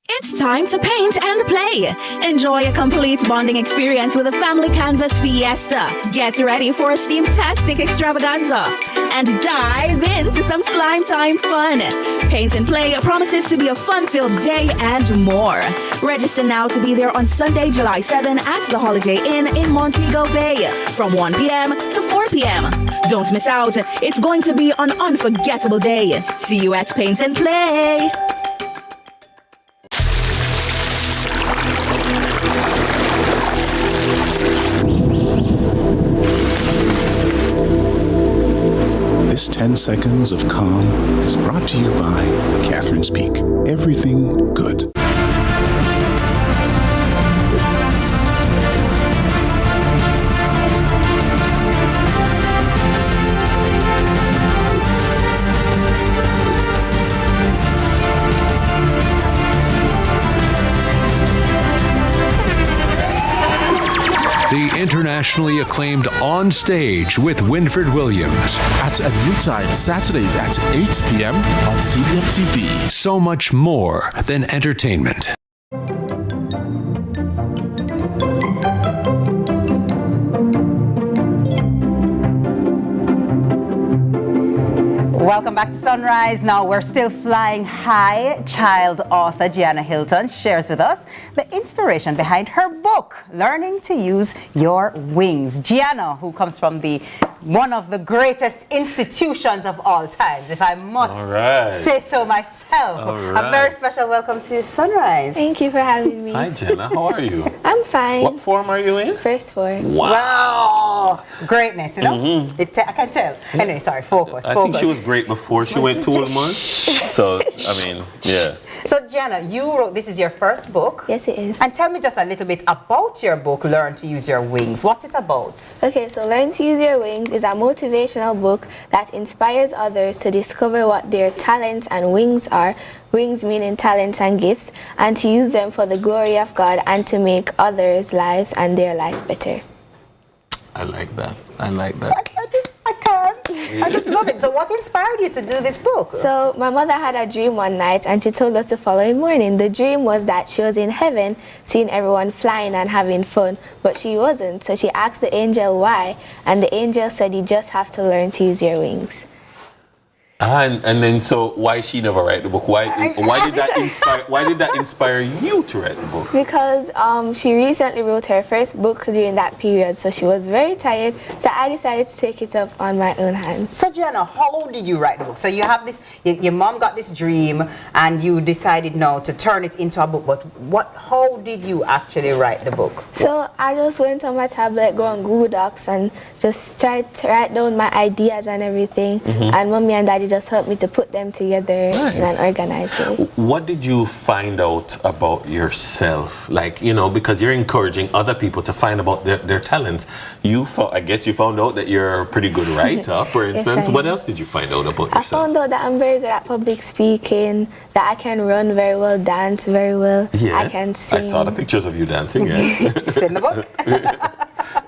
It's time to paint and play. Enjoy a complete bonding experience with a family canvas fiesta. Get ready for a steam-tastic extravaganza and dive into some slime time fun. Paint and Play promises to be a fun-filled day and more. Register now to be there on Sunday, July 7 at the Holiday Inn in Montego Bay from 1 p.m. to 4 p.m. Don't miss out. It's going to be an unforgettable day. See you at Paint and Play. This 10 seconds of calm is brought to you by Catherine's Peak. Everything good. The internationally acclaimed On Stage with Winfred Williams. At a new time, Saturdays at 8 p.m. on CVMTV. So much more than entertainment. Welcome back to Sunrise. Now we're still flying high. Child author Gianna Hylton shares with us the inspiration behind her book, Learning to Use Your Wings. Gianna, who comes from one of the greatest institutions of all times, if I must say so myself. A very special welcome to Sunrise. Thank you for having me. Hi, Gianna. How are you? I'm fine. What form are you in? First form. Wow. Greatness, you know? I can tell. Anyway, sorry, focus. I think she was great before she went 12 months. So, I mean, yeah. So, Gianna, you wrote, this is your first book. Yes, it is. And tell me just a little bit about your book, Learn to Use Your Wings. What's it about? Okay, so Learn to Use Your Wings is a motivational book that inspires others to discover what their talents and wings are, wings meaning talents and gifts, and to use them for the glory of God and to make others' lives and their life better. I like that. I like that. I just love it. So what inspired you to do this book? So my mother had a dream one night and she told us the following morning. The dream was that she was in heaven seeing everyone flying and having fun, but she wasn't. So she asked the angel why, and the angel said you just have to learn to use your wings. And then so why she never write the book? Why did that inspire you to write the book? Because she recently wrote her first book during that period, so she was very tired. So I decided to take it up on my own hands. So Gianna, how did you write the book? So you have this, your mom got this dream, and you decided now to turn it into a book. But how did you actually write the book? So I just went on my tablet, go on Google Docs, and just tried to write down my ideas and everything. And Mommy and Daddy just help me to put them together in an organized way. What did you find out about yourself? Like, you know, because you're encouraging other people to find about their talents. I guess you found out that you're a pretty good writer, for instance. Yes, what else did you find out about I yourself? found out that I'm very good at public speaking, that I can run very well, dance very well. Yes, I can sing. I saw the pictures of you dancing, yes. It's in the book.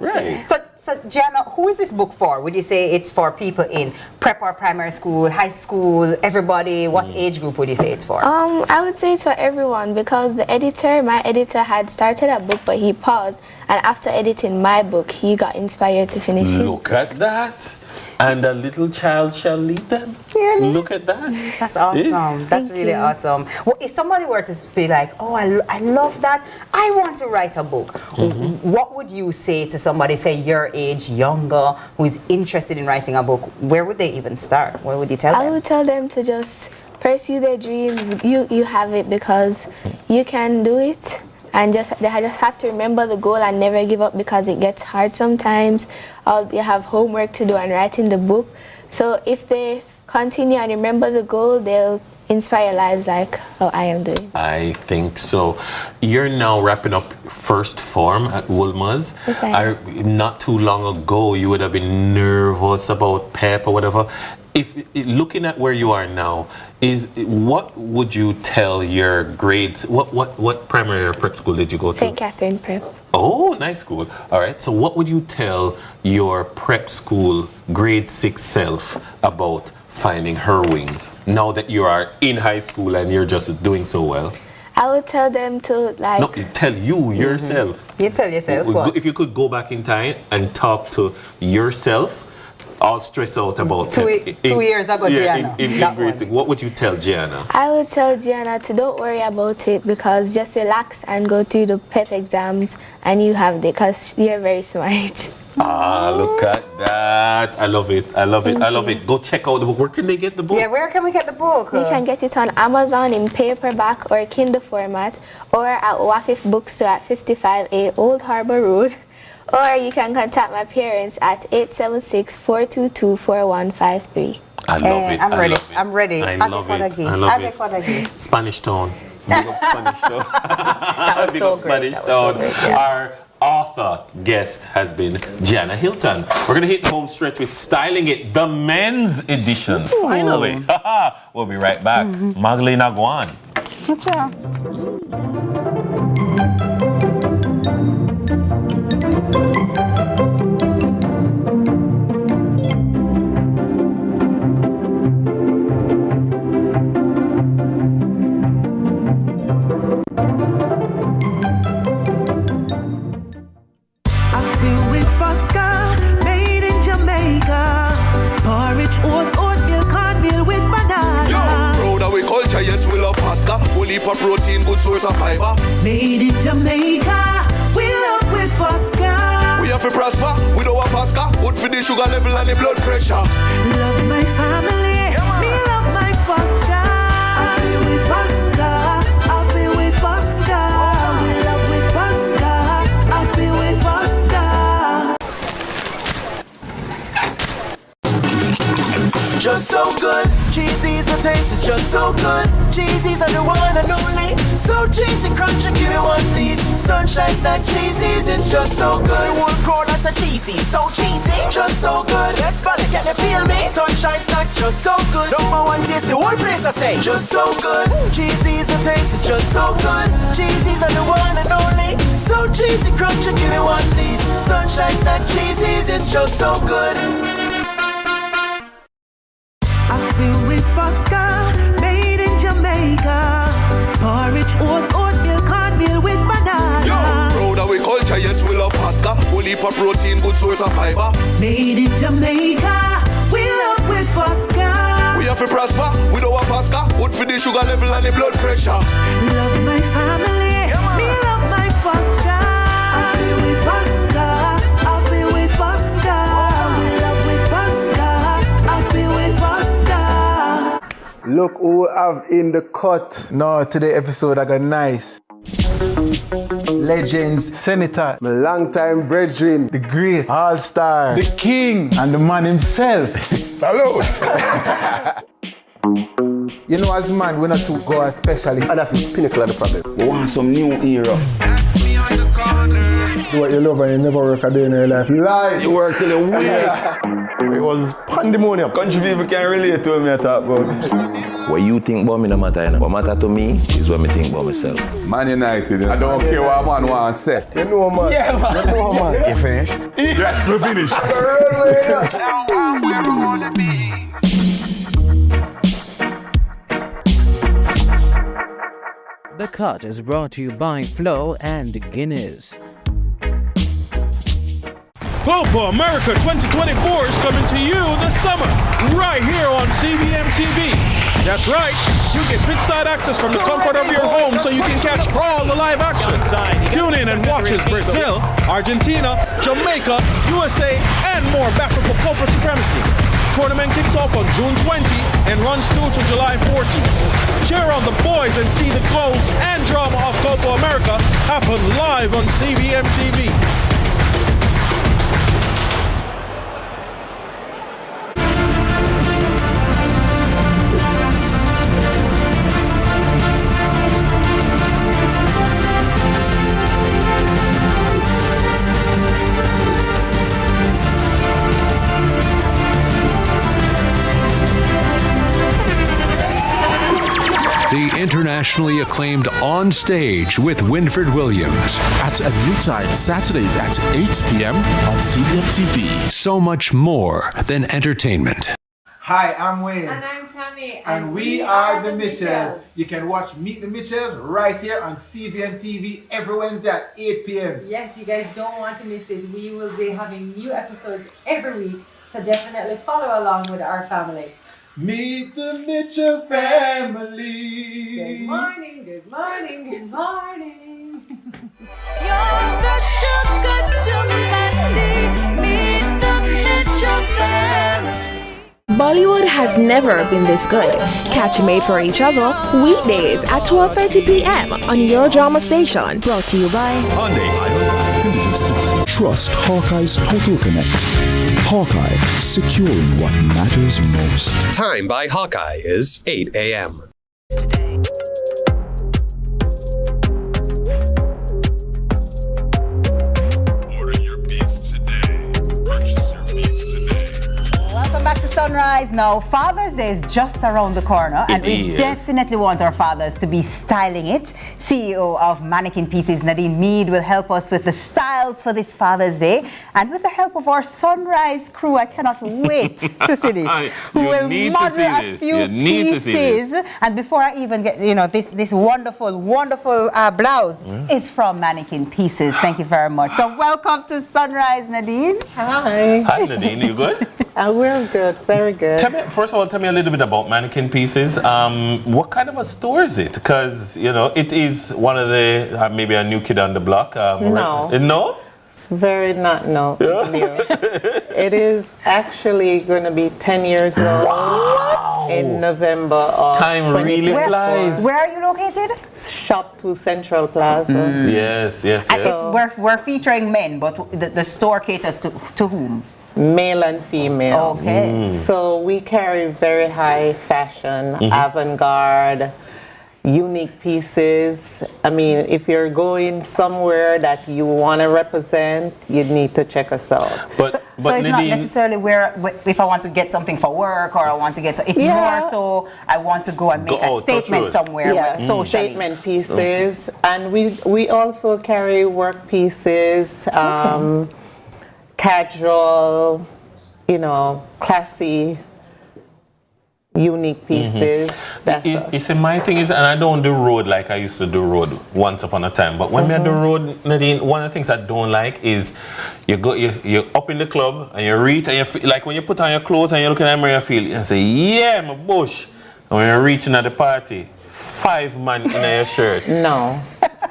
Right. So Gianna, who is this book for? Would you say it's for people in prep or primary school, high school, everybody? What age group would you say it's for? I would say it's for everyone because my editor had started a book, but he paused. And after editing my book, he got inspired to finish his book. Look at that. And a little child shall lead them. Really? Look at that. That's awesome. That's really awesome. Well, if somebody were to be like, oh, I love that, I want to write a book, what would you say to somebody, say your age, younger, who is interested in writing a book? Where would they even start? What would you tell them? I would tell them to just pursue their dreams. You have it because you can do it. And they just have to remember the goal and never give up because it gets hard sometimes. They have homework to do and writing the book. So if they continue and remember the goal, they'll inspire lives like how I am doing. I think so. You're now wrapping up first form at Woolmer's. Yes, not too long ago, you would have been nervous about PEP or whatever. If looking at where you are now, what would you tell your grades? What primary or prep school did you go to? St. Catherine Prep. Oh, nice school. All right. So what would you tell your prep school grade 6 self about finding her wings now that you are in high school and you're just doing so well? I would tell them to like... No, tell you yourself. You tell yourself what? If you could go back in time and talk to yourself, all stressed out about 2 years ago, Gianna. In grade 6, what would you tell Gianna? I would tell Gianna to don't worry about it because just relax and go through the PEP exams and you have it because you're very smart. Ah, look at that. I love it. I love it. I love it. Go check out the book. Where can they get the book? Yeah, where can we get the book? You can get it on Amazon in paperback or Kindle format or at Wafif Bookstore at 55A Old Harbor Road. Or you can contact my parents at 876-422-4153. I love it. I'm ready. Love it. I'm ready. I love it. I love it. Spanish Town. Big up Spanish Town. That was Big so up great. Spanish Town. Our author guest has been Gianna Hylton. We're going to hit home stretch with Styling It, the men's edition. Finally. We'll be right back. Magdalena Guan. Good job. For protein, good source of fiber. Made in Jamaica, we love with Fosca. We have to prosper with our Fosca. Good for the sugar level and the blood pressure. Love my family, me love my Fosca. I feel with Fosca, I feel with Fosca. We love with Fosca, I feel with Fosca. Just so good, cheesy's the taste is just so good. Cheesy's are the one and only. So cheesy, crunchy, give me one please. Sunshine snacks, cheesy's, it's just so good. The whole crowd that's a cheesy, so cheesy, just so good. Yes, fella, can you feel me? Sunshine snacks, just so good. Number one taste, the whole place I say, just so good. Cheesy's the taste, it's just so good. Cheesy's are the one and only. So cheesy, crunchy, give me one please. Sunshine snacks, cheesy's, it's just so good. I feel with Fosca, made in Jamaica. Porridge, oats, oatmeal, cornmeal with banana. Yo, proud of we culture, yes, we love pasta. Only for protein, good source of fiber. Made in Jamaica, we love with Fosca. We have to prosper with our Fosca. Good for the sugar level and the blood pressure. Love my family, me love my Fosca. I feel with Fosca, I feel with Fosca. We love with Fosca, I feel with Fosca. Look who we have in the cut. No, today episode I got nice. Legends, Senator, my longtime brethren, the great, all-star, the king, and the man himself. Salute! You know, as man, we're not too God specialists. And that's the pinnacle of the problem. We want some new era. Do what you love and you never work a day in your life. You lie. You work till you wake. It was pandemonium. Country people can relate to me I talk about. What you think about me no matter, you know. What matter to me is what me think about myself. Man United, I don't care what man want to say. You know, man. Yeah, man. You know, man. You finished? Yes, we finished. The Cut is brought to you by Flow and Guinness. Copa America 2024 is coming to you this summer, right here on CVMTV. That's right, you get big-side access from the comfort of your home so you can catch all the live action. Tune in and watch as Brazil, Argentina, Jamaica, USA, and more battle for Copa supremacy. Tournament kicks off on June 20 and runs through to July 14. Cheer on the boys and see the goals and drama of Copa America happen live on CVMTV. The internationally acclaimed On Stage with Winfred Williams. At a new time, Saturdays at 8 p.m. on CVMTV. So much more than entertainment. Hi, I'm Wayne. And I'm Tami. And we are the Mitchells. You can watch Meet the Mitchells right here on CVMTV every Wednesday at 8 p.m. Yes, you guys don't want to miss it. We will be having new episodes every week, so definitely follow along with our family. Meet the Mitchell family. Good morning, good morning, good morning. You're the sugar to my tea. Meet the Mitchell family. Bollywood has never been this good. Catch Made for Each Other weekdays at 12:30 p.m. on your drama station. Brought to you by Hyundai. Conditions apply. Trust Hawkeye's Total Connect. Hawkeye, securing what matters most. Time by Hawkeye is 8 a.m. Welcome back to Sunrise. Now, Father's Day is just around the corner, and we definitely want our fathers to be styling it. CEO of Mannequin Pieces, Nadine Mead, will help us with the styles for this Father's Day. And with the help of our Sunrise crew, I cannot wait to see this. You need to see this. You need to see this. And before I even get, this wonderful, wonderful blouse is from Mannequin Pieces. Thank you very much. So welcome to Sunrise, Nadine. Hi. Hi, Nadine. You good? We're good. Very good. First of all, tell me a little bit about Mannequin Pieces. What kind of a store is it? Because, it is one of the, maybe a new kid on the block. No. No? It's very not, no. Yeah. It is actually going to be 10 years old in November of Time really flies. Where are you located? Shop 2 Central Plaza. Yes. And we're featuring men, but the store caters to whom? Male and female. Okay. So we carry very high fashion, avant-garde, unique pieces. I mean, if you're going somewhere that you want to represent, you need to check us out. But it's not necessarily where, if I want to get something for work or I want to get, it's more so I want to go and make a statement somewhere. Yeah, statement pieces. And we also carry work pieces, casual, classy, unique pieces. It's my thing is, and I don't do road like I used to do road once upon a time. But when I do road, Nadine, one of the things I don't like is you're up in the club and you reach and you feel, like when you put on your clothes and you're looking at the mirror, you feel and say, yeah, my bush. And when you're reaching at the party, 5 man in your shirt. No.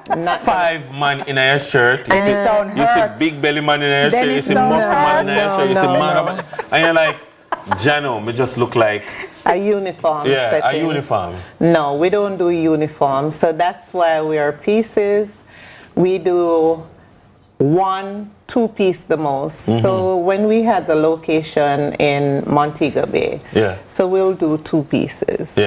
Not 5 man in your shirt. You see big belly man in your shirt. You see muscle man in your shirt. You see man, and you're like, Jano, me just look like a uniform. Yeah, a uniform. No, we don't do uniforms. So that's why we are pieces. We do 1-2 piece the most. So when we had the location in Montego Bay, so we'll do 2 pieces.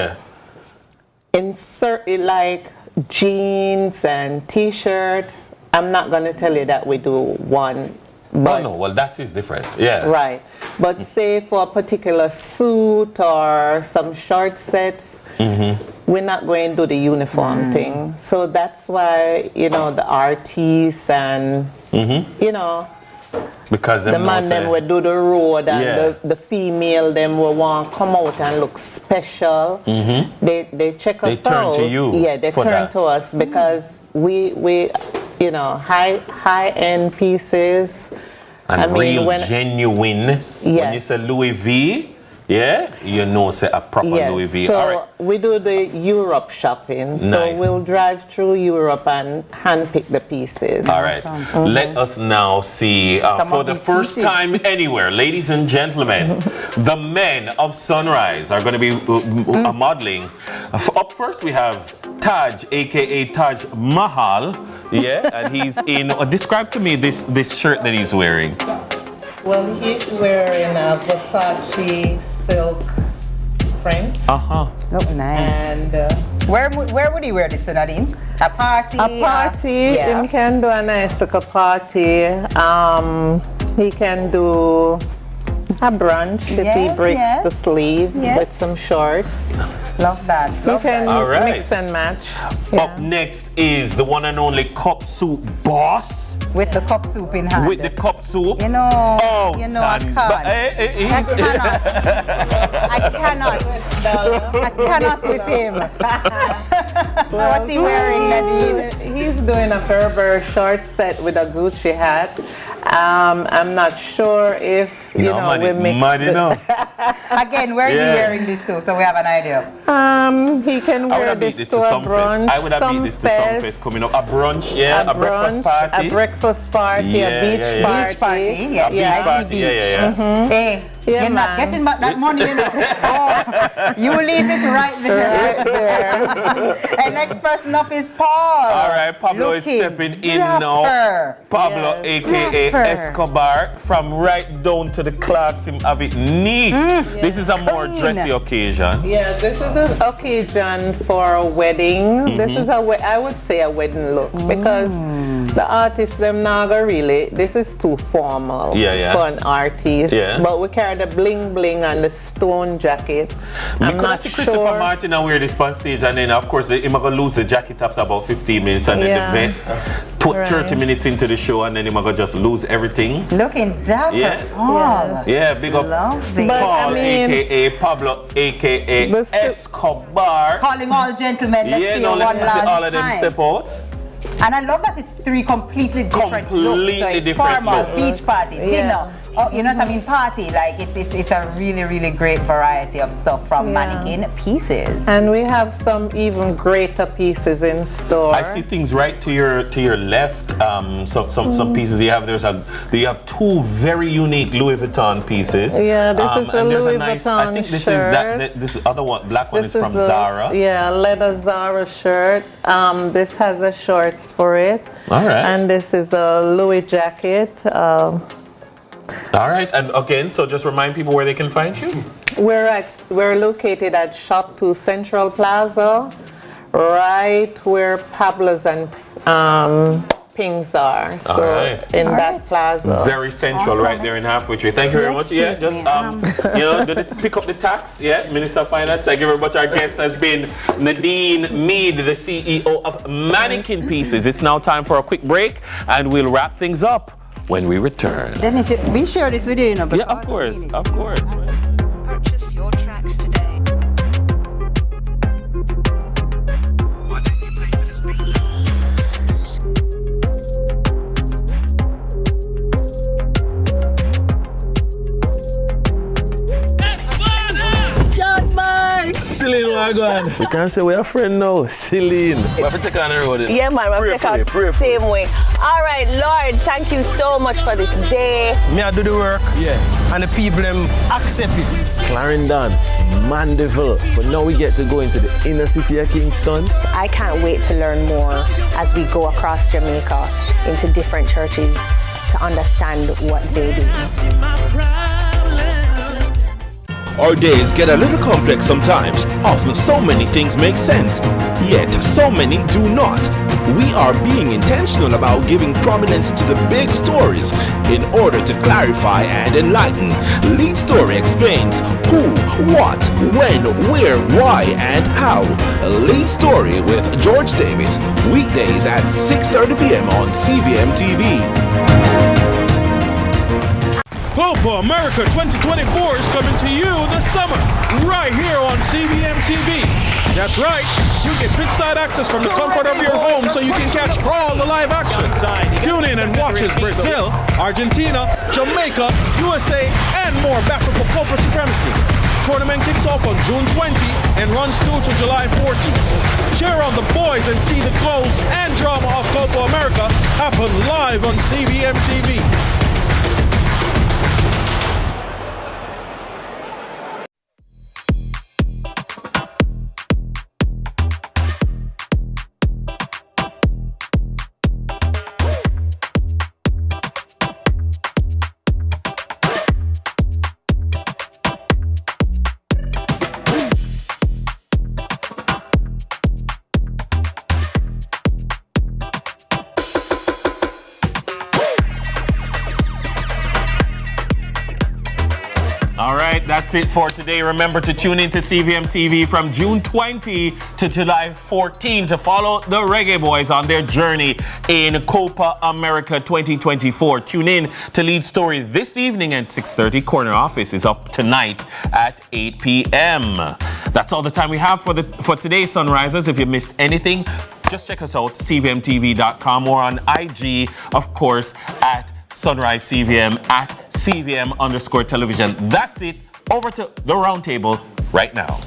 Insert it like jeans and t-shirt. I'm not going to tell you that we do one. But no, well, that is different. Right. But say for a particular suit or some short sets, we're not going to do the uniform thing. So that's why, you know, the artists and, you know, because the man them will do the road and the female them will want to come out and look special. They check us out. They turn to you. Yeah, they turn to us because we you know, high-end pieces. And I mean, real genuine. When you say Louis V, you know, say a proper Louis V. So all right. we do the Europe shopping. So we'll drive through Europe and handpick the pieces. All right. Let us now see, for the first time anywhere, ladies and gentlemen, the men of Sunrise are going to be modeling. Up first, we have Taj, a.k.a. Taj Mahal. And he's in, describe to me this shirt that he's wearing. Well, he's wearing a Versace silk print. Look nice. And where would he wear this to, Nadine? A party? A party. He can do a nice look a party. He can do a brunch if he breaks the sleeve with some shorts. Love that. You can mix and match. Up next is the one and only Cup Soup Boss. With the cup soup in hand. With the cup soup. You know, I cannot with him. What's he wearing, Nadine? He's doing a Berber short set with a Gucci hat. I'm not sure if, you know, we mix Again, where is he wearing this to? So we have an idea. He can wear this to a brunch. I would have beat this to some fest coming up. A brunch, a breakfast party. A breakfast party, a beach party. Beach party, yes. A beach party, Hey, you're not getting back that money, you know. You leave it right there. Right there. And next person up is Paul. All right, Pablo is stepping in now. Pablo, a.k.a. Escobar, from right down to the clocks, him have it neat. This is a more dressy occasion. Yeah, this is an occasion for a wedding. This is I would say a wedding look because the artists them now really, this is too formal for an artist. But we carry the bling bling and the stone jacket. I'm not sure. Christopher Martin and wear this on stage, and then of course he's gonna lose the jacket after about 15 minutes, and then the vest 30 minutes into the show, and then he's gonna just lose everything. Looking dapper, Paul. Big up Paul, aka Pablo, aka Escobar. Calling all gentlemen, let's see one last time. All of them step out. And I love that it's 3 completely different looks. So it's formal, beach party, dinner. Oh, you know what I mean? Party. Like it's a really, really great variety of stuff from mannequin pieces. And we have some even greater pieces in store. I see things right to your left. Some pieces you have. You have 2 very unique Louis Vuitton pieces. Yeah, this is a Louis Vuitton I think this shirt. this other one, black one, is from Zara. Yeah, leather Zara shirt. This has the shorts for it. All right. And this is a Louis jacket. All right, and again, so just remind people where they can find you. We're located at Shop 2 Central Plaza, right where Pablo's and Pings are. So in that plaza. Very central, right there in Halfway Tree. Thank you very much. Yeah, just pick up the tax. Yeah, Minister of Finance. Thank you very much. Our guest has been Nadine Mead, the CEO of Mannequin Pieces. It's now time for a quick break, and we'll wrap things up when we return. Dennis, we share this with you, Yeah, of course, of course. Purchase your tracks today. John Mike! Still in my God. We can't say we're a friend now. Celine. We have to take on the road. Yeah, man, we'll take out the same way. All right, Lord, thank you so much for this day. Me, I do the work. Yeah. And the people them accept it. Clarendon, Mandeville. But now we get to go into the inner city of Kingston. I can't wait to learn more as we go across Jamaica into different churches to understand what they do. Our days get a little complex sometimes. Often so many things make sense, yet so many do not. We are being intentional about giving prominence to the big stories in order to clarify and enlighten. Lead Story explains who, what, when, where, why, and how. Lead Story with George Davis, weekdays at 6:30 p.m. on CVMTV. Copa America 2024 is coming to you this summer, right here on CVMTV. That's right, you get big-side access from the comfort of your home so you can catch all the live action. Tune in and watch as Brazil, Argentina, Jamaica, USA, and more battle for Copa Supremacy. Tournament kicks off on June 20 and runs through to July 14th. Cheer on the boys and see the goals and drama of Copa America happen live on CVMTV. That's it for today. Remember to tune in to CVM TV from June 20 to July 14 to follow the Reggae Boys on their journey in Copa America 2024. Tune in to Lead Story this evening at 6:30. Corner Office is up tonight at 8 p.m. That's all the time we have for today's Sunrisers. If you missed anything, just check us out, cvmtv.com, or on IG, of course, at Sunrise CVM, at CVM_television. That's it. Over to the round table right now.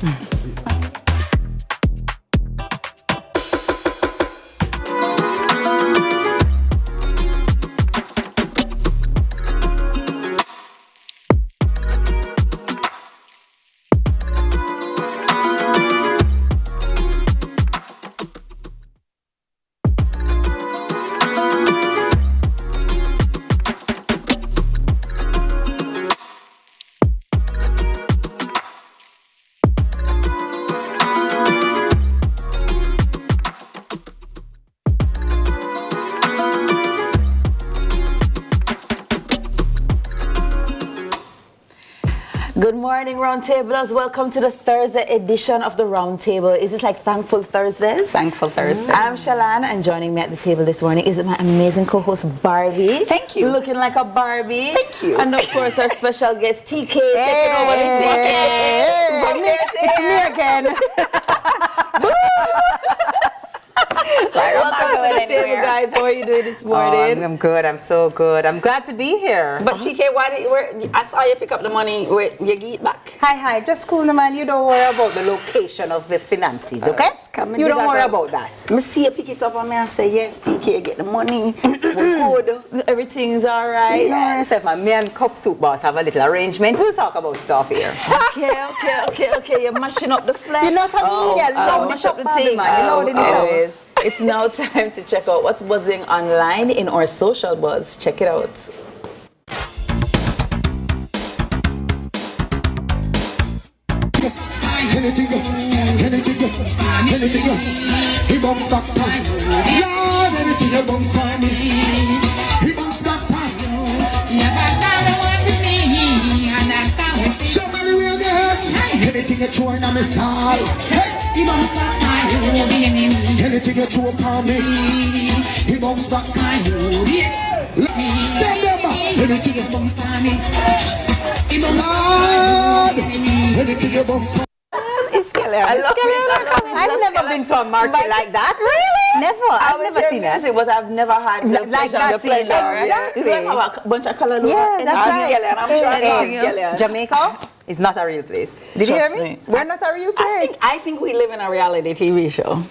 Good morning, Roundtablers. Welcome to the Thursday edition of the Roundtable. Is it like Thankful Thursdays? Thankful Thursdays. I'm Shalan, and joining me at the table this morning is my amazing co-host Barbie. Thank you. Looking like a Barbie. Thank you. And of course, our special guest TK taking over this weekend. From here to It's me again. Welcome to the table, guys. How are you doing this morning? Oh, I'm good. I'm so good. I'm glad to be here. But TK, I saw you pick up the money. Where you get it back? Hi. Just cool, man. You don't worry about the location of the finances, okay? You don't worry about that. Me see you pick it up and me and say, yes, TK, get the money. We're good. Everything's all right. Yes. Me and Cup Soup Boss have a little arrangement. We'll talk about stuff here. Okay. You're mashing up the flex. You're not a media. Mash up the team. Man. You know what it is. It's now time to check out what's buzzing online in our social buzz. Check it out. Anything you throw in my style, he won't stop my anything you throw upon me, he won't stop my send them up. Anything you won't stop me, he won't stop anything you won't stop. I've never been to a market like that. Really? Never. I've never seen that. But I've never had the like that. Exactly. It's like a bunch of color. Yeah, that's right. I'm sure Jamaica is not a real place. Did you hear me? We're not a real place. I think we live in a reality TV show.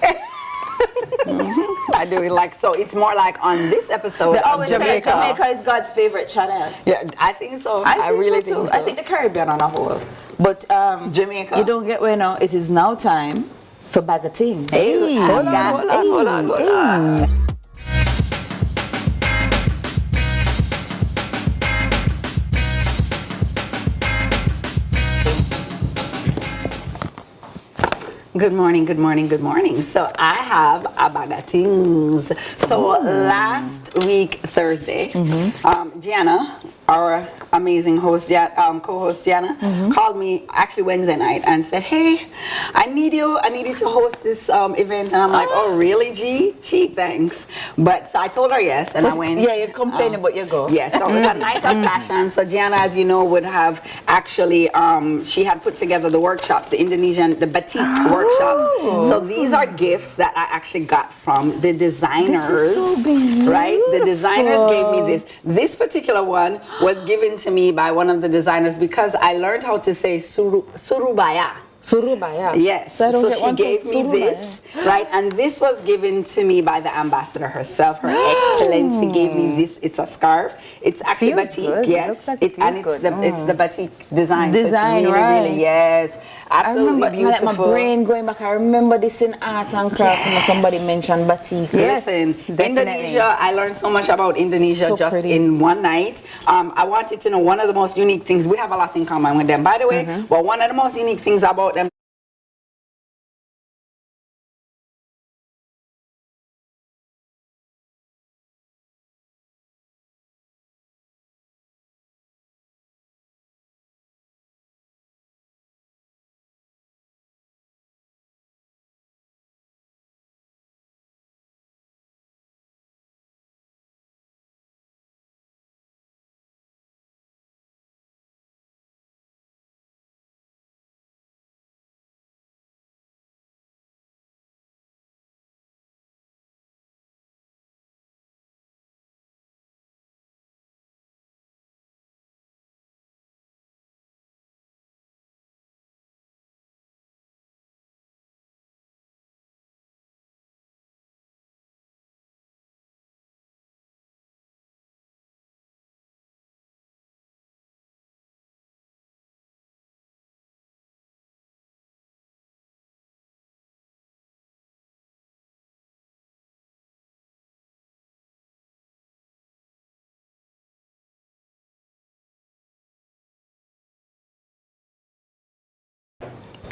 I do it like so. It's more like on this episode of Jamaica. Jamaica is God's favorite channel. Yeah, I think so. I really think so too. think so. I think the Caribbean on a whole. But Jamaica. You don't get where now. It is now time for bag of things. Hey, hold on. Good morning, good morning, good morning. So I have a bag of things. So last week, Thursday, Gianna, our amazing host, co-host Gianna, called me actually Wednesday night and said, hey, I need you to host this event. And I'm like, oh, really, G? Gee, thanks. But so I told her yes, and I went. Yeah, you're complaining, but you go. Yes, so it was a night of fashion. So Gianna, as you know, would have actually, she had put together the workshops, the batik workshops. So these are gifts that I actually got from the designers. This is so beautiful. Right? The designers gave me this. This particular one was given to me by one of the designers because I learned how to say surubaya. Surubaya. Yes. So she gave me this, right? And this was given to me by the ambassador herself. Her Excellency gave me this. It's a scarf. It's actually batik. Yes. It's the batik design. Design, so it's really, right? really, yes. Absolutely beautiful. My brain going back. I remember this in art and craft. Yes. Somebody mentioned batik. Yes. Listen, Indonesia. I learned so much about Indonesia in one night. I wanted to know one of the most unique things. We have a lot in common with them, by the way. But one of the most unique things about them.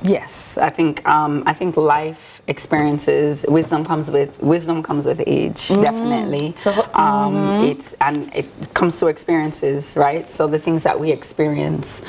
Yes, I think life experiences, wisdom comes with age, definitely. So, it comes to experiences, right? So the things that we experience,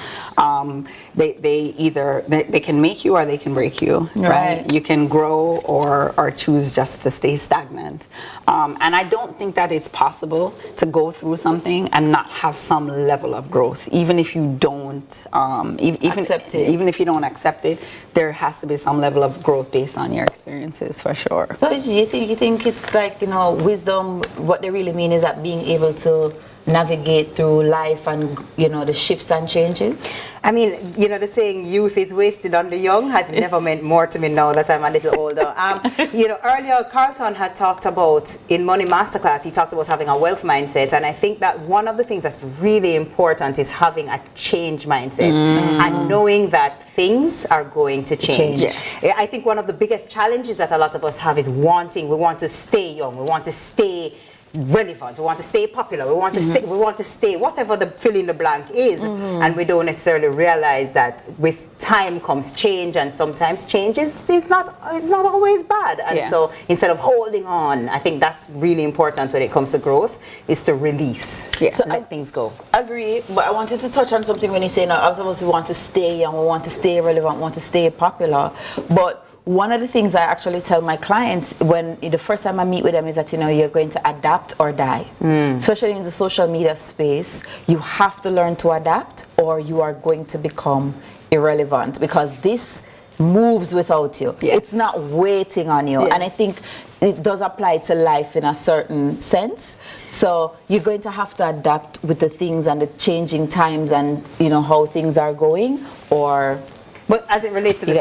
they can make you or they can break you, right? You can grow or choose just to stay stagnant. And I don't think that it's possible to go through something and not have some level of growth, even if you don't accept it. Even if you don't accept it, there has to be some level of growth based on your experiences, for sure. So you think it's like, wisdom, what they really mean is that being able to navigate through life and, the shifts and changes? I mean, the saying youth is wasted on the young has never meant more to me now that I'm a little older. Earlier Carlton had talked about, in Money Masterclass, he talked about having a wealth mindset. And I think that one of the things that's really important is having a change mindset and knowing that things are going to change. Yes. I think one of the biggest challenges that a lot of us have is we want to stay young, we want to stay relevant, we want to stay popular, we want to stay whatever the fill in the blank is, and we don't necessarily realize that with time comes change, and sometimes change is not always bad. And so instead of holding on, I think that's really important when it comes to growth, is to release. So let things go. Agree, but I wanted to touch on something when you say now, we want to stay young, we want to stay relevant, we want to stay popular, but one of the things I actually tell my clients when the first time I meet with them is that you're going to adapt or die. Especially in the social media space, you have to learn to adapt or you are going to become irrelevant, because this moves without you. It's not waiting on you. And I think it does apply to life in a certain sense. So you're going to have to adapt with the things and the changing times and, you know, how things are going, or... But as it relates to the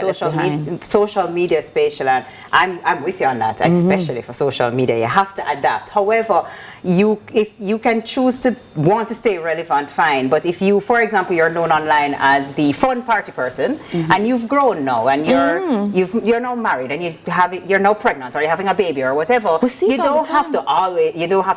social media space, and I'm with you on that, especially for social media. You have to adapt. However, if you can choose to want to stay relevant, fine. But if you, for example, you're known online as the fun party person, and you've grown now, and you're now married, and you're now pregnant, or you're having a baby, or whatever, you don't have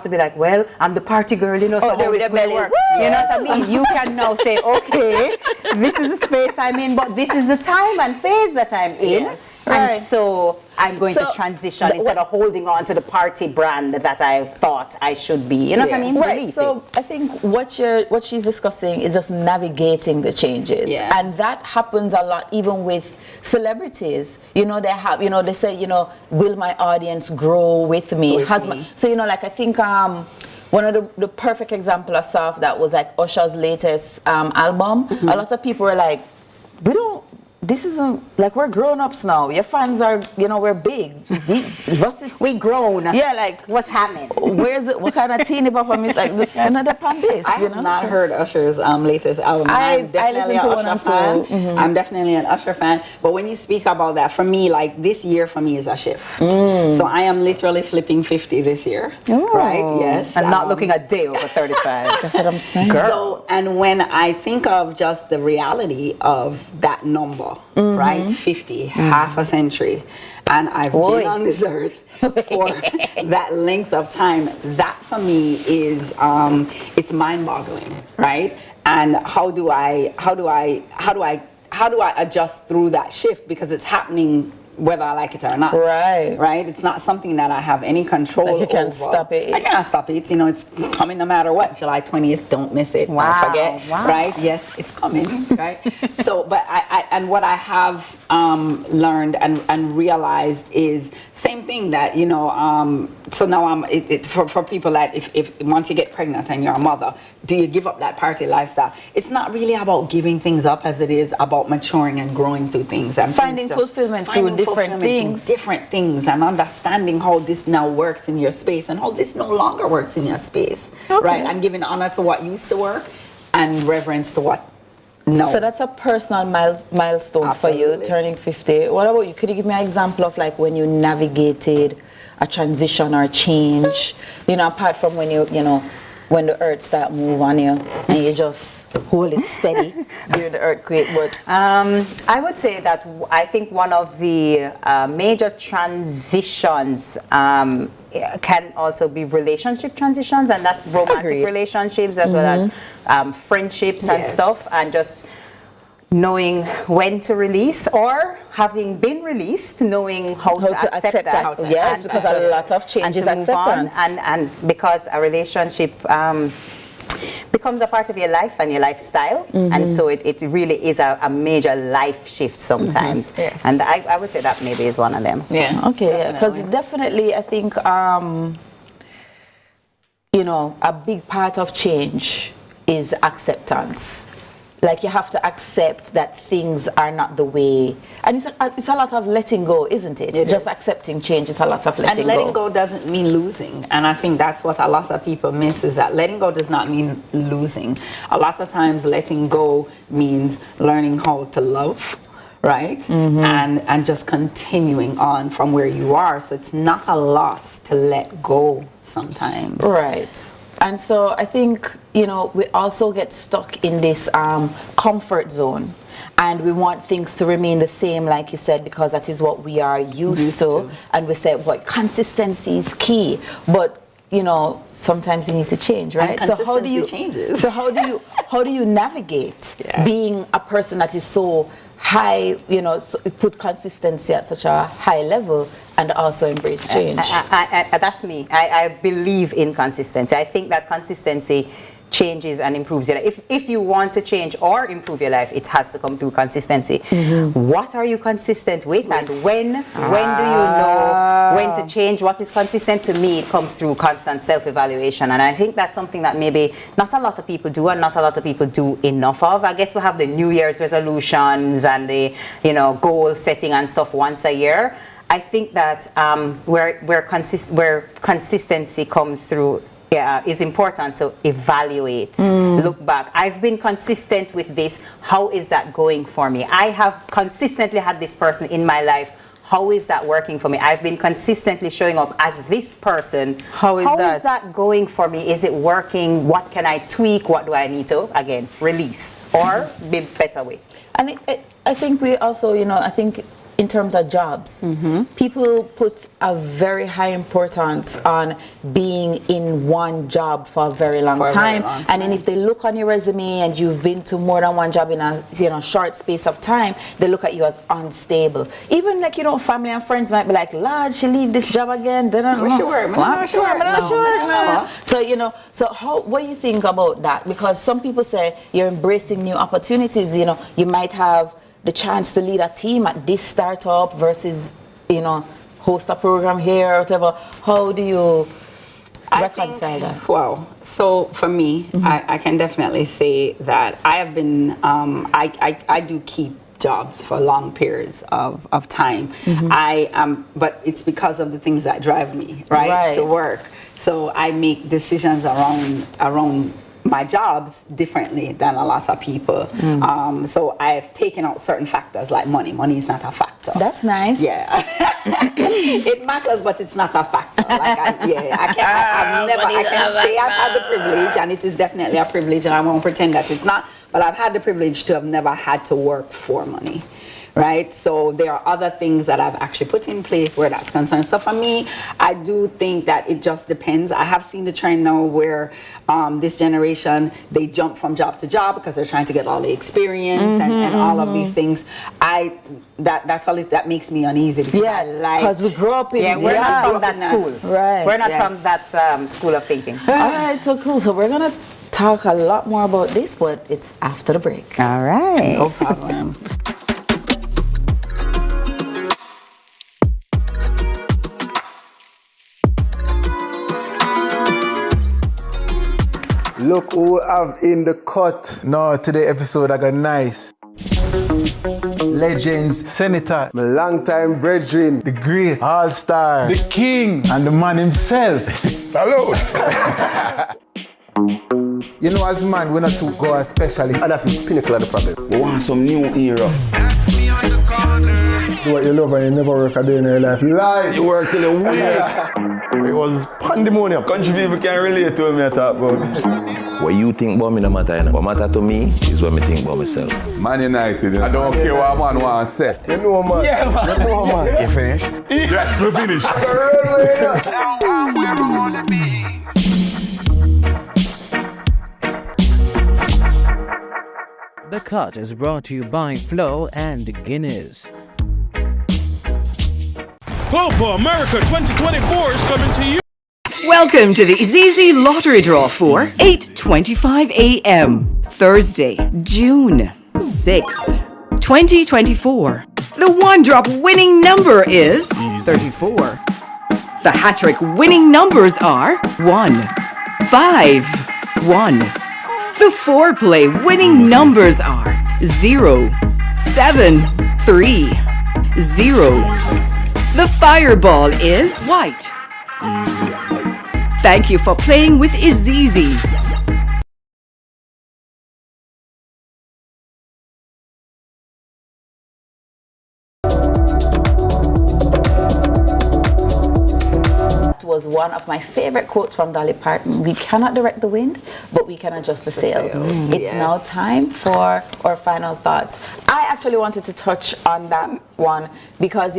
to be like, well, I'm the party girl, you know, so there with a belly. You know what I mean? You can now say, okay, this is the space I'm in, but this is the time and phase that I'm in. Yes. And so I'm going to transition instead of holding on to the party brand that I thought I should be. You know what I mean? Right. So I think what she's discussing is just navigating the changes. Yeah. And that happens a lot even with celebrities. You know, they say, you know, will my audience grow with me? So, you know, like I think one of the perfect example I saw of that was like Usher's latest album. A lot of people were like, this isn't, like, we're grown-ups now. Your fans are, you know, we're big. We grown. Yeah, like, what's happening? Where's it? What kind of teeny bop is like another pan this? I have not heard Usher's latest album. I listened to one or two. I'm definitely an Usher fan. But when you speak about that, for me, like, this year for me is a shift. So I am literally flipping 50 this year. Right? Yes. And not looking a day over 35. That's what I'm saying. So, and when I think of just the reality of that number, right? 50, half a century. And I've been on this earth for that length of time. That for me is, it's mind-boggling, right? And how do I adjust through that shift, because it's happening whether I like it or not. Right? It's not something that I have any control over. You can't stop it. I can't stop it. You know, it's coming no matter what. July 20th, don't miss it. Don't forget. Right? Yes, it's coming. Right? So, but and what I have learned and realized is same thing that, you know, so now for people that if once you get pregnant and you're a mother, do you give up that party lifestyle? It's not really about giving things up as it is about maturing and growing through things and finding fulfillment through different things and understanding how this now works in your space and how this no longer works in your space, right? And giving honor to what used to work and reverence to what So that's a personal milestone for you, turning 50. What about you? Could you give me an example of like when you navigated a transition or change, you know, apart from when you know, when the earth start move on you and you just hold it steady during the earthquake? But I would say that I think one of the major transitions can also be relationship transitions, and that's romantic relationships as well as friendships and stuff, and just knowing when to release, or having been released, knowing how to accept that. Yes, because a lot of changes, acceptance. And because a relationship becomes a part of your life and your lifestyle, and so it really is a major life shift sometimes. Yes. And I would say that maybe is one of them. Yeah, okay, because definitely I think, you know, a big part of change is acceptance. Like, you have to accept that things are not the way, and it's a lot of letting go, isn't it? Just accepting change is a lot of letting go. And letting go doesn't mean losing, and I think that's what a lot of people miss, is that letting go does not mean losing. A lot of times letting go means learning how to love, right? And just continuing on from where you are. So it's not a loss to let go sometimes. Right. And so I think, you know, we also get stuck in this comfort zone, and we want things to remain the same, like you said, because that is what we are used to. And we say, well, consistency is key. But, you know, sometimes you need to change, right? And consistency changes. So how do you navigate being a person that is so high, you know, put consistency at such a high level and also embrace change? That's me. I believe in consistency. I think that consistency changes and improves your life. If you want to change or improve your life, it has to come through consistency. What are you consistent with, and when do you know when to change? What is consistent? To me, it comes through constant self-evaluation, and I think that's something that maybe not a lot of people do, and not a lot of people do enough of. I guess we have the New Year's resolutions and the, you know, goal setting and stuff once a year. I think that where consistency comes through is important to evaluate, look back. I've been consistent with this. How is that going for me? I have consistently had this person in my life. How is that working for me? I've been consistently showing up as this person. How is that going for me? Is it working? What can I tweak? What do I need to, again, release or be better with? And I think we also, I think in terms of jobs, people put a very high importance on being in one job for a very long time. And then if they look on your resume and you've been to more than one job in a short space of time, they look at you as unstable. Even like, family and friends might be like, Lord, she leave this job again. Where she work? So, so what do you think about that? Because some people say you're embracing new opportunities. You might have the chance to lead a team at this startup versus, host a program here or whatever. How do you reconcile that? Wow. So for me, I can definitely say that I have been, I do keep jobs for long periods of time. But it's because of the things that drive me, right? To work. So I make decisions around my jobs differently than a lot of people. So I've taken out certain factors like money. Money is not a factor. That's nice. Yeah. It matters, but it's not a factor. I can say I've had the privilege, and it is definitely a privilege, and I won't pretend that it's not, but I've had the privilege to have never had to work for money. Right? So there are other things that I've actually put in place where that's concerned. So for me, I do think that it just depends. I have seen the trend now where this generation, they jump from job to job because they're trying to get all the experience and all of these things. That makes me uneasy because I like... Because we grew up in... we're not from that school. Right. We're not from that school of thinking. All right, so cool. So we're going to talk a lot more about this, but it's after the break. All right. No problem. Look who we have in the cut. No, today episode I got nice. Legends, Senator, my longtime brethren, the great, all-star, the king, and the man himself. Salute! As man, we're not too go as specialists, and that's the pinnacle of the problem. We want some new era. Do what you love and you never work a day in your life. You lie! You work till a week. It was pandemonium. Country people can relate to me, I talk about. What you think about me no matter. What matter to me is what me think about myself. Man United, I don't care what man want to say. You know, man. Yeah, man. You know, man. You finished? Yes, we finished. The Cut is brought to you by Flow and Guinness. Copa America 2024 is coming to you. Welcome to the ZZ Lottery Draw for 8:25 a.m. Thursday, June 6th, 2024. The one-drop winning number is 34. The hat-trick winning numbers are 1, 5, 1. The four-play winning numbers are 0, 7, 3, 0. The fireball is white. Thank you for playing with Izizi. Was one of my favorite quotes from Dolly Parton. We cannot direct the wind, but we can adjust the sails. It's now time for our final thoughts. I actually wanted to touch on that one because,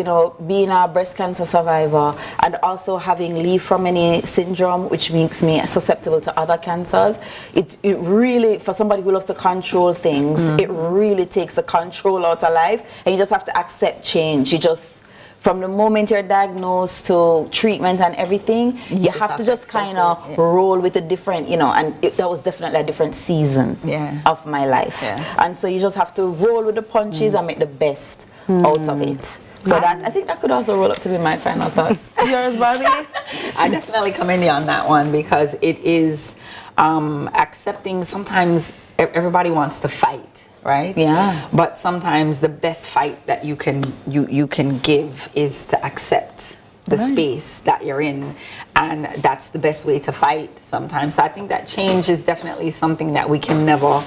being a breast cancer survivor and also having Lee from any syndrome, which makes me susceptible to other cancers, it really, for somebody who loves to control things, it really takes the control out of life, and you just have to accept change. From the moment you're diagnosed to treatment and everything, you have to just kind of roll with a different, and that was definitely a different season of my life. And so you just have to roll with the punches and make the best out of it. So I think that could also roll up to be my final thoughts. Yours, Barbie? I definitely commend you on that one because it is accepting. Sometimes everybody wants to fight. right? Yeah. But sometimes the best fight that you can give is to accept the space that you're in, and that's the best way to fight sometimes. So I think that change is definitely something that we can never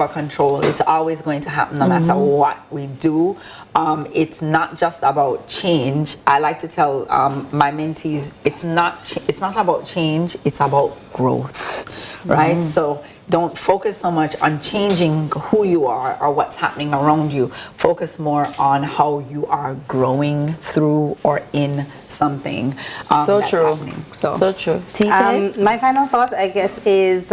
control. It's always going to happen no matter what we do. It's not just about change. I like to tell my mentees, it's not about change, it's about growth, right? So don't focus so much on changing who you are or what's happening around you. Focus more on how you are growing through or in something. So that's true. happening. So true. TK? My final thought, I guess, is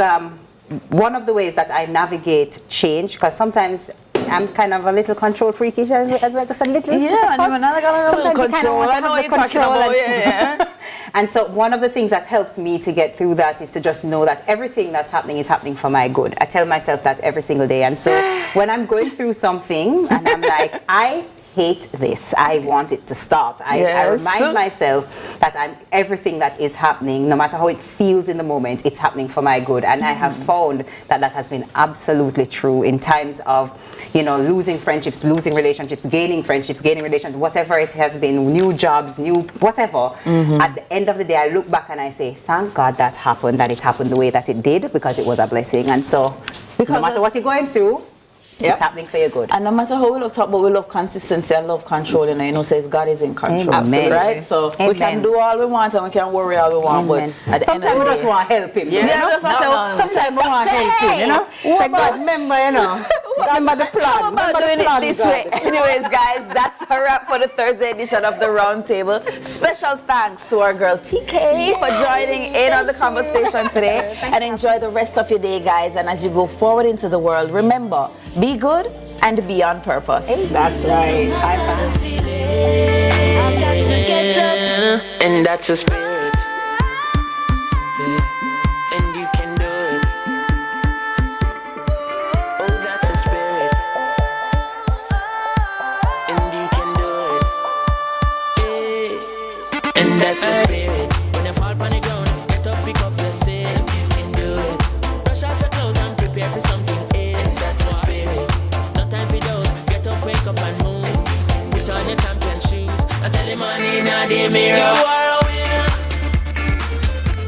one of the ways that I navigate change, because sometimes I'm kind of a little control freakish as well, just a little. Yeah, and even I got a little control. I know what you're talking about. Yeah. And so one of the things that helps me to get through that is to just know that everything that's happening is happening for my good. I tell myself that every single day. And so when I'm going through something and I'm like, I hate this, I want it to stop. I remind myself that everything that is happening, no matter how it feels in the moment, it's happening for my good. And I have found that that has been absolutely true in times of, losing friendships, losing relationships, gaining friendships, gaining relations, whatever it has been, new jobs, new whatever. At the end of the day, I look back and I say, thank God that happened, that it happened the way that it did, because it was a blessing. And so, no matter what you're going through, it's happening for your good. And no matter how we love talk, but we love consistency and love control, says God is in control. Amen. Right? So we can do all we want and we can worry all we want, but at the end of sometimes the we day, just want to help him. Sometimes we want to help him, Say, God, remember, remember the plan. How about doing it this way? Anyways, guys, that's a wrap for the Thursday edition of the Roundtable. Special thanks to our girl TK for joining in on the conversation today. And enjoy the rest of your day, guys. And as you go forward into the world, remember, be good and be on purpose. That's right. High five. And that's a spirit. And you can do it. Oh, that's a spirit. And you can do it. And that's a spirit. When you fall on the ground, get up, pick up your sin. You can do it. Brush off your clothes and prepare for something else. That's a spirit. No time for those. Get up, wake up and move. Put on your champion shoes. I tell the man in the mirror.